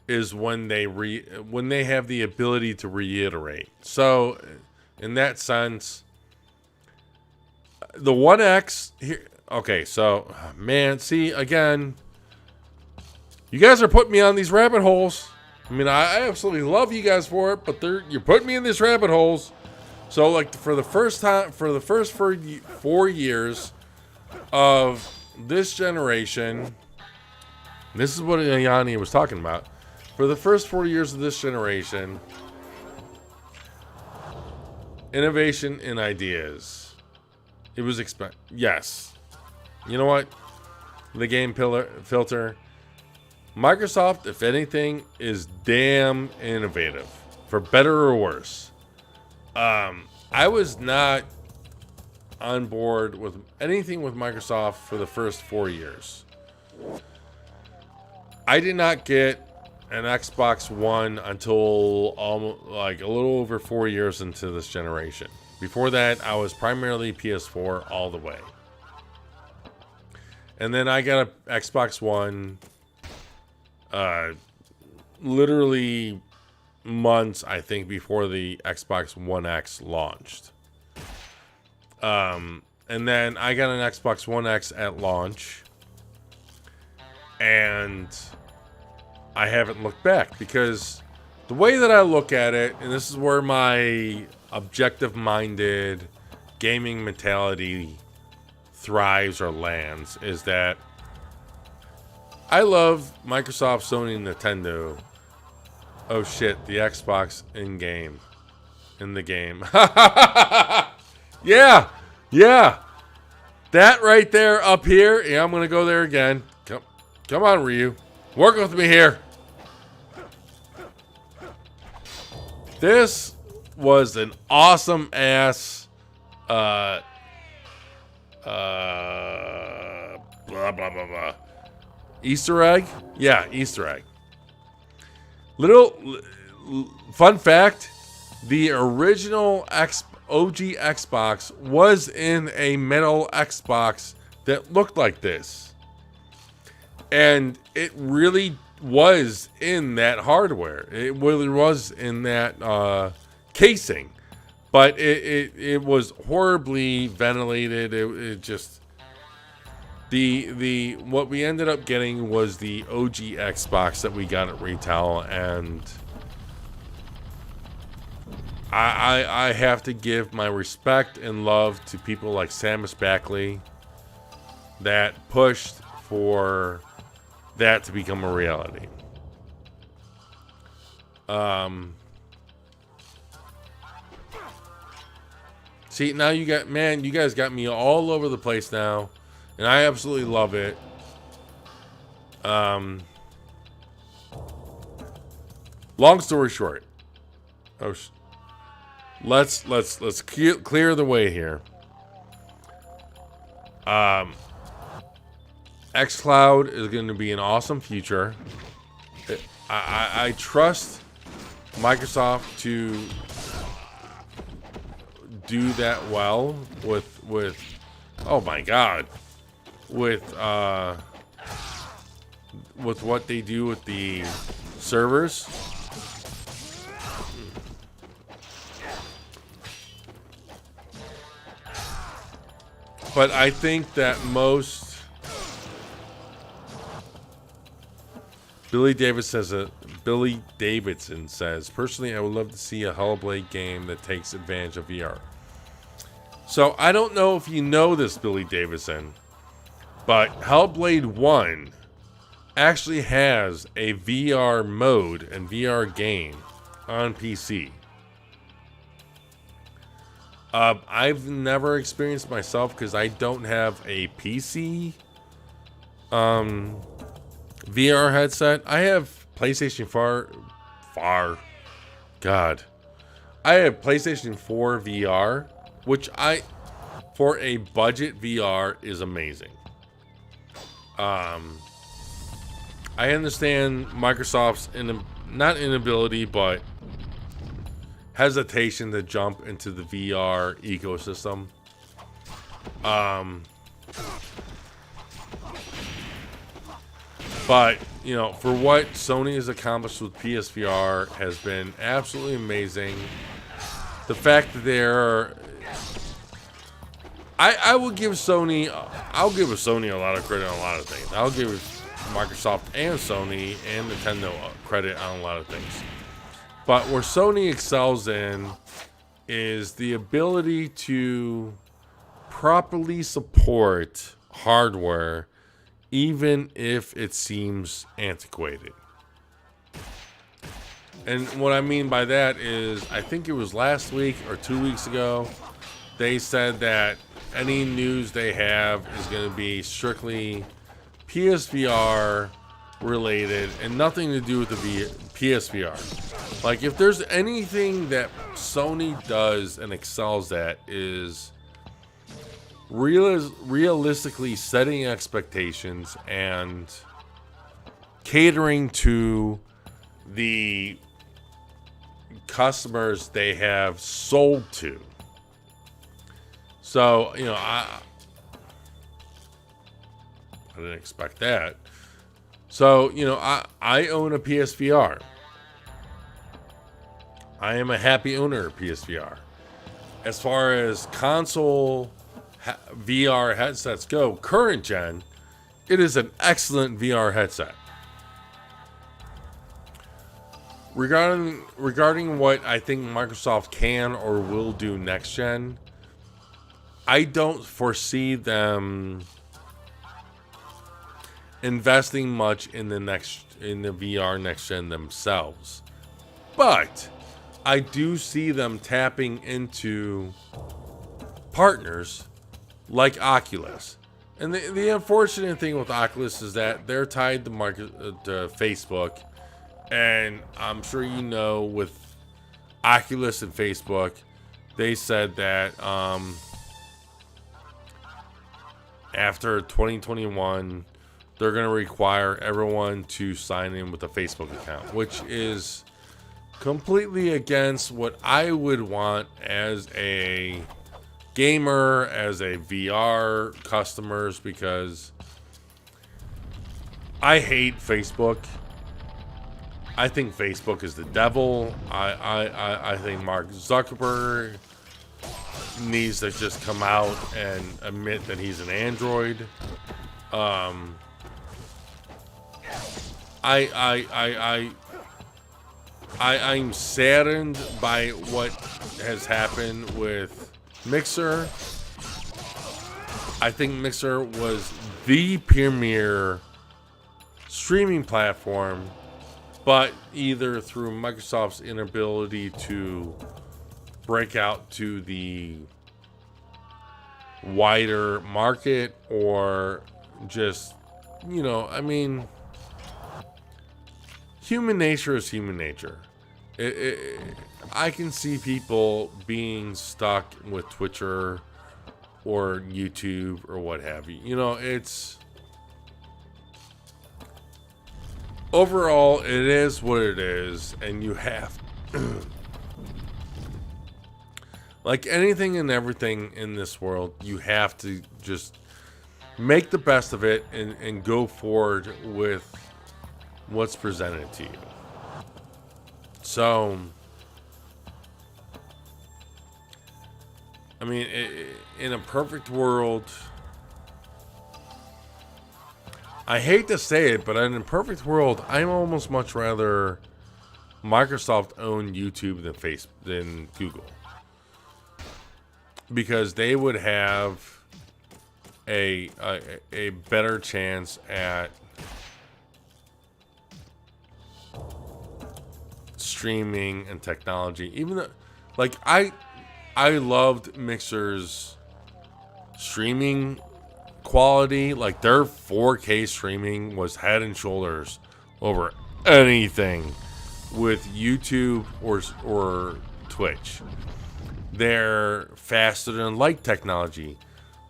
is when they have the ability to reiterate. So in that sense, the 1X here, okay, so man, see again, you guys are putting me on these rabbit holes. I mean, I absolutely love you guys for it, but you're putting me in these rabbit holes. So, like, for the first 4 years of this generation, this is what Ayani was talking about. For the first 4 years of this generation, innovation in ideas. It was yes. You know what? The game filter. Microsoft, if anything, is damn innovative, for better or worse. I was not on board with anything with Microsoft for the first 4 years. I did not get an Xbox One until almost like a little over 4 years into this generation. Before that, I was primarily PS4 all the way. And then I got an Xbox One literally months, I think, before the Xbox One X launched. And then I got an Xbox One X at launch, and I haven't looked back because the way that I look at it, and this is where my objective-minded gaming mentality thrives or lands, is that I love Microsoft, Sony, and Nintendo. Oh shit, the Xbox in the game. Yeah. That right there up here. Yeah, I'm going to go there again. Come on, Ryu. Work with me here. This was an awesome ass blah blah blah blah. Easter egg? Yeah, Easter egg. Little fun fact, the original OG Xbox was in a metal Xbox that looked like this. And it really was in that hardware. It really was in that casing. But it was horribly ventilated. It just... The what we ended up getting was the OG Xbox that we got at retail, and I have to give my respect and love to people like Samus Backley that pushed for that to become a reality. See, now you guys got me all over the place now. And I absolutely love it. Long story short, let's clear the way here. xCloud is going to be an awesome future. I trust Microsoft to do that well with oh my god. With what they do with the servers. But I think that most Billy Davidson says, personally, I would love to see a Hellblade game that takes advantage of VR. So I don't know if you know this, Billy Davidson, but Hellblade 1 actually has a VR mode and VR game on PC. I've never experienced myself because I don't have a PC VR headset. I have PlayStation 4. I have PlayStation 4 VR, which for a budget VR is amazing. I understand Microsoft's not inability, but hesitation to jump into the VR ecosystem. But, you know, for what Sony has accomplished with PSVR has been absolutely amazing. The fact that I will give Sony, I'll give Sony a lot of credit on a lot of things. I'll give Microsoft and Sony and Nintendo credit on a lot of things. But where Sony excels in is the ability to properly support hardware even if it seems antiquated. And what I mean by that is, I think it was last week or 2 weeks ago, they said that any news they have is going to be strictly PSVR related and nothing to do with the PSVR. Like, if there's anything that Sony does and excels at is realistically setting expectations and catering to the customers they have sold to. So, you know, I didn't expect that. So, you know, I own a PSVR. I am a happy owner of PSVR. As far as console VR headsets go, current gen, it is an excellent VR headset. Regarding what I think Microsoft can or will do next gen, I don't foresee them investing much in the VR next gen themselves. But I do see them tapping into partners like Oculus. And the unfortunate thing with Oculus is that they're tied to Facebook. And I'm sure you know, with Oculus and Facebook, they said that after 2021, they're going to require everyone to sign in with a Facebook account, which is completely against what I would want as a gamer, as a VR customers, because I hate Facebook. I think Facebook is the devil. I think Mark Zuckerberg needs to just come out and admit that he's an android. I'm saddened by what has happened with Mixer. I think Mixer was the premier streaming platform, but either through Microsoft's inability to break out to the wider market, or just, you know, I mean, human nature is human nature. I can see people being stuck with Twitcher or YouTube or what have you. You know, it's overall, it is what it is, and you have like anything and everything in this world, you have to just make the best of it and go forward with what's presented to you. So, I mean, in a perfect world, I hate to say it, but in a perfect world, I'm almost much rather Microsoft own YouTube than Google, because they would have a better chance at streaming and technology. Even though, like, I loved Mixer's streaming quality. Like, their 4K streaming was head and shoulders over anything with YouTube or Twitch. Their faster than light technology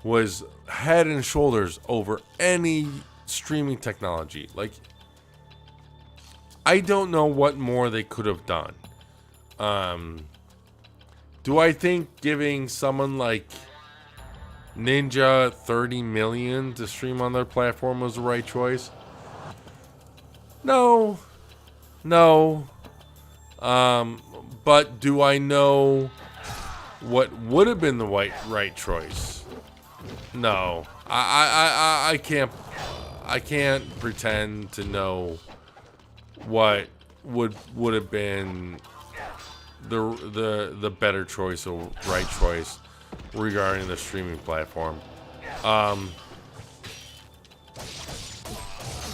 was head and shoulders over any streaming technology. Like, I don't know what more they could have done. Do I think giving someone like Ninja $30 million to stream on their platform was the right choice? No. But do I know what would have been the right choice? No. I can't pretend to know what would have been the better choice or right choice regarding the streaming platform.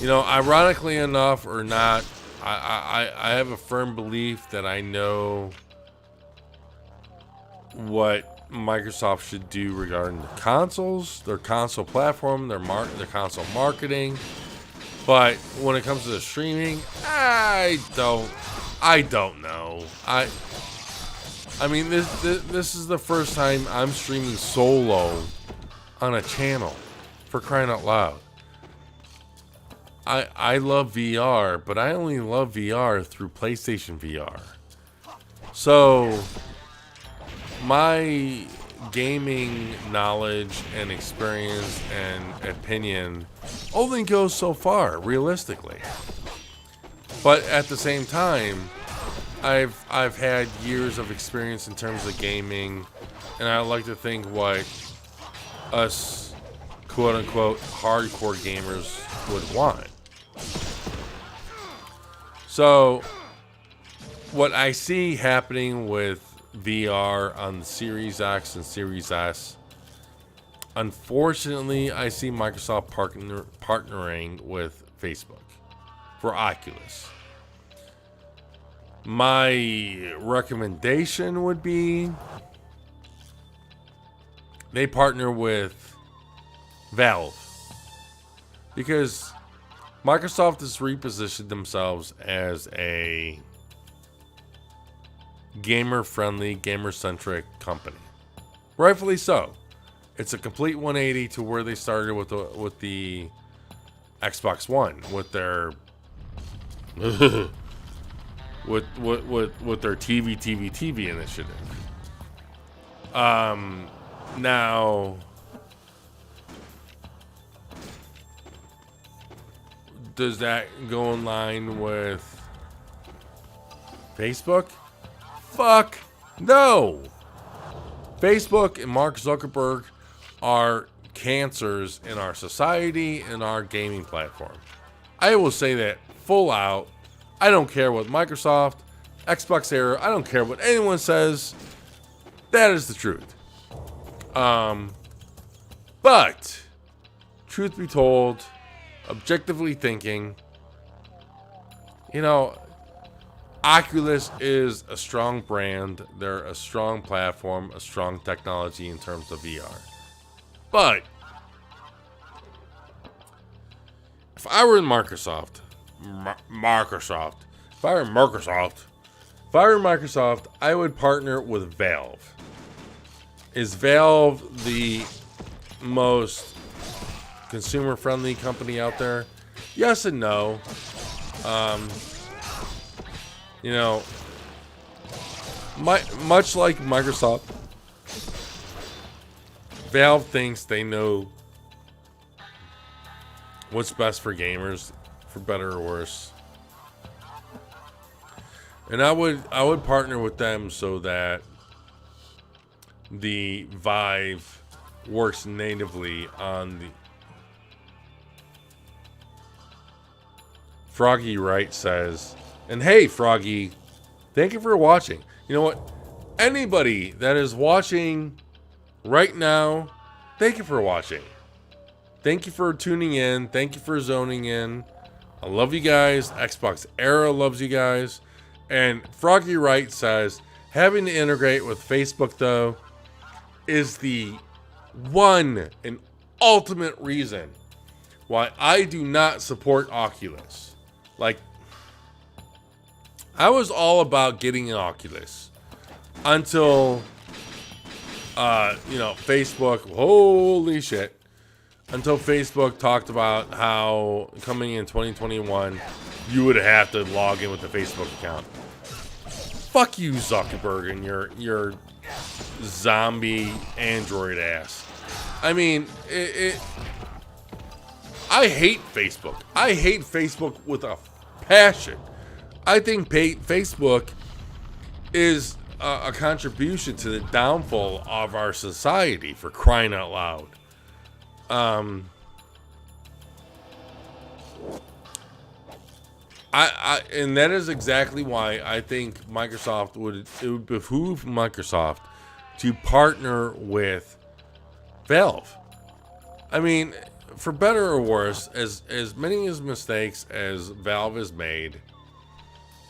You know, ironically enough or not, I have a firm belief that I know what Microsoft should do regarding the consoles, their console platform, their console marketing. But when it comes to the streaming, I don't know. I mean, this is the first time I'm streaming solo on a channel, for crying out loud. I love VR, but I only love VR through PlayStation VR. So my gaming knowledge and experience and opinion only goes so far, realistically. But at the same time, I've had years of experience in terms of gaming, and I like to think what us quote unquote hardcore gamers would want. So what I see happening with VR on the Series X and Series S, unfortunately, I see Microsoft partnering with Facebook for Oculus. My recommendation would be they partner with Valve, because Microsoft has repositioned themselves as a gamer-friendly, gamer-centric company. Rightfully so. It's a complete 180 to where they started with the Xbox One with their with their TV initiative. Now, does that go in line with Facebook? Fuck no. Facebook and Mark Zuckerberg are cancers in our society and our gaming platform. I will say that full out. I don't care what Microsoft, XboxEra, I don't care what anyone says. That is the truth. But truth be told, objectively thinking, you know, Oculus is a strong brand. They're a strong platform, a strong technology in terms of VR. But if I were in Microsoft, if I were Microsoft, I would partner with Valve. Is Valve the most consumer-friendly company out there? Yes and no. You know, much like Microsoft, Valve thinks they know what's best for gamers, for better or worse. And I would partner with them so that the Vive works natively on the Froggy Wright says, and hey Froggy, thank you for watching. You know what? Anybody that is watching right now, thank you for watching. Thank you for tuning in. Thank you for zoning in. I love you guys. XboxEra loves you guys. And Froggy Wright says, having to integrate with Facebook, though, is the one and ultimate reason why I do not support Oculus. Like, I was all about getting an Oculus until, Facebook, holy shit. Until Facebook talked about how coming in 2021, you would have to log in with a Facebook account. Fuck you, Zuckerberg, and your zombie Android ass. I mean, I hate Facebook. I hate Facebook with a passion. I think Facebook is a contribution to the downfall of our society, for crying out loud. And that is exactly why I think it would behoove Microsoft to partner with Valve. I mean, for better or worse, as many as mistakes as Valve has made,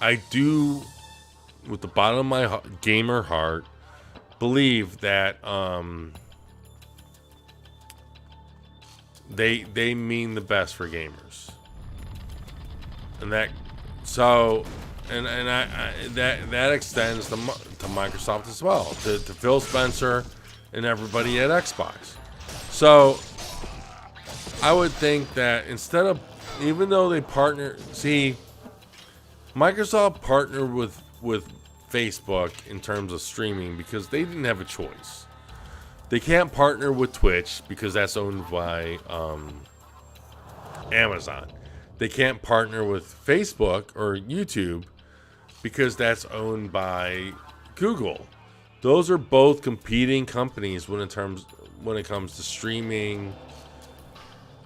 I do, with the bottom of my gamer heart, believe that they mean the best for gamers, and that extends to Microsoft as well, to Phil Spencer and everybody at Xbox. So I would think that even though they partner, Microsoft partnered with Facebook in terms of streaming because they didn't have a choice. They can't partner with Twitch because that's owned by Amazon. They can't partner with Facebook or YouTube because that's owned by Google. Those are both competing companies when it comes to streaming.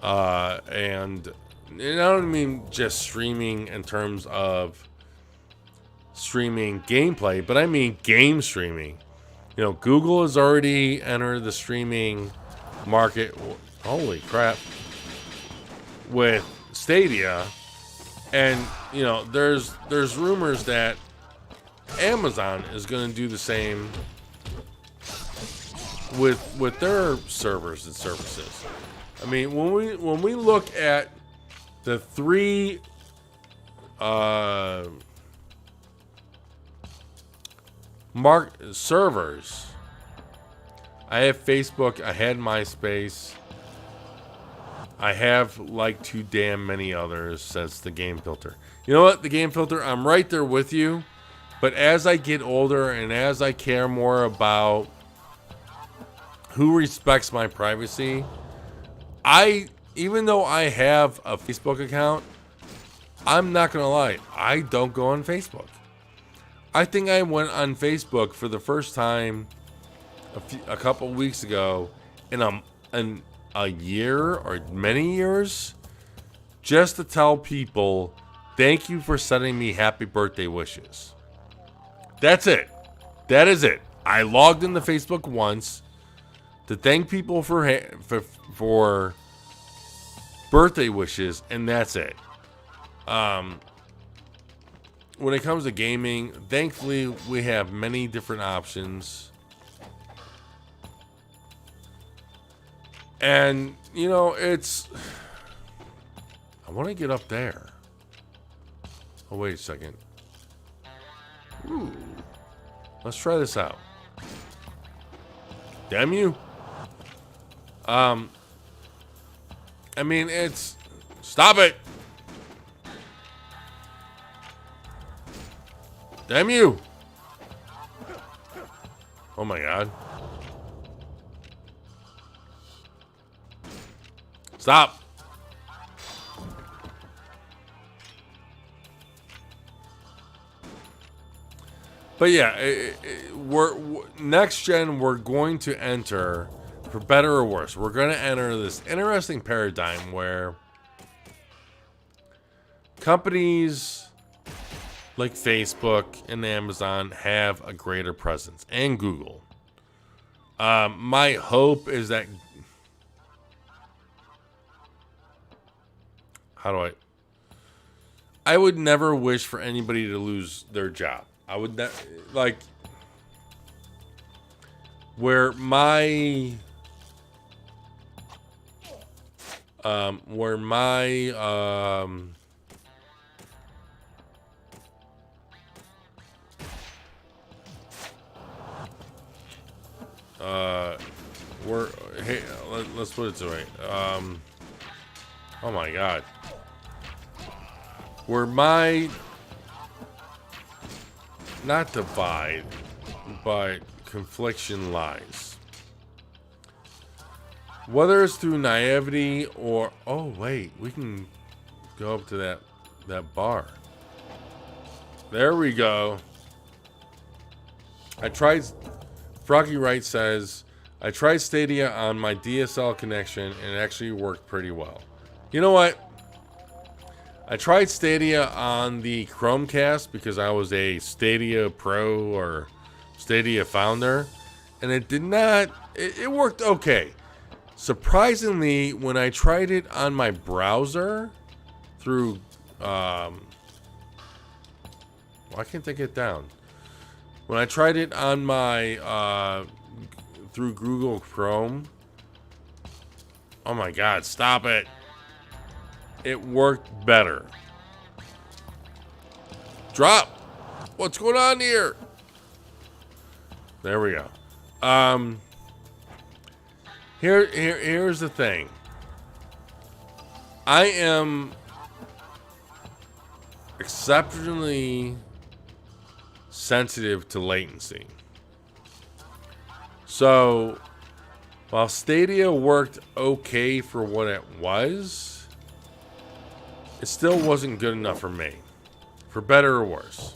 And I don't mean just streaming in terms of streaming gameplay, but I mean game streaming. You know, Google has already entered the streaming market. Holy crap. With Stadia. And, you know, there's rumors that Amazon is going to do the same with their servers and services. I mean, when we look at the three servers, I have Facebook, I had MySpace, I have like too damn many others, says the game filter. You know what, the game filter, I'm right there with you. But as I get older and as I care more about who respects my privacy, even though I have a Facebook account, I'm not going to lie, I don't go on Facebook. I think I went on Facebook for the first time a couple weeks ago in a year or many years, just to tell people, thank you for sending me happy birthday wishes. That's it. That is it. I logged into Facebook once to thank people for birthday wishes, and that's it. When it comes to gaming, thankfully we have many different options. And, you know, I want to get up there. Oh, wait a second. Ooh. Let's try this out. Damn you. I mean, stop it. Damn you. Oh my God. Stop. But yeah, we're next gen. We're going to enter, for better or worse, we're going to enter this interesting paradigm where companies like Facebook and Amazon have a greater presence, and Google. My hope is that I would never wish for anybody to lose their job. I would not, like, where my hey, let's put it this way. Oh my God. Where my, not divide, but confliction lies. Whether it's through naivety or, oh wait, we can go up to that bar. There we go. Froggy Wright says, I tried Stadia on my DSL connection and it actually worked pretty well. You know what? I tried Stadia on the Chromecast because I was a Stadia Pro or Stadia founder, and it did not, it worked okay. Surprisingly, when I tried it on my browser through, why can't I get down? When I tried it on my, through Google Chrome, oh my God, stop it. It worked better. Drop. What's going on here? There we go. Here's the thing. I am exceptionally sensitive to latency. So, while Stadia worked okay for what it was, it still wasn't good enough for me, for better or worse.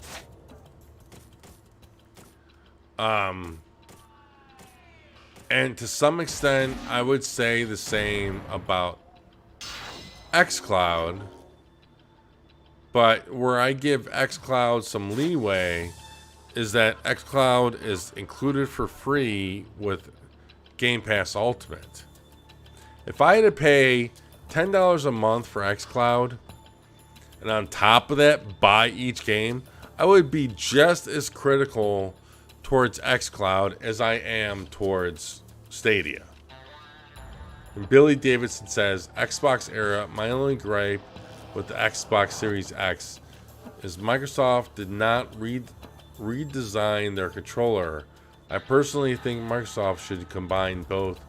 And to some extent, I would say the same about xCloud, but where I give xCloud some leeway is that xCloud is included for free with Game Pass Ultimate. If I had to pay $10 a month for xCloud, and on top of that, buy each game, I would be just as critical towards xCloud as I am towards Stadia. And Billy Davidson says, XboxEra, my only gripe with the Xbox Series X is Microsoft did not redesign their controller. I personally think Microsoft should combine both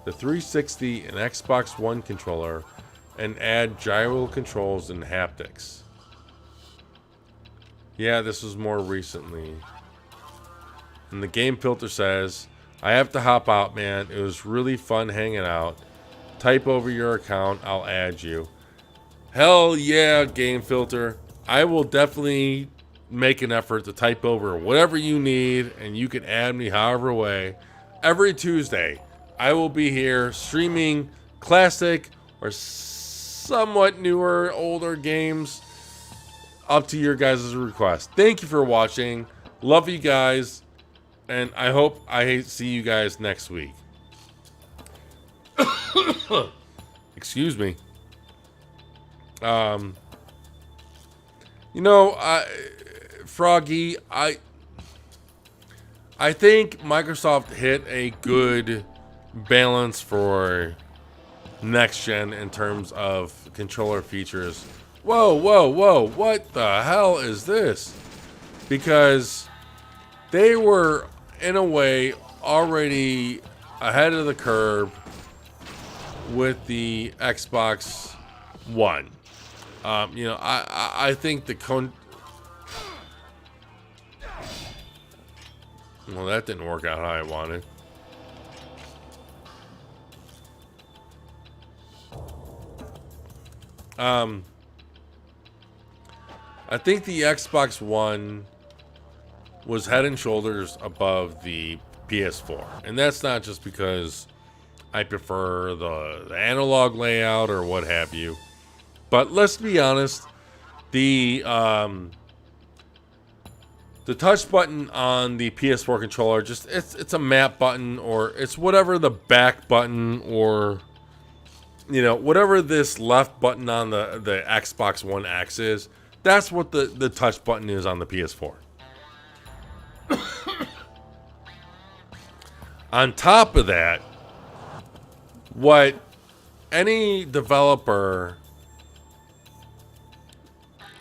the 360 and Xbox One controller and add gyro controls and haptics. Yeah, this was more recently. And the game filter says, I have to hop out, man. It was really fun hanging out. Type over your account. I'll add you. Hell yeah, game filter. I will definitely make an effort to type over whatever you need, and you can add me however way. Every Tuesday, I will be here streaming classic or somewhat newer, older games up to your guys' request. Thank you for watching. Love you guys. And I hope I see you guys next week. Excuse me. You know, Froggy, I think Microsoft hit a good balance for next gen in terms of controller features. Whoa, whoa, whoa, what the hell is this? Because they were, in a way, already ahead of the curve with the Xbox One. You know, I think well, that didn't work out how I wanted. I think the Xbox One was head and shoulders above the PS4. And that's not just because I prefer the analog layout or what have you. But let's be honest, the touch button on the PS4 controller, just it's a map button, or it's whatever the back button, or you know, whatever this left button on the Xbox One X is. That's what the touch button is on the PS4. On top of that, what any developer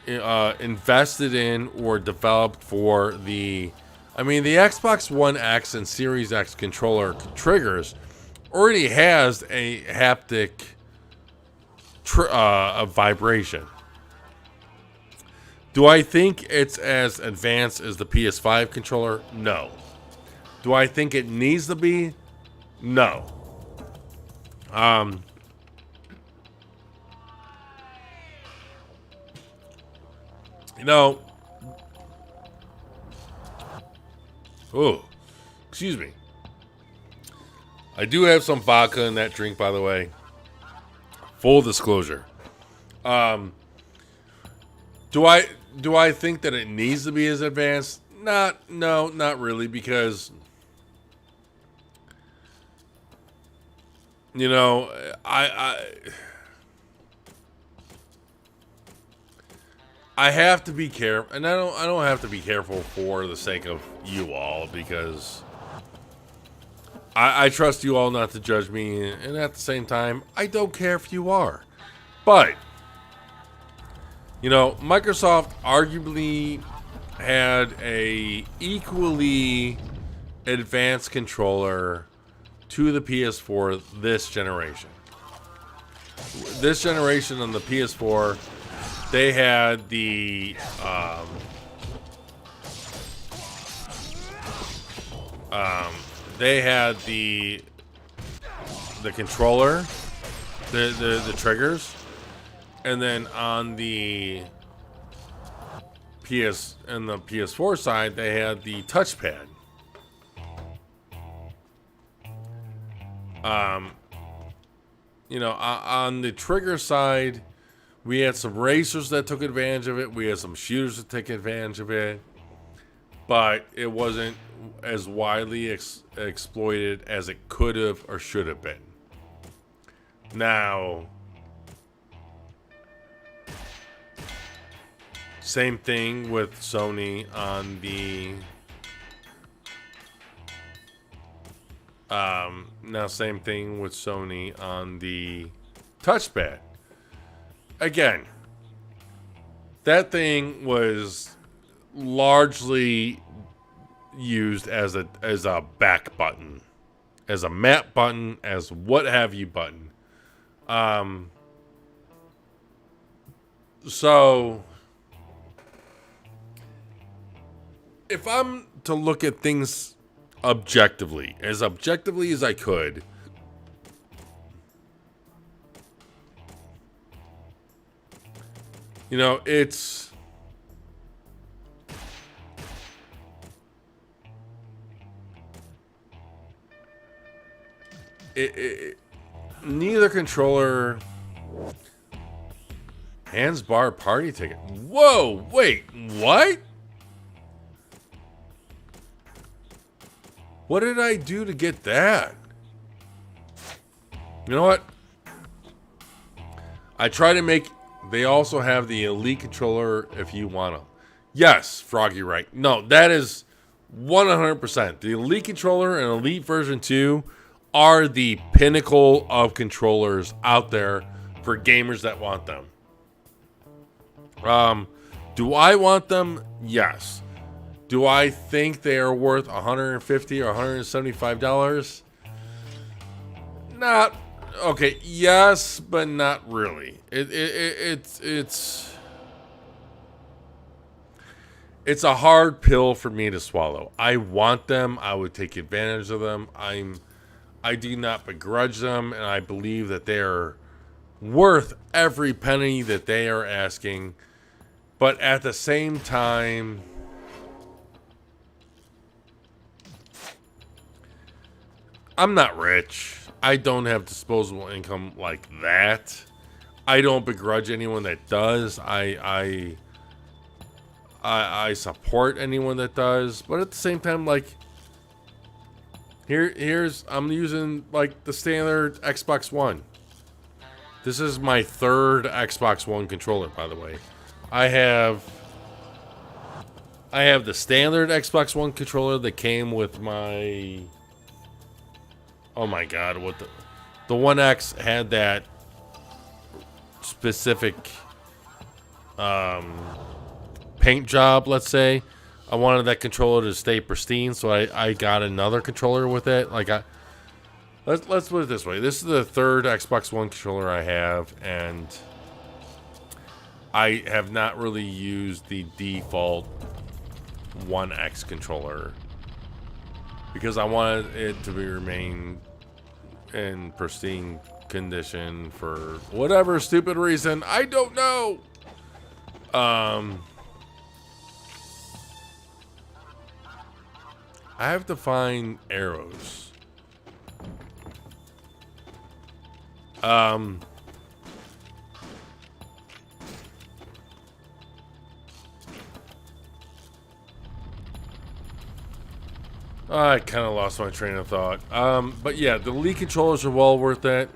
invested in or developed for the Xbox One X and Series X controller triggers already has a haptic a vibration. Do I think it's as advanced as the PS5 controller? No. Do I think it needs to be? No. You know. Oh, excuse me. I do have some vodka in that drink, by the way. Full disclosure. Do I think that it needs to be as advanced? No, not really, because you know, I have to be careful, and I don't have to be careful for the sake of you all, because I trust you all not to judge me, and at the same time, I don't care if you are. But you know, Microsoft arguably had a equally advanced controller to the PS4 this generation. This generation on the PS4, they had the controller, the triggers. And then on the PS4 side, they had the touchpad. You know, on the trigger side, we had some racers that took advantage of it. We had some shooters that took advantage of it. But it wasn't as widely exploited as it could have or should have been. Now, same thing with Sony on the same thing with Sony on the touchpad. Again, that thing was largely used as a back button, as a map button, as what have you button. So, if I'm to look at things objectively as I could, you know, it's neither controller. Hands bar party ticket. Whoa, wait, what? What did I do to get that? You know what? I try to make... They also have the Elite controller if you want to. Yes, Froggy, right. No, that is 100%. The Elite controller and Elite version 2 are the pinnacle of controllers out there for gamers that want them. Do I want them? Yes. Do I think they are worth $150 or $175? Not okay. Yes, but not really. It's a hard pill for me to swallow. I want them. I would take advantage of them. I do not begrudge them, and I believe that they are worth every penny that they are asking. But at the same time, I'm not rich. I don't have disposable income like that. I don't begrudge anyone that does. I support anyone that does. But at the same time, like, here's I'm using like the standard Xbox One. This is my third Xbox One controller, by the way. I have the standard Xbox One controller that came with my... Oh my god, what the One X had that specific paint job, let's say. I wanted that controller to stay pristine, so I got another controller with it. Like let's put it this way. This is the third Xbox One controller I have, and I have not really used the default One X controller because I wanted it to remain in pristine condition for whatever stupid reason. I don't know. I have to find arrows. I kind of lost my train of thought. But yeah, the Elite controllers are well worth it.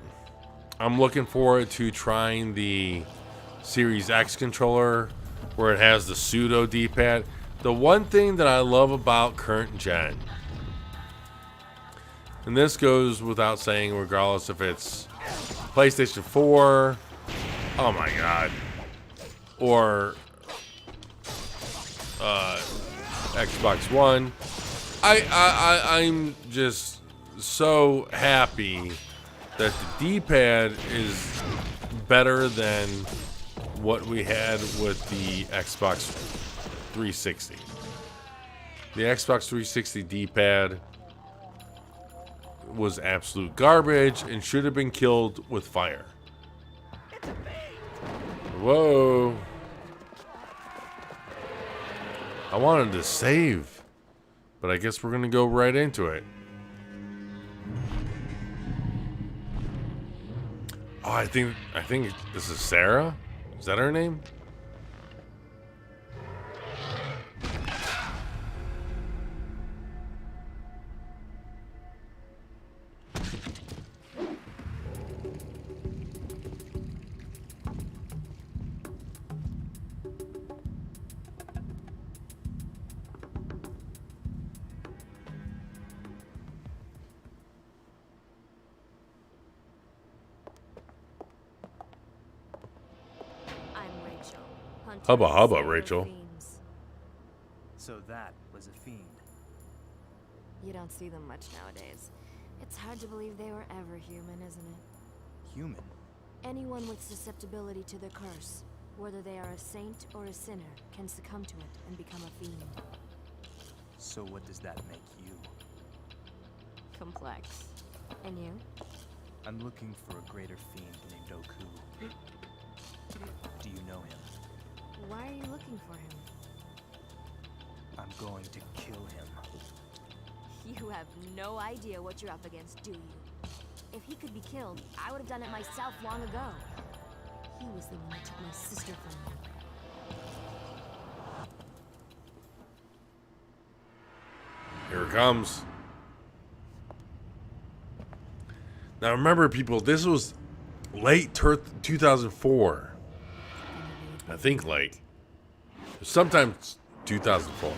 I'm looking forward to trying the Series X controller where it has the pseudo D-pad. The one thing that I love about current gen, and this goes without saying regardless if it's PlayStation 4, oh my god, or Xbox One, I'm just so happy that the D-pad is better than what we had with the Xbox 360. The Xbox 360 D-pad was absolute garbage and should have been killed with fire. Whoa. I wanted to save, but I guess we're gonna go right into it. Oh, I think this is Sarah. Is that her name? Hubba hubba, Rachel. So that was a fiend. You don't see them much nowadays. It's hard to believe they were ever human, isn't it? Human? Anyone with susceptibility to the curse, Whether they are a saint or a sinner can succumb to it and become a fiend. So what does that make you? Complex. And you? I'm looking for a greater fiend named Oku. Do you know him? Why are you looking for him? I'm going to kill him. You have no idea what you're up against, do you? If he could be killed, I would have done it myself long ago. He was the one that took my sister from me. Here it comes. Now remember, people, this was late 2004. I think late. Sometimes 2004.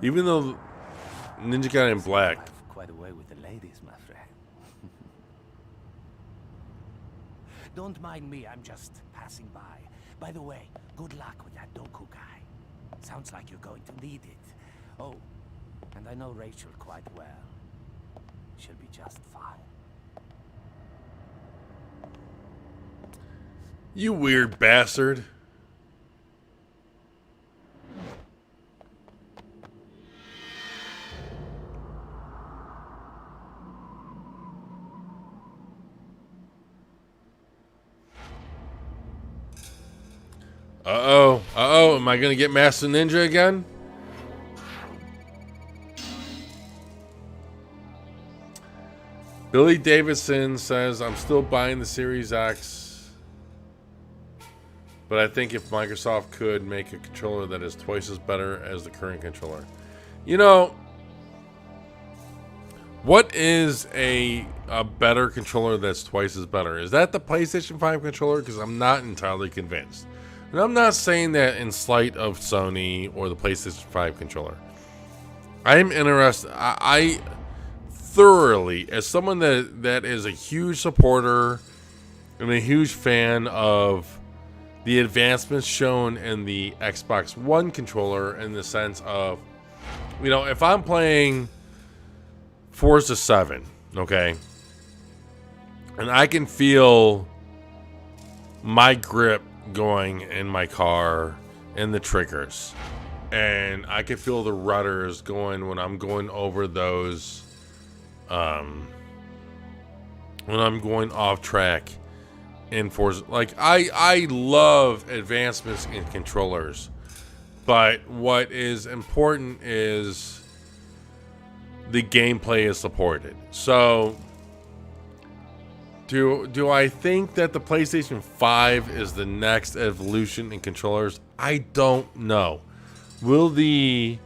Even though Ninja Gaiden Black. Quite a way with the ladies, my friend. Don't mind me, I'm just passing by. By the way, good luck with that Doku guy. Sounds like you're going to need it. Oh, and I know Rachel quite well. She'll be just fine. You weird bastard. Uh-oh, am I gonna get Master Ninja again? Billy Davidson says, I'm still buying the Series X, but I think if Microsoft could make a controller that is twice as better as the current controller. You know, what is a better controller that's twice as better? Is that the PlayStation 5 controller? Because I'm not entirely convinced. And I'm not saying that in slight of Sony or the PlayStation 5 controller. I'm interested. I thoroughly, as someone that is a huge supporter and a huge fan of the advancements shown in the Xbox One controller, in the sense of, you know, if I'm playing Forza 7, okay, and I can feel my grip going in my car and the triggers, and I can feel the rudders going when I'm going over those when I'm going off track in Forza. Like, I love advancements in controllers, but what is important is the gameplay is supported. So do I think that the PlayStation 5 is the next evolution in controllers? I don't know. Will the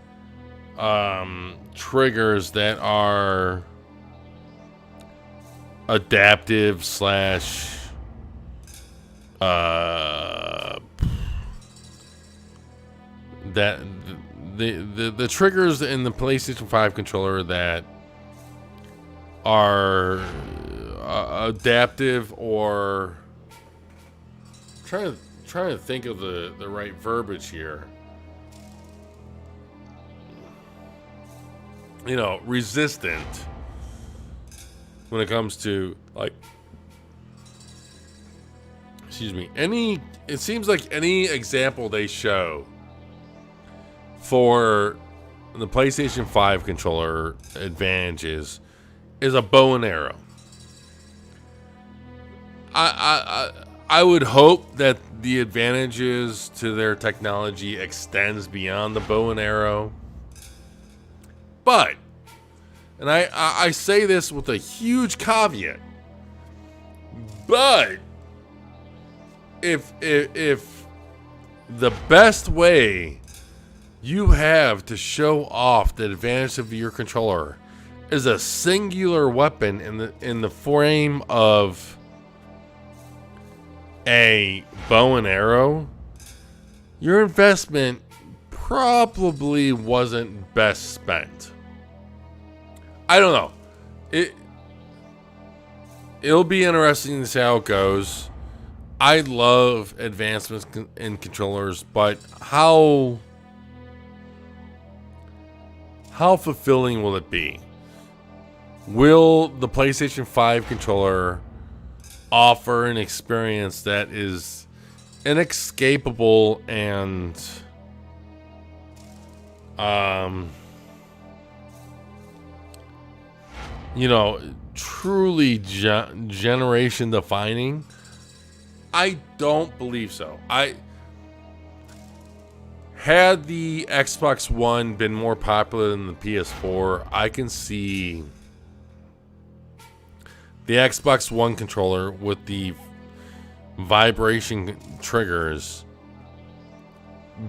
triggers that are adaptive slash that the triggers in the PlayStation 5 controller that are adaptive, or trying to think of the right verbiage here. You know, resistant when it comes to, like, excuse me, it seems like any example they show for the PlayStation 5 controller advantages is a bow and arrow. I would hope that the advantages to their technology extends beyond the bow and arrow. But, and I say this with a huge caveat, but if the best way you have to show off the advantage of your controller is a singular weapon in the frame of a bow and arrow, your investment probably wasn't best spent. I don't know. It'll be interesting to see how it goes. I love advancements in controllers, but how fulfilling will it be? Will the PlayStation 5 controller offer an experience that is inescapable and truly generation defining, I don't believe so. Had the Xbox One been more popular than the PS4, I can see the Xbox One controller with the vibration triggers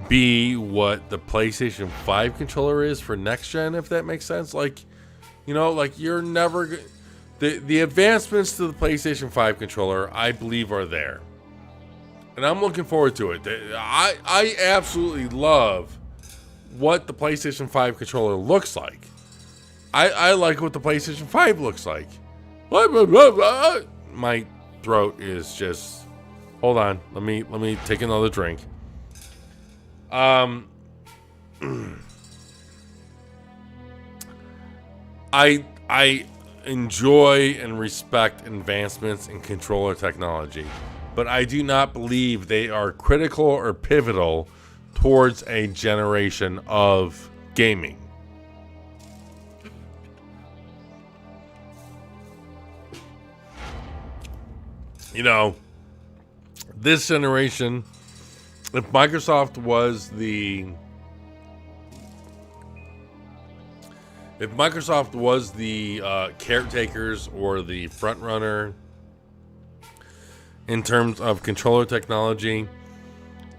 be what the PlayStation 5 controller is for next gen, if that makes sense. You're never... The advancements to the PlayStation 5 controller, I believe, are there. And I'm looking forward to it. I absolutely love what the PlayStation 5 controller looks like. I like what the PlayStation 5 looks like. My throat is just... Hold on. Let me take another drink. I enjoy and respect advancements in controller technology, but I do not believe they are critical or pivotal towards a generation of gaming. This generation, if Microsoft was the caretakers or the front runner in terms of controller technology,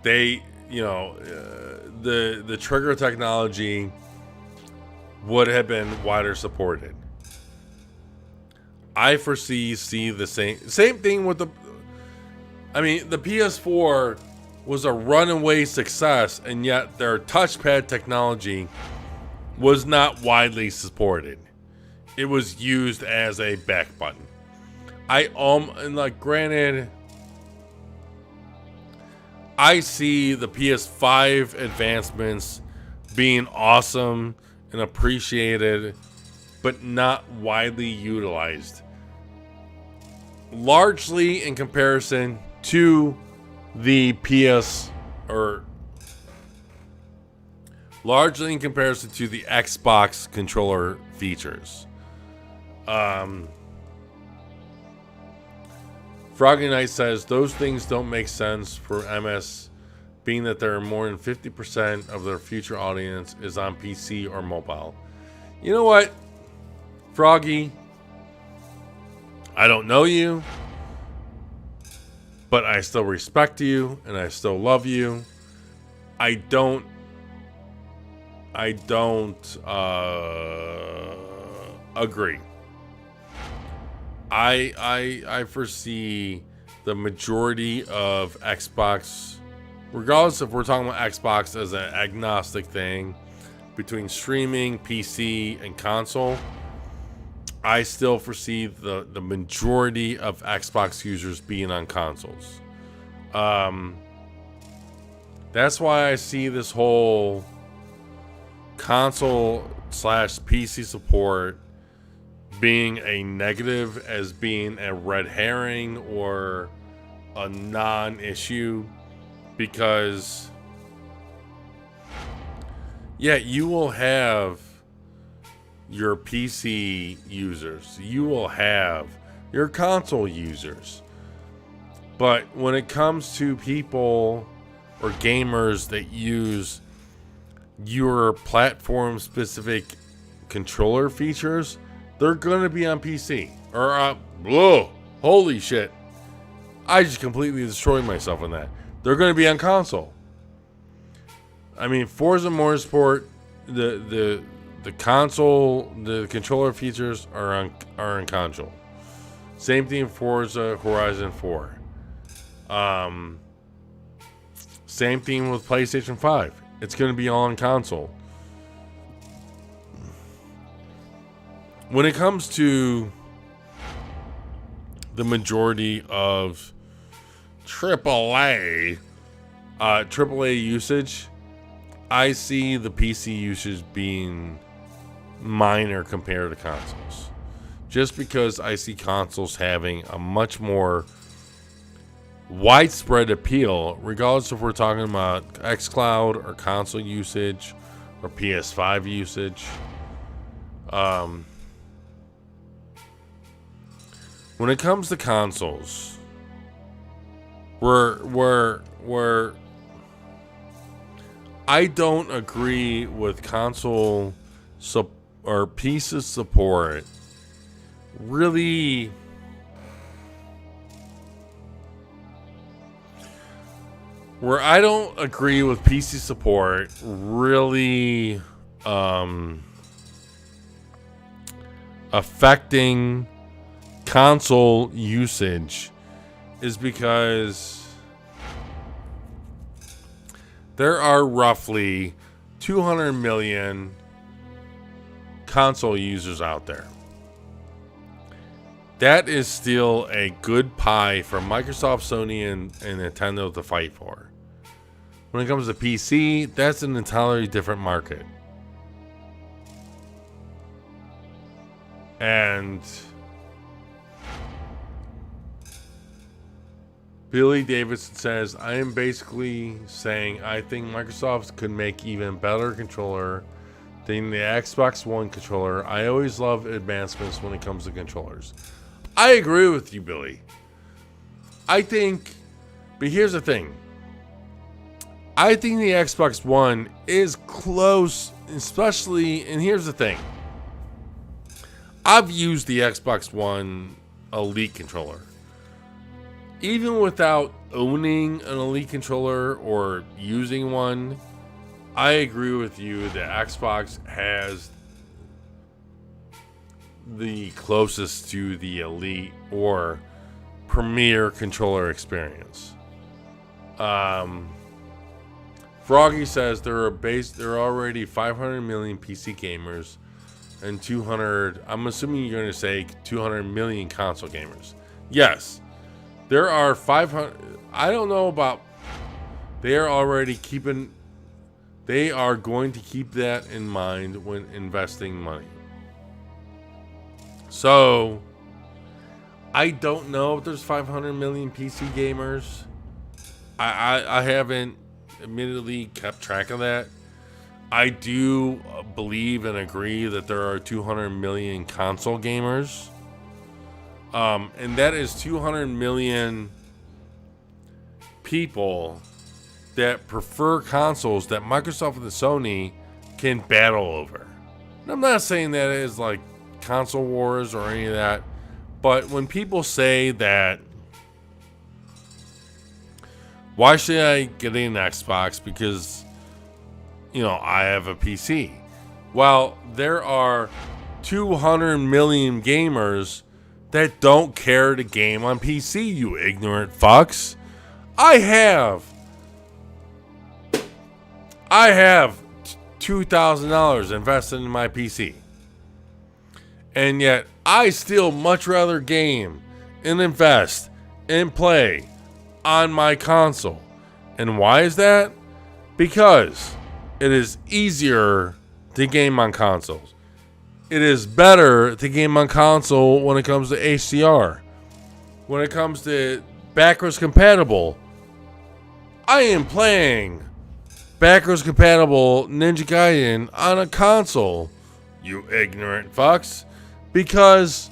they, the trigger technology would have been wider supported. I foresee the same thing with the PS4 was a runaway success, and yet their touchpad technology was not widely supported. It was used as a back button. Granted, I see the PS5 advancements being awesome and appreciated, but not widely utilized. Largely in comparison to the Xbox controller features. Froggy Knight says those things don't make sense for MS, being that there are more than 50% of their future audience is on PC or mobile. You know what, Froggy? I don't know you, but I still respect you and I still love you. I don't agree. I foresee the majority of Xbox, regardless if we're talking about Xbox as an agnostic thing between streaming, PC, and console, I still foresee the majority of Xbox users being on consoles. That's why I see this whole console/PC support being a negative as being a red herring or a non-issue, because you will have your PC users, you will have your console users, but when it comes to people or gamers that use your platform specific controller features, they're gonna be on PC or holy shit, I just completely destroyed myself on that. They're gonna be on console. I mean, Forza Motorsport, the console, the controller features are on console. Same thing Forza Horizon 4. Same thing with PlayStation 5. It's going to be all on console. When it comes to the majority of AAA usage, I see the PC usage being minor compared to consoles. just because I see consoles having a much more widespread appeal, regardless if we're talking about xCloud or console usage or PS5 usage. When it comes to consoles, I don't agree with console or PC support. Really, where I don't agree with PC support really affecting console usage is because there are roughly 200 million console users out there. That is still a good pie for Microsoft, Sony, and Nintendo to fight for. When it comes to PC, that's an entirely different market. And Billy Davidson says, I am basically saying I think Microsoft could make even better controller than the Xbox One controller. I always love advancements when it comes to controllers. I agree with you, Billy. I think, but here's the thing. I think the Xbox One is close, especially, and here's the thing. I've used the Xbox One Elite controller. Even without owning an Elite controller or using one, I agree with you that Xbox has the closest to the Elite or Premier controller experience. Froggy says there are already 500 million PC gamers and 200. I'm assuming you're going to say 200 million console gamers. Yes, there are 500. I don't know about. They are already keeping. They are going to keep that in mind when investing money. So, I don't know if there's 500 million PC gamers. I haven't admittedly kept track of that. I do believe and agree that there are 200 million console gamers. And that is 200 million people that prefer consoles that Microsoft and Sony can battle over. And I'm not saying that is like console wars or any of that, but when people say that, why should I get an Xbox because, you know, I have a PC? Well, there are 200 million gamers that don't care to game on PC, you ignorant fucks. I have $2,000 invested in my PC. And yet, I still much rather game and invest and play on my console. And why is that? Because it is easier to game on consoles. It is better to game on console when it comes to HDR. When it comes to backwards compatible, I am playing backwards compatible Ninja Gaiden on a console, you ignorant fucks. Because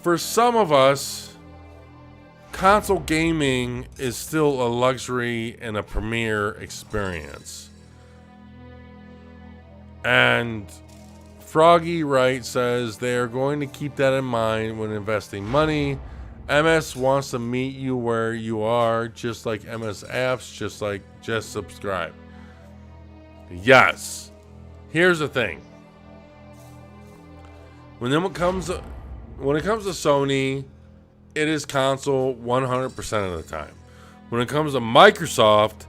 for some of us, console gaming is still a luxury and a premier experience. And Froggy Wright says they are going to keep that in mind when investing money. MS wants to meet you where you are, just like MS apps, just subscribe. Yes. Here's the thing. When it comes to Sony, it is console 100% of the time. When it comes to Microsoft,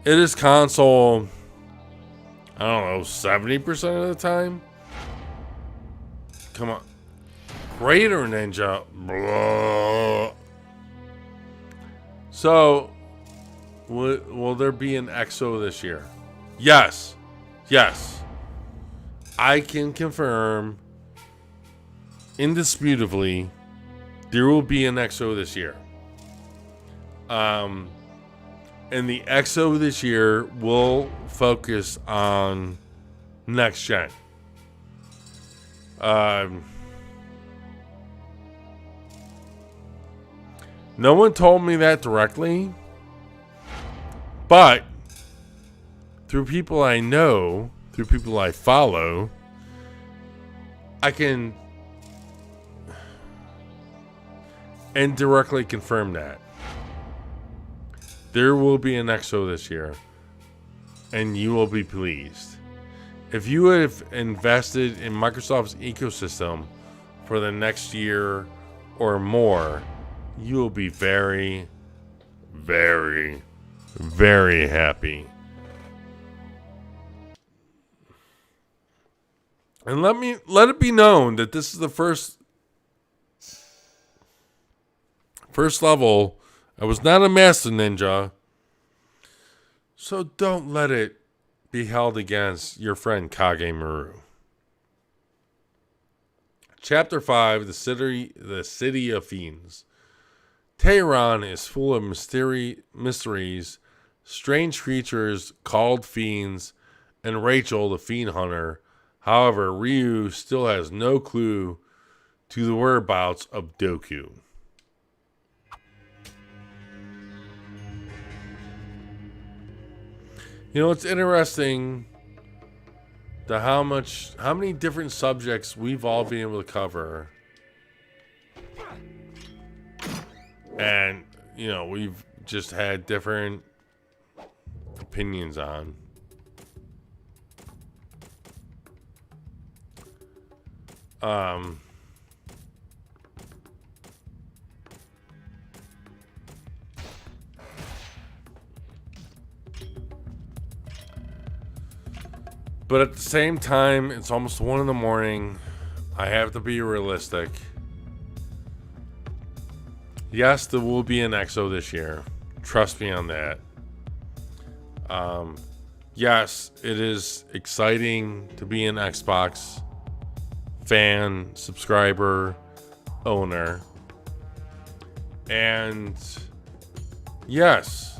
it is console, I don't know, 70% of the time? Come on. Greater Ninja. Blah. So, will there be an EXO this year? Yes. Yes. I can confirm indisputably, there will be an XO this year. And the XO this year will focus on next gen. No one told me that directly, but through people I know, through people I follow, I can indirectly confirm that. There will be an XO this year, and you will be pleased. If you have invested in Microsoft's ecosystem for the next year or more, you will be very, very, very happy. And let it be known that this is the first level. I was not a master ninja, so don't let it be held against your friend Kage Maru. Chapter 5, the city of fiends. Tehran is full of mysteries, strange creatures called fiends, and Rachel, the fiend hunter. However, Ryu still has no clue to the whereabouts of Doku. You know, it's interesting how many different subjects we've all been able to cover. And, you know, we've just had different opinions on. But at the same time, it's almost 1 a.m. I have to be realistic. Yes, there will be an XO this year. Trust me on that. Yes, it is exciting to be an Xbox fan, subscriber, owner. And yes,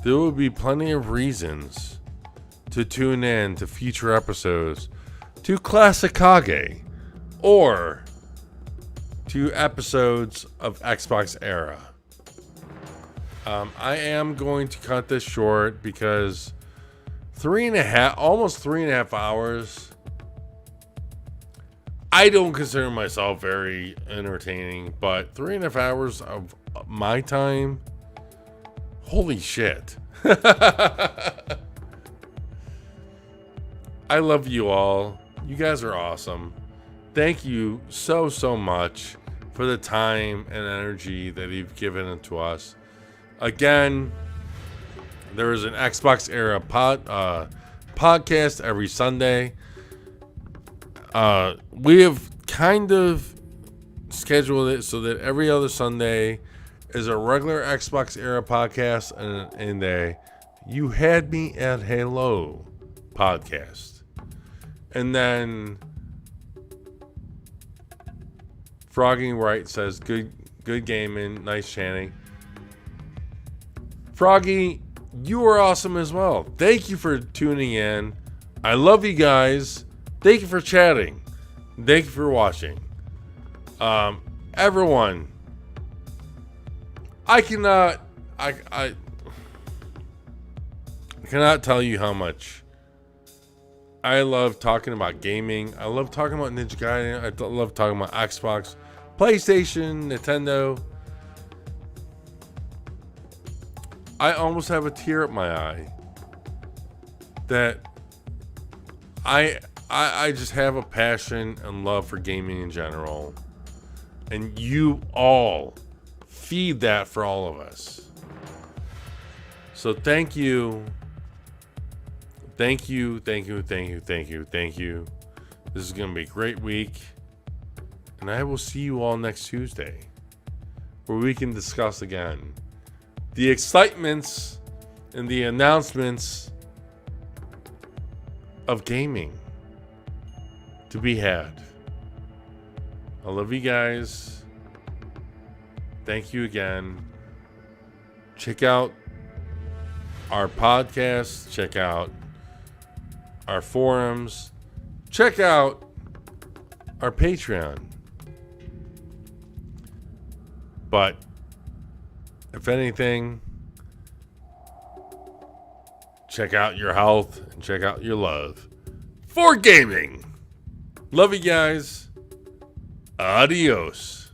there will be plenty of reasons to tune in to future episodes, to Classic Kage, or to episodes of XboxEra. I am going to cut this short because almost 3.5 hours. I don't consider myself very entertaining, but 3.5 hours of my time, holy shit. I love you all. You guys are awesome. Thank you so much for the time and energy that you've given to us. Again, there is an XboxEra podcast every Sunday. We have kind of scheduled it so that every other Sunday is a regular XboxEra podcast and a You Had Me at Hello podcast. And then Froggy Wright says, good gaming, nice chanting. Froggy, you are awesome as well. Thank you for tuning in. I love you guys. Thank you for chatting. Thank you for watching. Everyone, I cannot tell you how much I love talking about gaming. I love talking about Ninja Gaiden. I love talking about Xbox, PlayStation, Nintendo. I almost have a tear up my eye that I just have a passion and love for gaming in general. And you all feed that for all of us. So thank you. Thank you. This is going to be a great week. And I will see you all next Tuesday, where we can discuss again the excitements and the announcements of gaming to be had. I love you guys. Thank you again. Check out our podcast. Check out our forums. Check out our Patreon. But if anything, check out your health and check out your love for gaming. Love you guys. Adios.